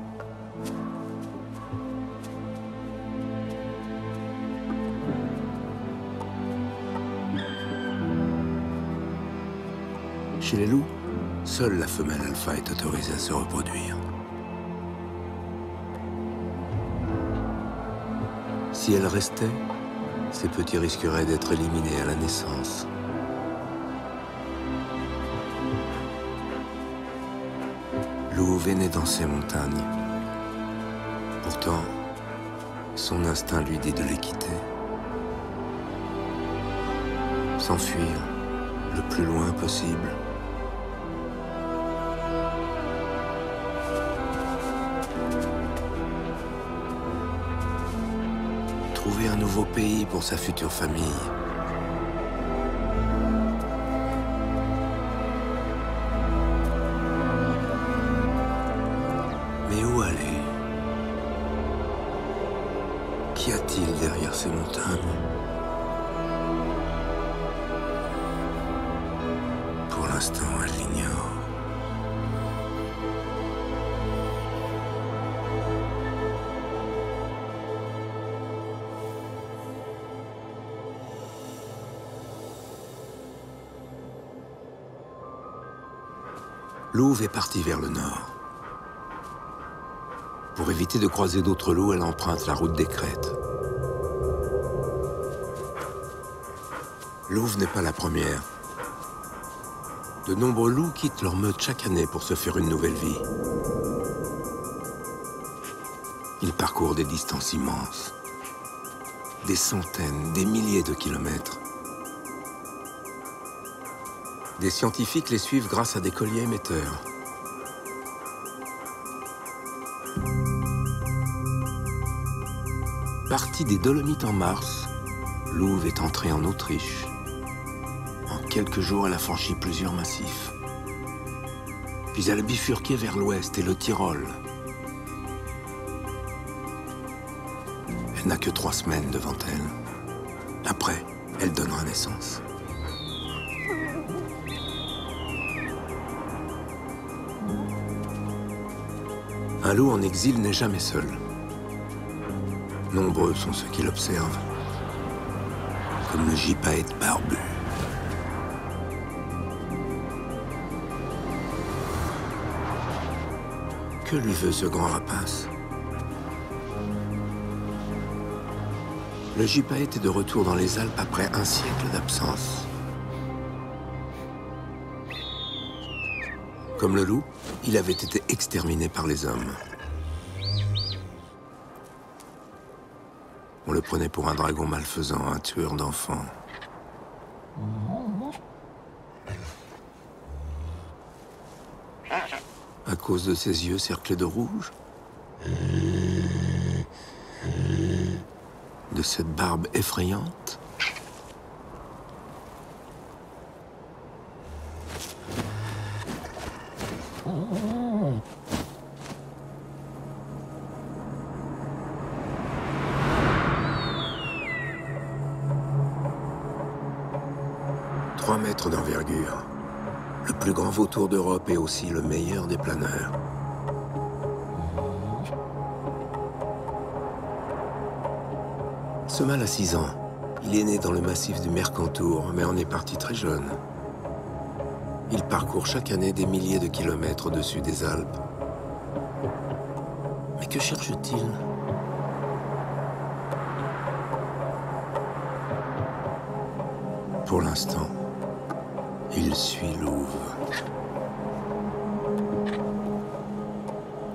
Chez les loups, seule la femelle alpha est autorisée à se reproduire. Si elle restait, ses petits risqueraient d'être éliminés à la naissance. Louve est née dans ces montagnes. Pourtant, son instinct lui dit de les quitter. S'enfuir le plus loin possible. Trouver un nouveau pays pour sa future famille. Mais où aller? Qu'y a-t-il derrière ces montagnes? Pour l'instant, elle l'ignore. Louve est partie vers le nord. Pour éviter de croiser d'autres loups, elle emprunte la route des crêtes. Louve n'est pas la première. De nombreux loups quittent leur meute chaque année pour se faire une nouvelle vie. Ils parcourent des distances immenses. Des centaines, des milliers de kilomètres. Des scientifiques les suivent grâce à des colliers émetteurs. Partie des Dolomites en mars, Louve est entrée en Autriche. En quelques jours, elle a franchi plusieurs massifs. Puis elle a bifurqué vers l'ouest et le Tyrol. Elle n'a que 3 semaines devant elle. Après, elle donnera naissance. Un loup en exil n'est jamais seul. Nombreux sont ceux qui l'observent, comme le gypaète barbu. Que lui veut ce grand rapace? Le gypaète est de retour dans les Alpes après un siècle d'absence. Comme le loup, il avait été exterminé par les hommes. On le prenait pour un dragon malfaisant, un tueur d'enfants. À cause de ses yeux cerclés de rouge, de cette barbe effrayante, d'envergure. Le plus grand vautour d'Europe et aussi le meilleur des planeurs. Ce mâle a 6 ans. Il est né dans le massif du Mercantour, mais en est parti très jeune. Il parcourt chaque année des milliers de kilomètres au-dessus des Alpes. Mais que cherche-t-il ? Pour l'instant, il suit Louve.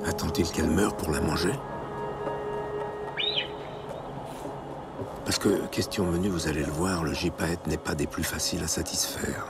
Attend-il qu'elle meure pour la manger? Parce que, question menue, vous allez le voir, le gypaète n'est pas des plus faciles à satisfaire.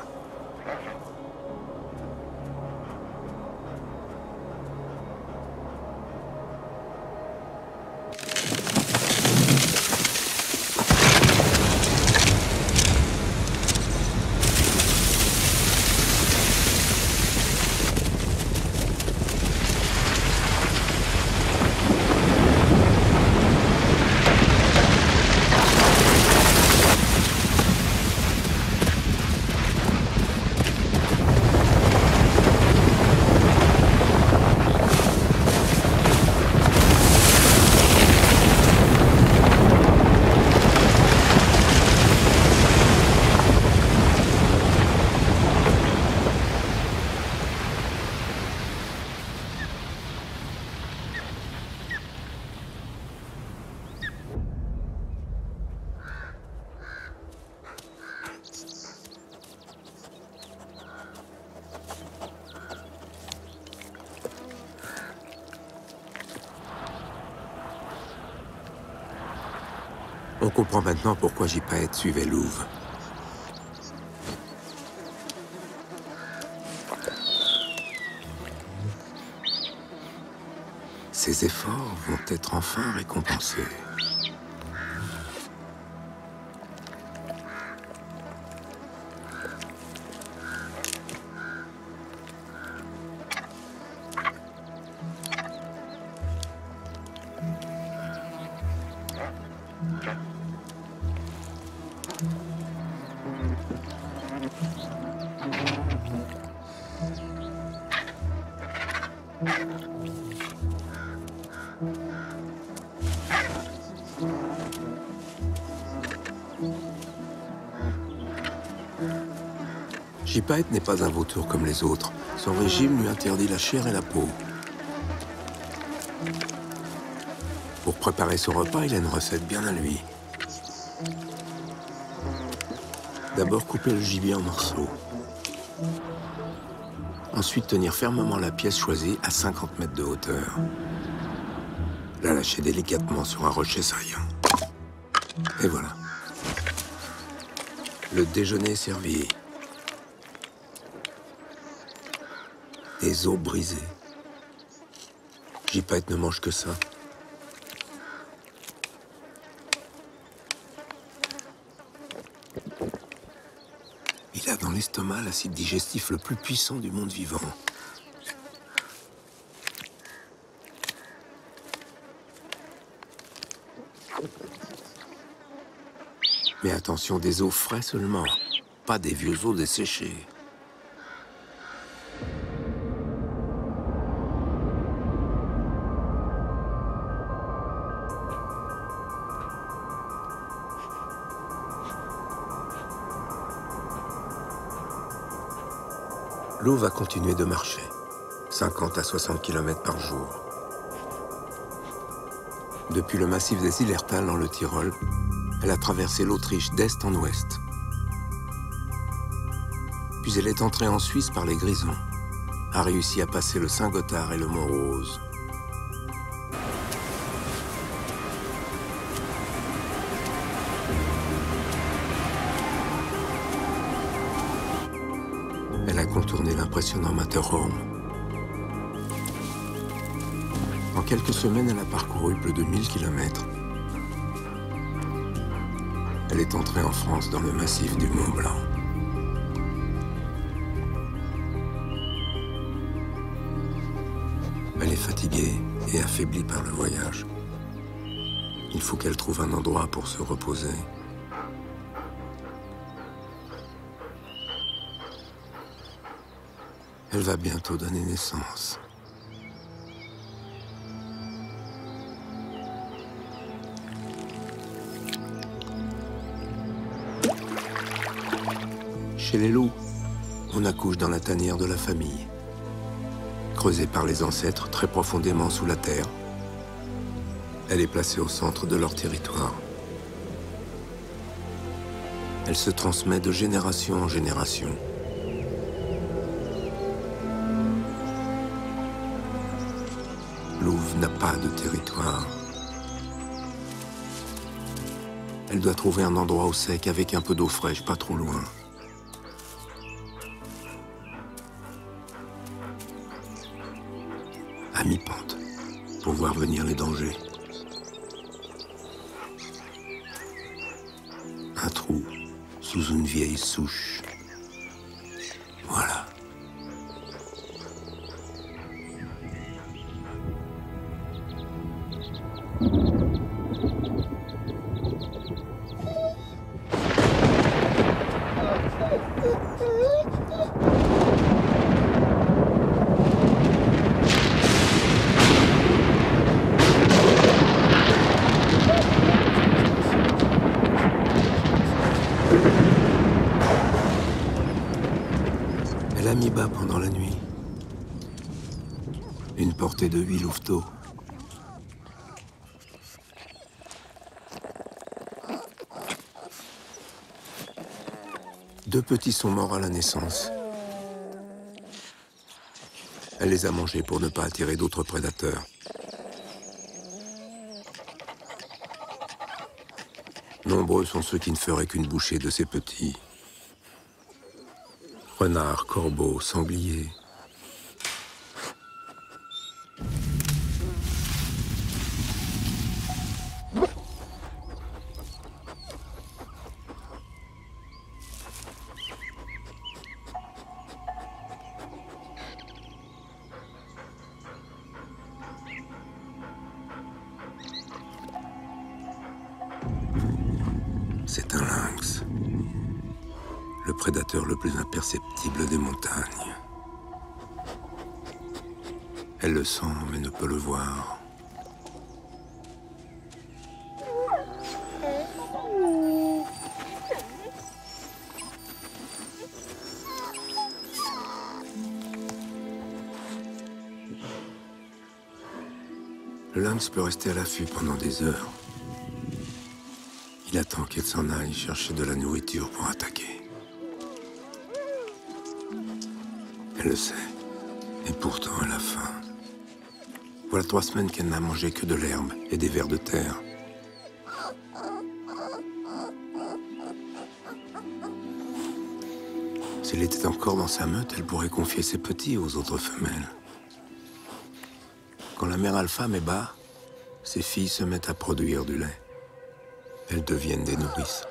On comprend maintenant pourquoi gypaète suivait Louve. Ses efforts vont être enfin récompensés. Gypaète n'est pas un vautour comme les autres. Son régime lui interdit la chair et la peau. préparer son repas, il a une recette bien à lui. D'abord couper le gibier en morceaux. Ensuite tenir fermement la pièce choisie à 50 mètres de hauteur. La lâcher délicatement sur un rocher saillant. Et voilà. Le déjeuner est servi. Des os brisés. Gypaète ne mange que ça. Il a dans l'estomac l'acide digestif le plus puissant du monde vivant. Mais attention, des os frais seulement, pas des vieux os desséchés. L'eau va continuer de marcher, 50 à 60 km par jour. Depuis le massif des Zillertal dans le Tyrol, elle a traversé l'Autriche d'est en ouest. Puis elle est entrée en Suisse par les Grisons, a réussi à passer le Saint-Gothard et le Mont-Rose. Elle a contourné l'impressionnant Matterhorn. En quelques semaines, elle a parcouru plus de 1000 km. Elle est entrée en France dans le massif du Mont Blanc. Elle est fatiguée et affaiblie par le voyage. Il faut qu'elle trouve un endroit pour se reposer. Elle va bientôt donner naissance. Chez les loups, on accouche dans la tanière de la famille. Creusée par les ancêtres très profondément sous la terre, elle est placée au centre de leur territoire. Elle se transmet de génération en génération. Louve n'a pas de territoire. Elle doit trouver un endroit au sec avec un peu d'eau fraîche, pas trop loin. À mi-pente, pour voir venir les dangers. Un trou sous une vieille souche. Voilà. Elle a mis bas pendant la nuit. Une portée de 8 louveteaux. Deux petits sont morts à la naissance. Elle les a mangés pour ne pas attirer d'autres prédateurs. Nombreux sont ceux qui ne feraient qu'une bouchée de ces petits. Renards, corbeaux, sangliers. C'est un lynx. Le prédateur le plus imperceptible des montagnes. Elle le sent, mais ne peut le voir. Le lynx peut rester à l'affût pendant des heures. Il attend qu'elle s'en aille chercher de la nourriture pour attaquer. Elle le sait. Et pourtant, elle a faim. Voilà 3 semaines qu'elle n'a mangé que de l'herbe et des vers de terre. S'il était encore dans sa meute, elle pourrait confier ses petits aux autres femelles. Quand la mère alpha met bas, ses filles se mettent à produire du lait. Elles deviennent des nourrices.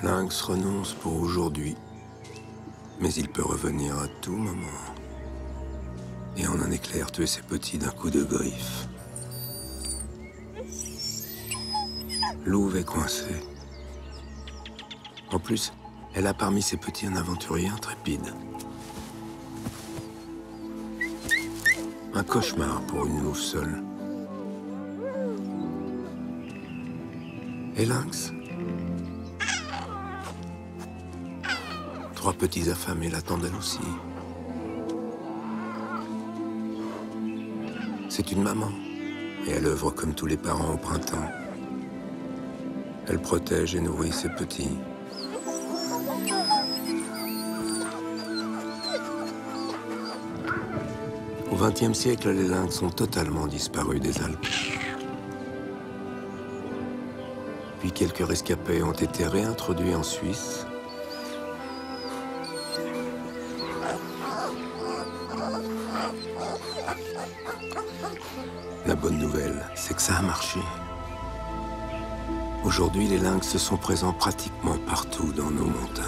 Lynx renonce pour aujourd'hui, mais il peut revenir à tout moment. Et en un éclair tuer ses petits d'un coup de griffe. Louve est coincée. En plus, elle a parmi ses petits un aventurier intrépide. Un cauchemar pour une louve seule. Et Lynx? 3 petits affamés l'attendent elle aussi. C'est une maman, et elle œuvre comme tous les parents au printemps. Elle protège et nourrit ses petits. Au XXe siècle, les lynx ont totalement disparu des Alpes. Puis quelques rescapés ont été réintroduits en Suisse. La bonne nouvelle, c'est que ça a marché. Aujourd'hui, les lynx sont présents pratiquement partout dans nos montagnes.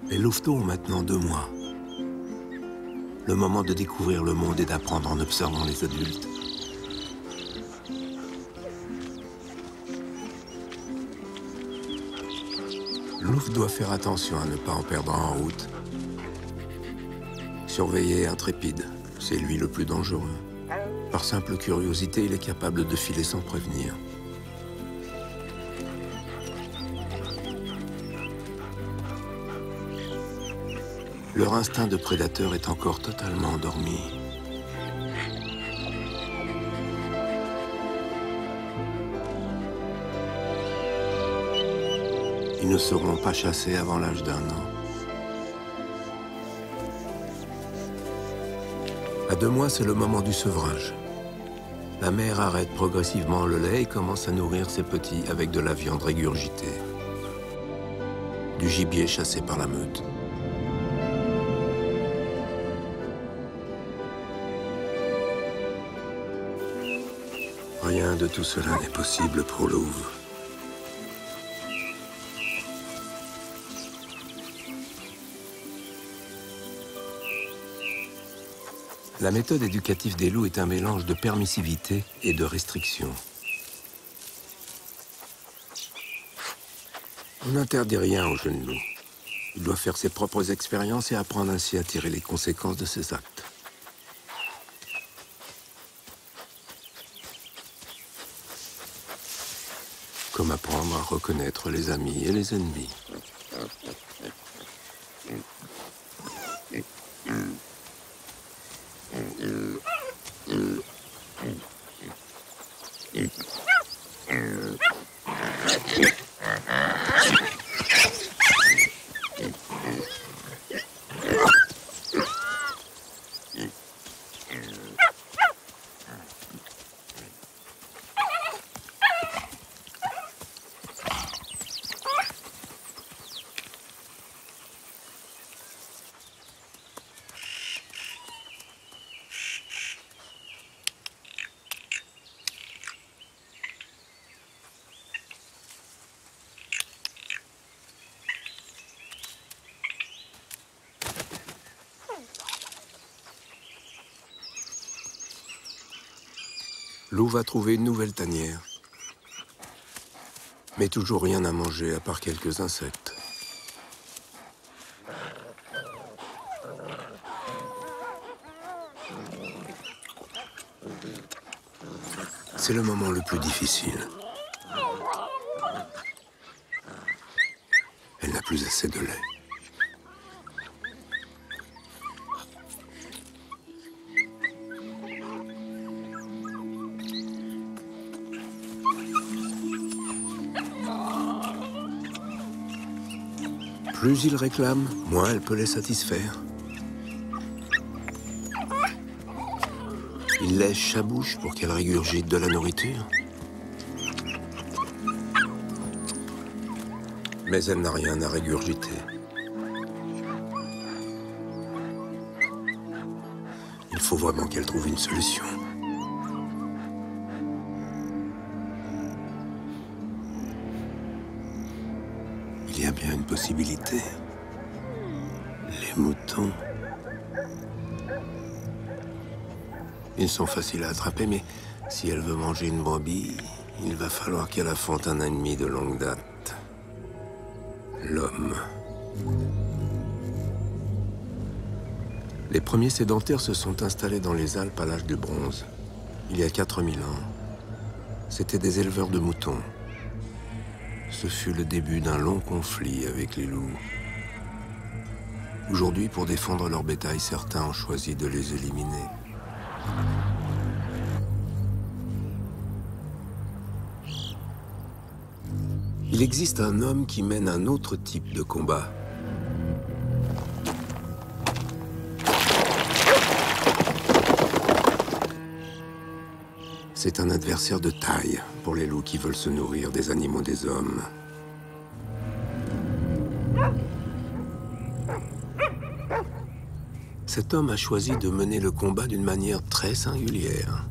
Les louveteaux ont maintenant 2 mois. Le moment de découvrir le monde et d'apprendre en observant les adultes. Louve doit faire attention à ne pas en perdre en route. Surveiller intrépide, c'est lui le plus dangereux. Par simple curiosité, il est capable de filer sans prévenir. Leur instinct de prédateur est encore totalement endormi. Ils ne seront pas chassés avant l'âge d'1 an. À 2 mois, c'est le moment du sevrage. La mère arrête progressivement le lait et commence à nourrir ses petits avec de la viande régurgitée. Du gibier chassé par la meute. Rien de tout cela n'est possible pour Louve. La méthode éducative des loups est un mélange de permissivité et de restriction. On n'interdit rien au jeune loup. Il doit faire ses propres expériences et apprendre ainsi à tirer les conséquences de ses actes. Comme apprendre à reconnaître les amis et les ennemis. Lou va trouver une nouvelle tanière. Mais toujours rien à manger à part quelques insectes. C'est le moment le plus difficile. Elle n'a plus assez de lait. Plus il réclame, moins elle peut les satisfaire. Il lèche sa bouche pour qu'elle régurgite de la nourriture. Mais elle n'a rien à régurgiter. Il faut vraiment qu'elle trouve une solution. Il y a bien une possibilité. Les moutons. Ils sont faciles à attraper, mais si elle veut manger une brebis, il va falloir qu'elle affronte un ennemi de longue date. L'homme. Les premiers sédentaires se sont installés dans les Alpes à l'âge du bronze, il y a 4000 ans. C'étaient des éleveurs de moutons. Ce fut le début d'un long conflit avec les loups. Aujourd'hui, pour défendre leur bétail, certains ont choisi de les éliminer. Il existe un homme qui mène un autre type de combat. C'est un adversaire de taille pour les loups qui veulent se nourrir des animaux des hommes. Cet homme a choisi de mener le combat d'une manière très singulière.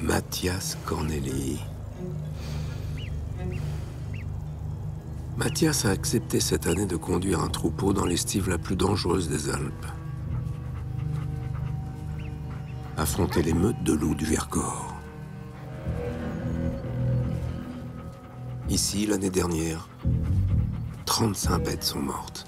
Mathias Corneli. Mathias a accepté cette année de conduire un troupeau dans l'estive la plus dangereuse des Alpes. Affronter les meutes de loups du Vercors. Ici, l'année dernière, 35 bêtes sont mortes.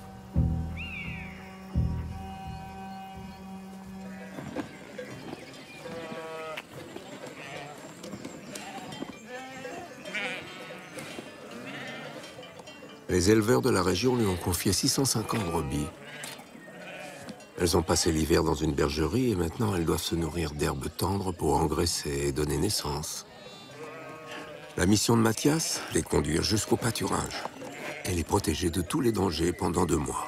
Les éleveurs de la région lui ont confié 650 brebis. Elles ont passé l'hiver dans une bergerie et maintenant elles doivent se nourrir d'herbes tendres pour engraisser et donner naissance. La mission de Mathias, les conduire jusqu'au pâturage et les protéger de tous les dangers pendant 2 mois.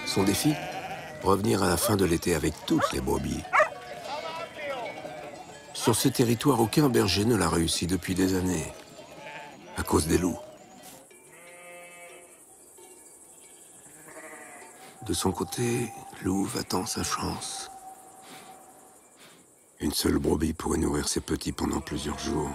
Son défi, revenir à la fin de l'été avec toutes les brebis. Sur ce territoire, aucun berger ne l'a réussi depuis des années. À cause des loups. De son côté, Louve attend sa chance. Une seule brebis pourrait nourrir ses petits pendant plusieurs jours.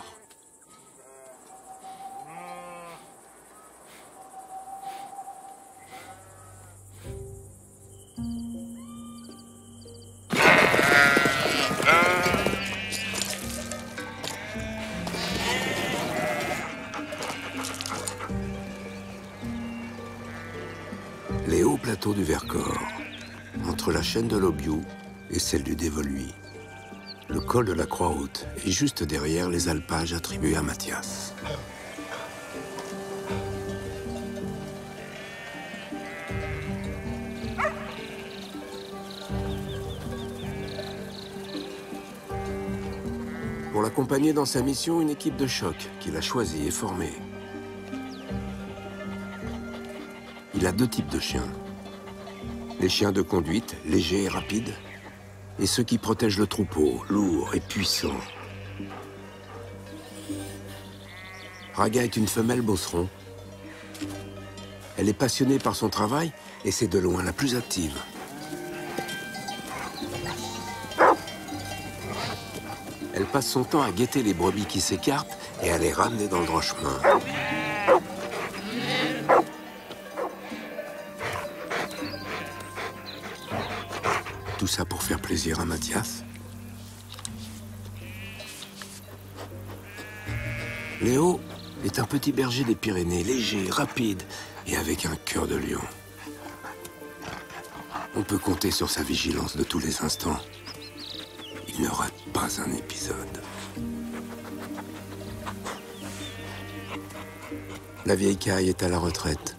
Les hauts plateaux du Vercors, entre la chaîne de l'Aubiou et celle du Dévoluy. Le col de la Croix-Haute est juste derrière les alpages attribués à Mathias. Pour l'accompagner dans sa mission, une équipe de choc qu'il a choisie et formée. Il a 2 types de chiens. Les chiens de conduite, légers et rapides, et ceux qui protègent le troupeau, lourds et puissants. Raga est une femelle beauceron. Elle est passionnée par son travail et c'est de loin la plus active. Elle passe son temps à guetter les brebis qui s'écartent et à les ramener dans le droit chemin. Tout ça pour faire plaisir à Mathias. Léo est un petit berger des Pyrénées, léger, rapide et avec un cœur de lion. On peut compter sur sa vigilance de tous les instants. Il ne rate pas un épisode. La vieille Caille est à la retraite.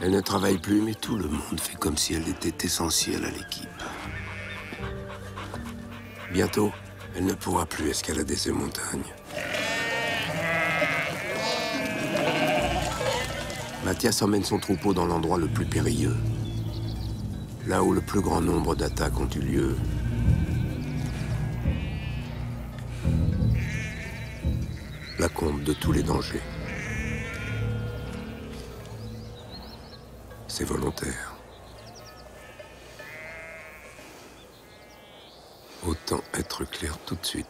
Elle ne travaille plus, mais tout le monde fait comme si elle était essentielle à l'équipe. Bientôt, elle ne pourra plus escalader ces montagnes. Mathias emmène son troupeau dans l'endroit le plus périlleux, là où le plus grand nombre d'attaques ont eu lieu. La combe de tous les dangers. C'est volontaire. Autant être clair tout de suite.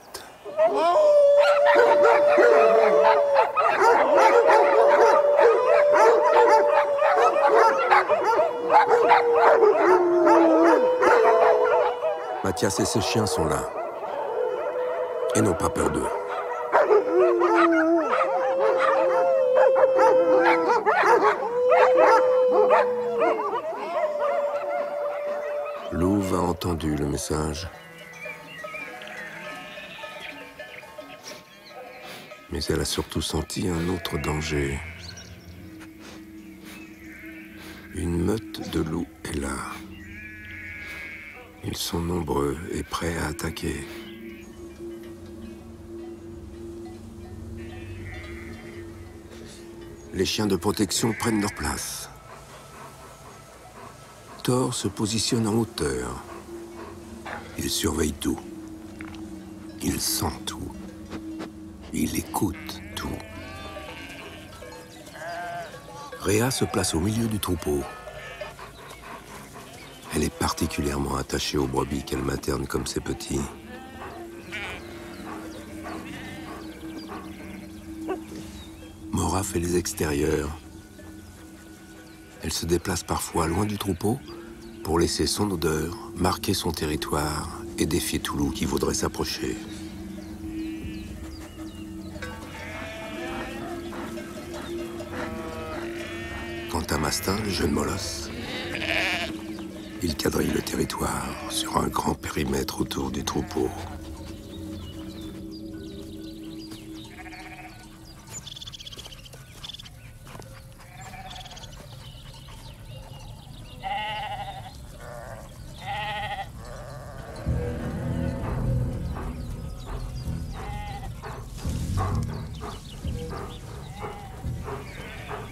Mathias et ses chiens sont là. Et n'ont pas peur d'eux. Louve a entendu le message. Mais elle a surtout senti un autre danger. Une meute de loups est là. Ils sont nombreux et prêts à attaquer. Les chiens de protection prennent leur place. Thor se positionne en hauteur. Il surveille tout. Il sent tout. Il écoute tout. Réa se place au milieu du troupeau. Elle est particulièrement attachée aux brebis qu'elle materne comme ses petits. Mora fait les extérieurs. Elle se déplace parfois loin du troupeau pour laisser son odeur marquer son territoire et défier tout loup qui voudrait s'approcher. Quant à Mastin, le jeune molosse, il quadrille le territoire sur un grand périmètre autour du troupeau.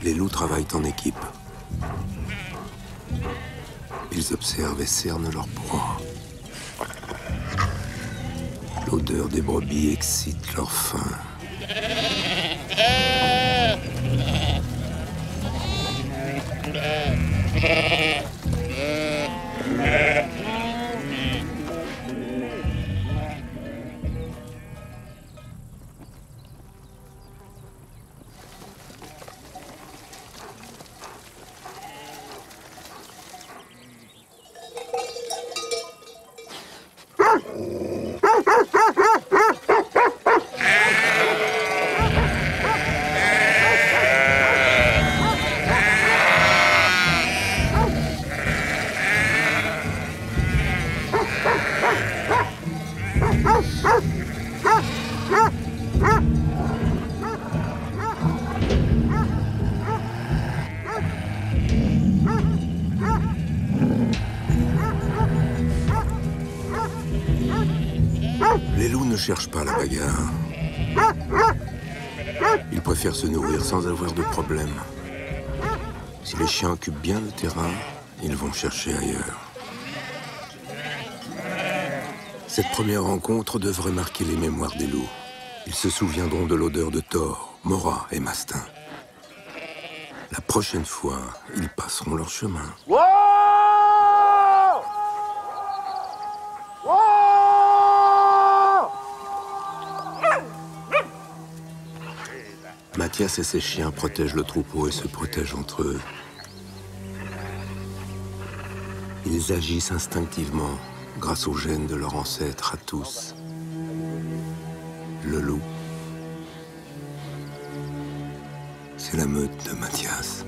Les loups travaillent en équipe. Ils observent et cernent leur proie. L'odeur des brebis excite leur faim. Les loups ne cherchent pas la bagarre. Ils préfèrent se nourrir sans avoir de problème. Si les chiens occupent bien le terrain, ils vont chercher ailleurs. Cette première rencontre devrait marquer les mémoires des loups. Ils se souviendront de l'odeur de Thor, Mora et Mastin. La prochaine fois, ils passeront leur chemin. Mathias et ses chiens protègent le troupeau et se protègent entre eux. Ils agissent instinctivement grâce aux gènes de leur ancêtre à tous. Le loup, c'est la meute de Mathias.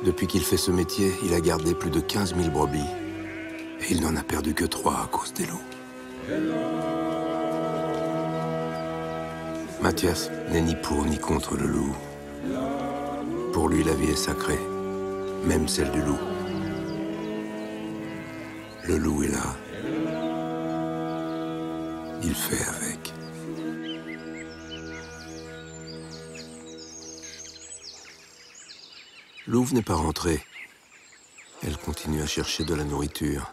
Depuis qu'il fait ce métier, il a gardé plus de 15 000 brebis. Et il n'en a perdu que 3 à cause des loups. Mathias n'est ni pour ni contre le loup. Pour lui, la vie est sacrée, même celle du loup. Le loup est là. Il fait avec. Louve n'est pas rentrée. Elle continue à chercher de la nourriture.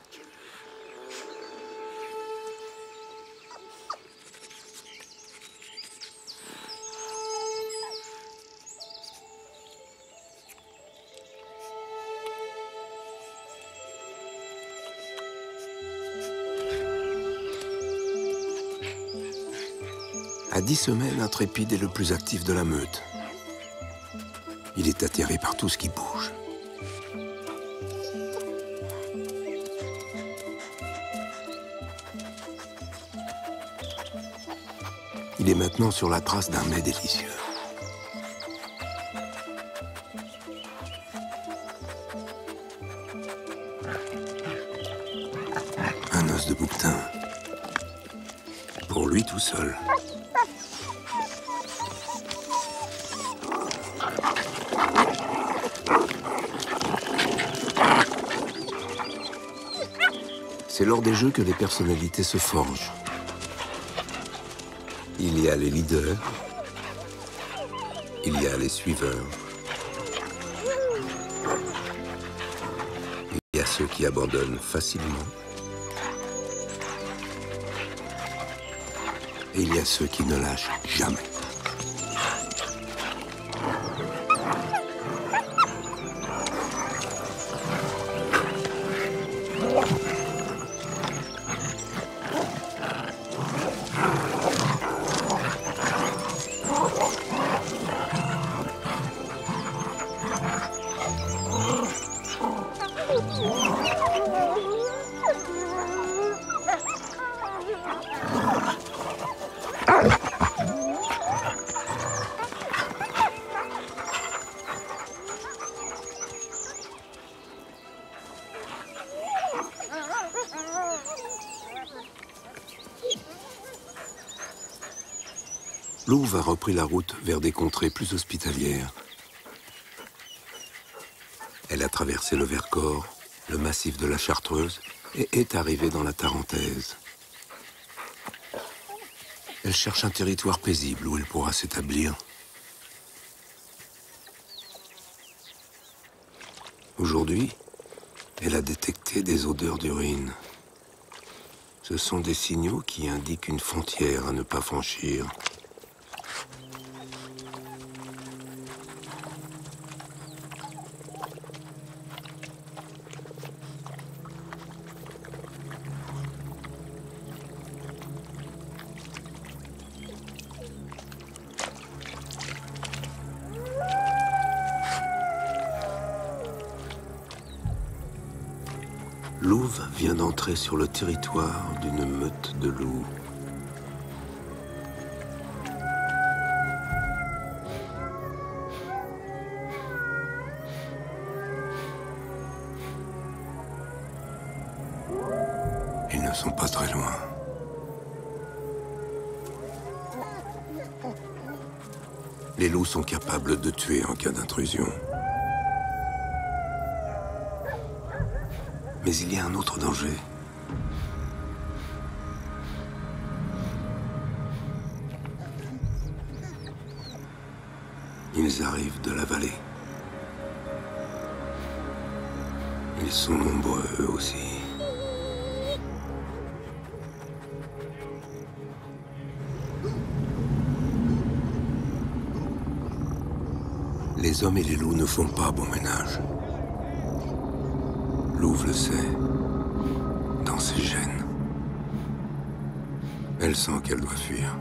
À 10 semaines, Intrépide est le plus actif de la meute. Il est atterré par tout ce qui bouge. Il est maintenant sur la trace d'un mets délicieux. Un os de bouquetin. Pour lui tout seul. C'est lors des jeux que les personnalités se forgent. Il y a les leaders, il y a les suiveurs, il y a ceux qui abandonnent facilement, et il y a ceux qui ne lâchent jamais. Louve a repris la route vers des contrées plus hospitalières. Elle a traversé le Vercors, le massif de la Chartreuse et est arrivée dans la Tarentaise. Elle cherche un territoire paisible où elle pourra s'établir. Aujourd'hui, elle a détecté des odeurs d'urine. Ce sont des signaux qui indiquent une frontière à ne pas franchir. Louve vient d'entrer sur le territoire d'une meute de loups. Ils ne sont pas très loin. Les loups sont capables de tuer en cas d'intrusion. Mais il y a un autre danger. Ils arrivent de la vallée. Ils sont nombreux eux aussi. Les Les hommes et les loups ne font pas bon ménage. Louve le sait, dans ses gènes. Elle sent qu'elle doit fuir.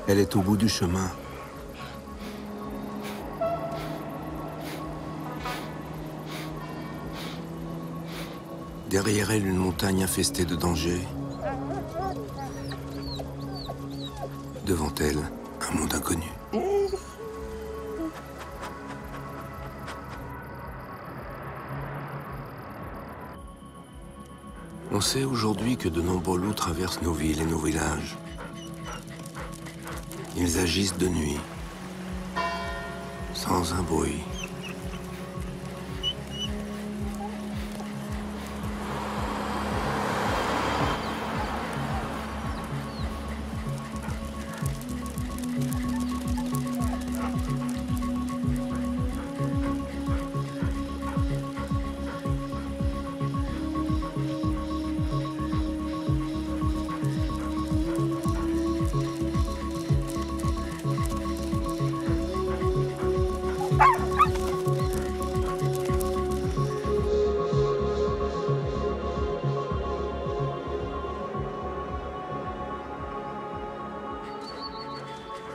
Elle est au bout du chemin. Derrière elle, une montagne infestée de dangers. Devant elle, un monde inconnu. On sait aujourd'hui que de nombreux loups traversent nos villes et nos villages. Ils agissent de nuit, sans un bruit.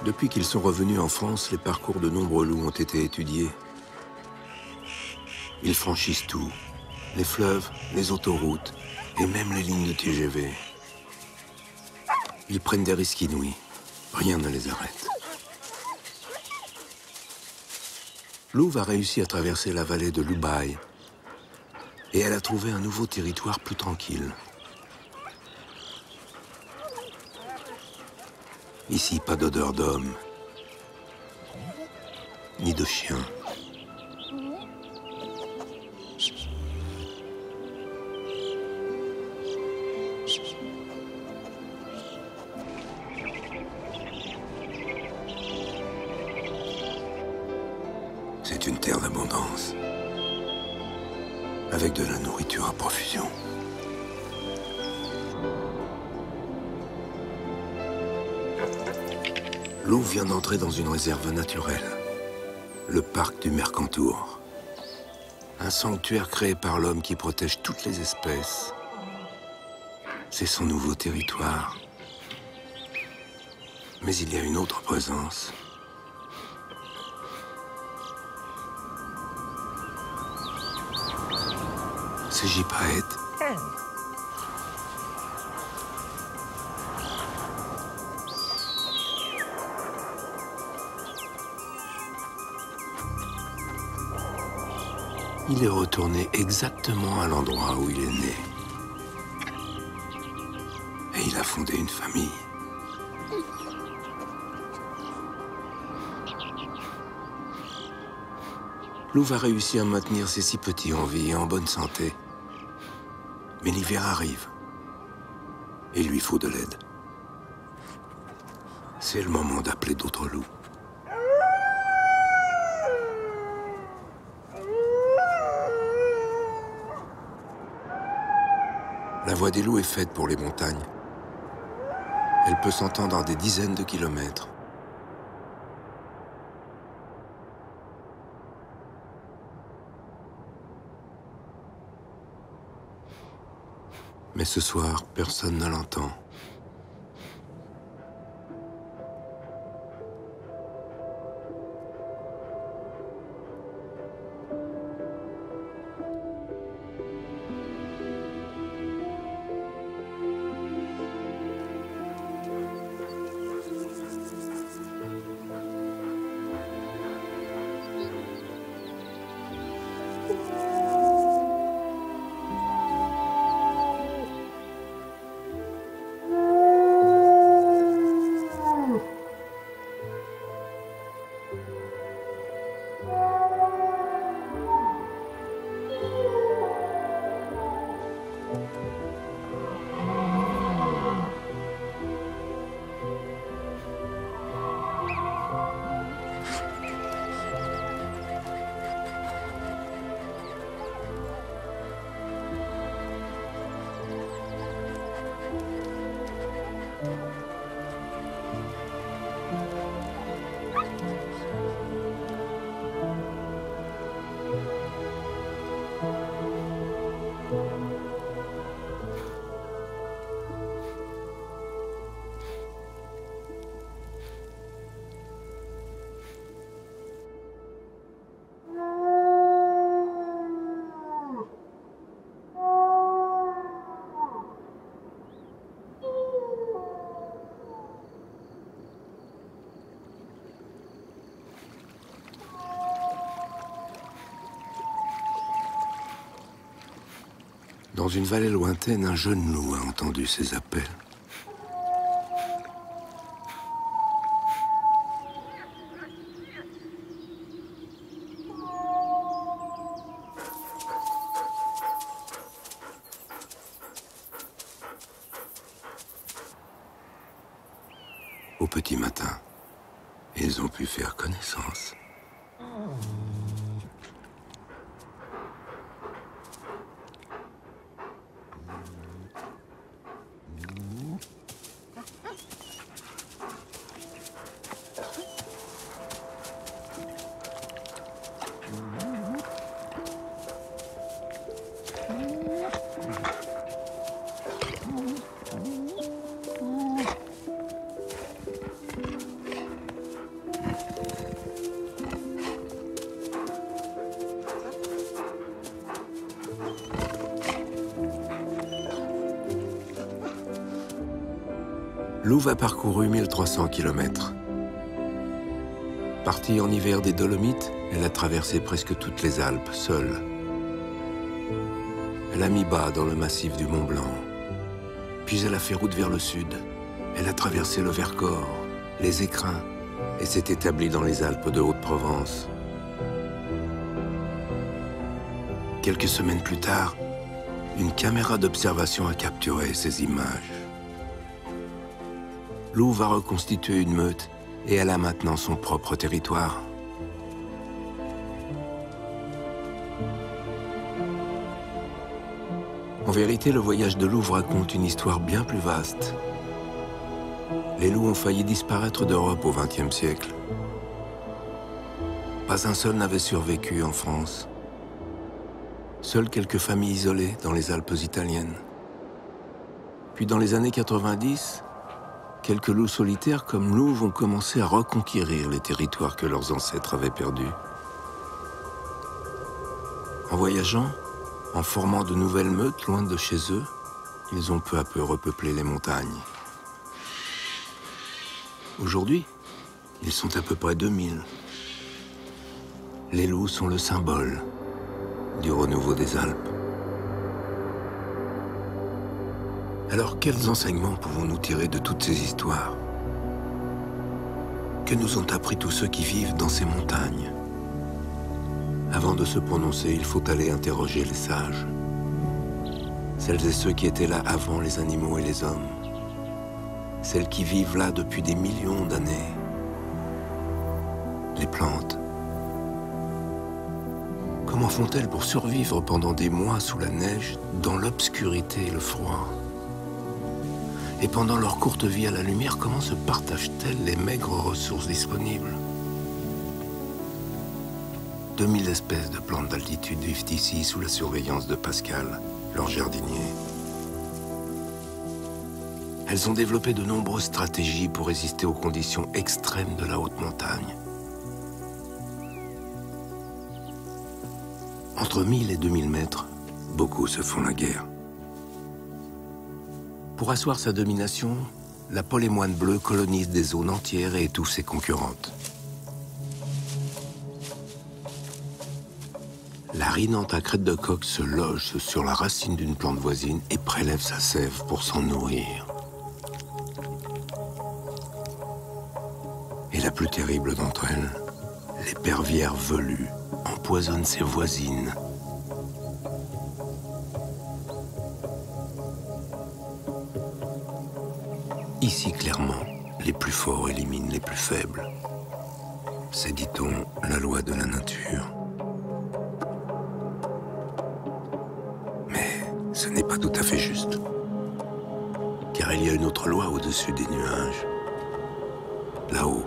Depuis qu'ils sont revenus en France, les parcours de nombreux loups ont été étudiés. Ils franchissent tout, les fleuves, les autoroutes et même les lignes de TGV. Ils prennent des risques inouïs, rien ne les arrête. Louve a réussi à traverser la vallée de l'Ubaye et elle a trouvé un nouveau territoire plus tranquille. Ici, pas d'odeur d'homme, ni de chien. C'est une terre d'abondance, avec de la nourriture à profusion. Louve vient d'entrer dans une réserve naturelle, le parc du Mercantour. Un sanctuaire créé par l'homme qui protège toutes les espèces. C'est son nouveau territoire. Mais il y a une autre présence. C'est Gypaète. Il est retourné exactement à l'endroit où il est né. Et il a fondé une famille. Louve a réussi à maintenir ses 6 petits en vie et en bonne santé. Mais l'hiver arrive. Et il lui faut de l'aide. C'est le moment d'appeler d'autres loups. La voix des loups est faite pour les montagnes. Elle peut s'entendre à des dizaines de kilomètres. Mais ce soir, personne ne l'entend. Dans une vallée lointaine, un jeune loup a entendu ces appels. Au petit matin, ils ont pu faire connaissance. Louve a parcouru 1300 km. Partie en hiver des Dolomites, elle a traversé presque toutes les Alpes, seule. Elle a mis bas dans le massif du Mont Blanc. Puis elle a fait route vers le sud. Elle a traversé le Vercors, les Écrins, et s'est établie dans les Alpes de Haute-Provence. Quelques semaines plus tard, une caméra d'observation a capturé ces images. Louve a reconstitué une meute et elle a maintenant son propre territoire. En vérité, le voyage de Louve raconte une histoire bien plus vaste. Les loups ont failli disparaître d'Europe au XXe siècle. Pas un seul n'avait survécu en France. Seules quelques familles isolées dans les Alpes italiennes. Puis dans les années 90, quelques loups solitaires comme Louve ont commencé à reconquérir les territoires que leurs ancêtres avaient perdus. En voyageant, en formant de nouvelles meutes loin de chez eux, ils ont peu à peu repeuplé les montagnes. Aujourd'hui, ils sont à peu près 2000. Les loups sont le symbole du renouveau des Alpes. Alors, quels enseignements pouvons-nous tirer de toutes ces histoires? Que nous ont appris tous ceux qui vivent dans ces montagnes? Avant de se prononcer, il faut aller interroger les sages. Celles et ceux qui étaient là avant les animaux et les hommes. celles qui vivent là depuis des millions d'années. Les plantes. Comment font-elles pour survivre pendant des mois sous la neige, dans l'obscurité et le froid? Et pendant leur courte vie à la lumière, comment se partagent-elles les maigres ressources disponibles? 2000 espèces de plantes d'altitude vivent ici sous la surveillance de Pascal, leur jardinier. Elles ont développé de nombreuses stratégies pour résister aux conditions extrêmes de la haute montagne. Entre 1000 et 2000 mètres, beaucoup se font la guerre. Pour asseoir sa domination, la polémoine bleue colonise des zones entières et étouffe ses concurrentes. La rhinanthe à crête de coq se loge sur la racine d'une plante voisine et prélève sa sève pour s'en nourrir. Et la plus terrible d'entre elles, l'épervière velue, empoisonne ses voisines. Ici, clairement, les plus forts éliminent les plus faibles. C'est, dit-on, la loi de la nature. Mais ce n'est pas tout à fait juste. Car il y a une autre loi au-dessus des nuages. Là-haut.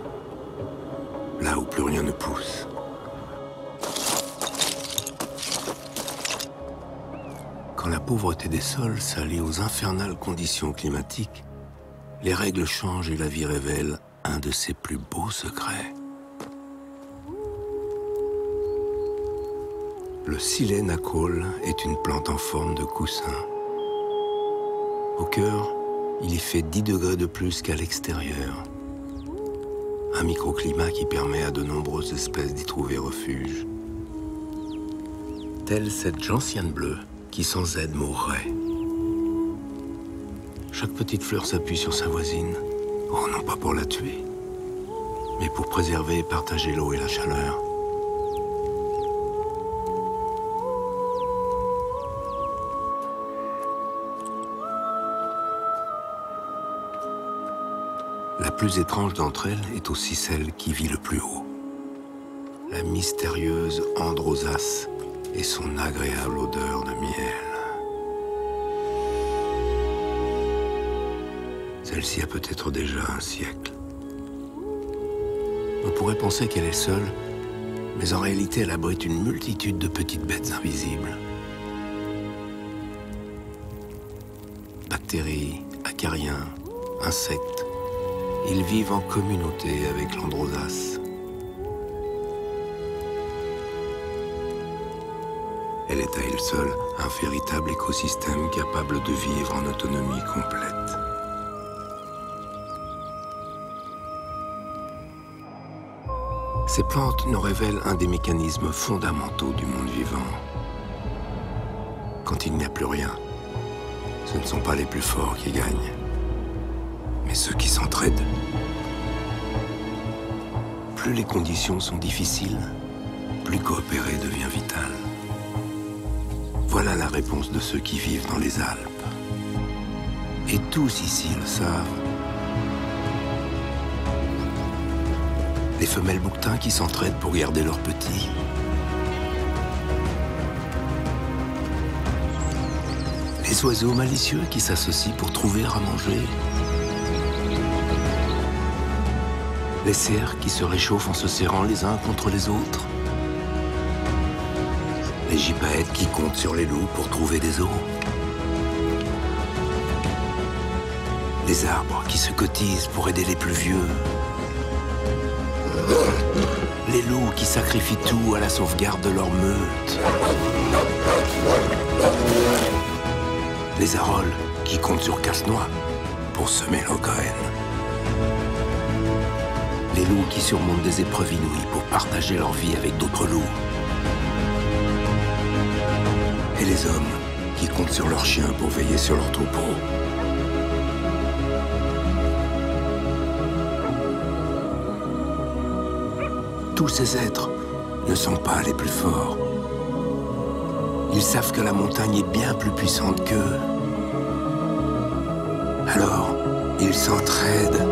Là où plus rien ne pousse. Quand la pauvreté des sols s'allie aux infernales conditions climatiques, les règles changent et la vie révèle un de ses plus beaux secrets. Le Silène-Acole est une plante en forme de coussin. Au cœur, il y fait 10 degrés de plus qu'à l'extérieur. Un microclimat qui permet à de nombreuses espèces d'y trouver refuge. Telle cette gentiane bleue qui sans aide mourrait. Chaque petite fleur s'appuie sur sa voisine. Oh, non pas pour la tuer, mais pour préserver et partager l'eau et la chaleur. La plus étrange d'entre elles est aussi celle qui vit le plus haut. La mystérieuse Androsas et son agréable odeur de miel. Celle-ci a peut-être déjà un siècle. On pourrait penser qu'elle est seule, mais en réalité elle abrite une multitude de petites bêtes invisibles. Bactéries, acariens, insectes, ils vivent en communauté avec l'Androsas. Elle est à elle seule un véritable écosystème capable de vivre en autonomie complète. Ces plantes nous révèlent un des mécanismes fondamentaux du monde vivant. Quand il n'y a plus rien, ce ne sont pas les plus forts qui gagnent, mais ceux qui s'entraident. Plus les conditions sont difficiles, plus coopérer devient vital. Voilà la réponse de ceux qui vivent dans les Alpes. Et tous ici le savent. Les femelles bouquetins qui s'entraident pour garder leurs petits. Les oiseaux malicieux qui s'associent pour trouver à manger. Les cerfs qui se réchauffent en se serrant les uns contre les autres. Les gypaètes qui comptent sur les loups pour trouver des os. Les arbres qui se cotisent pour aider les plus vieux. Les loups qui sacrifient tout à la sauvegarde de leur meute. Les arolles qui comptent sur Casse-Noix pour semer leur graine. Les loups qui surmontent des épreuves inouïes pour partager leur vie avec d'autres loups. Et les hommes qui comptent sur leurs chiens pour veiller sur leur troupeau. Tous ces êtres ne sont pas les plus forts. Ils savent que la montagne est bien plus puissante qu'eux. Alors, Ils s'entraident.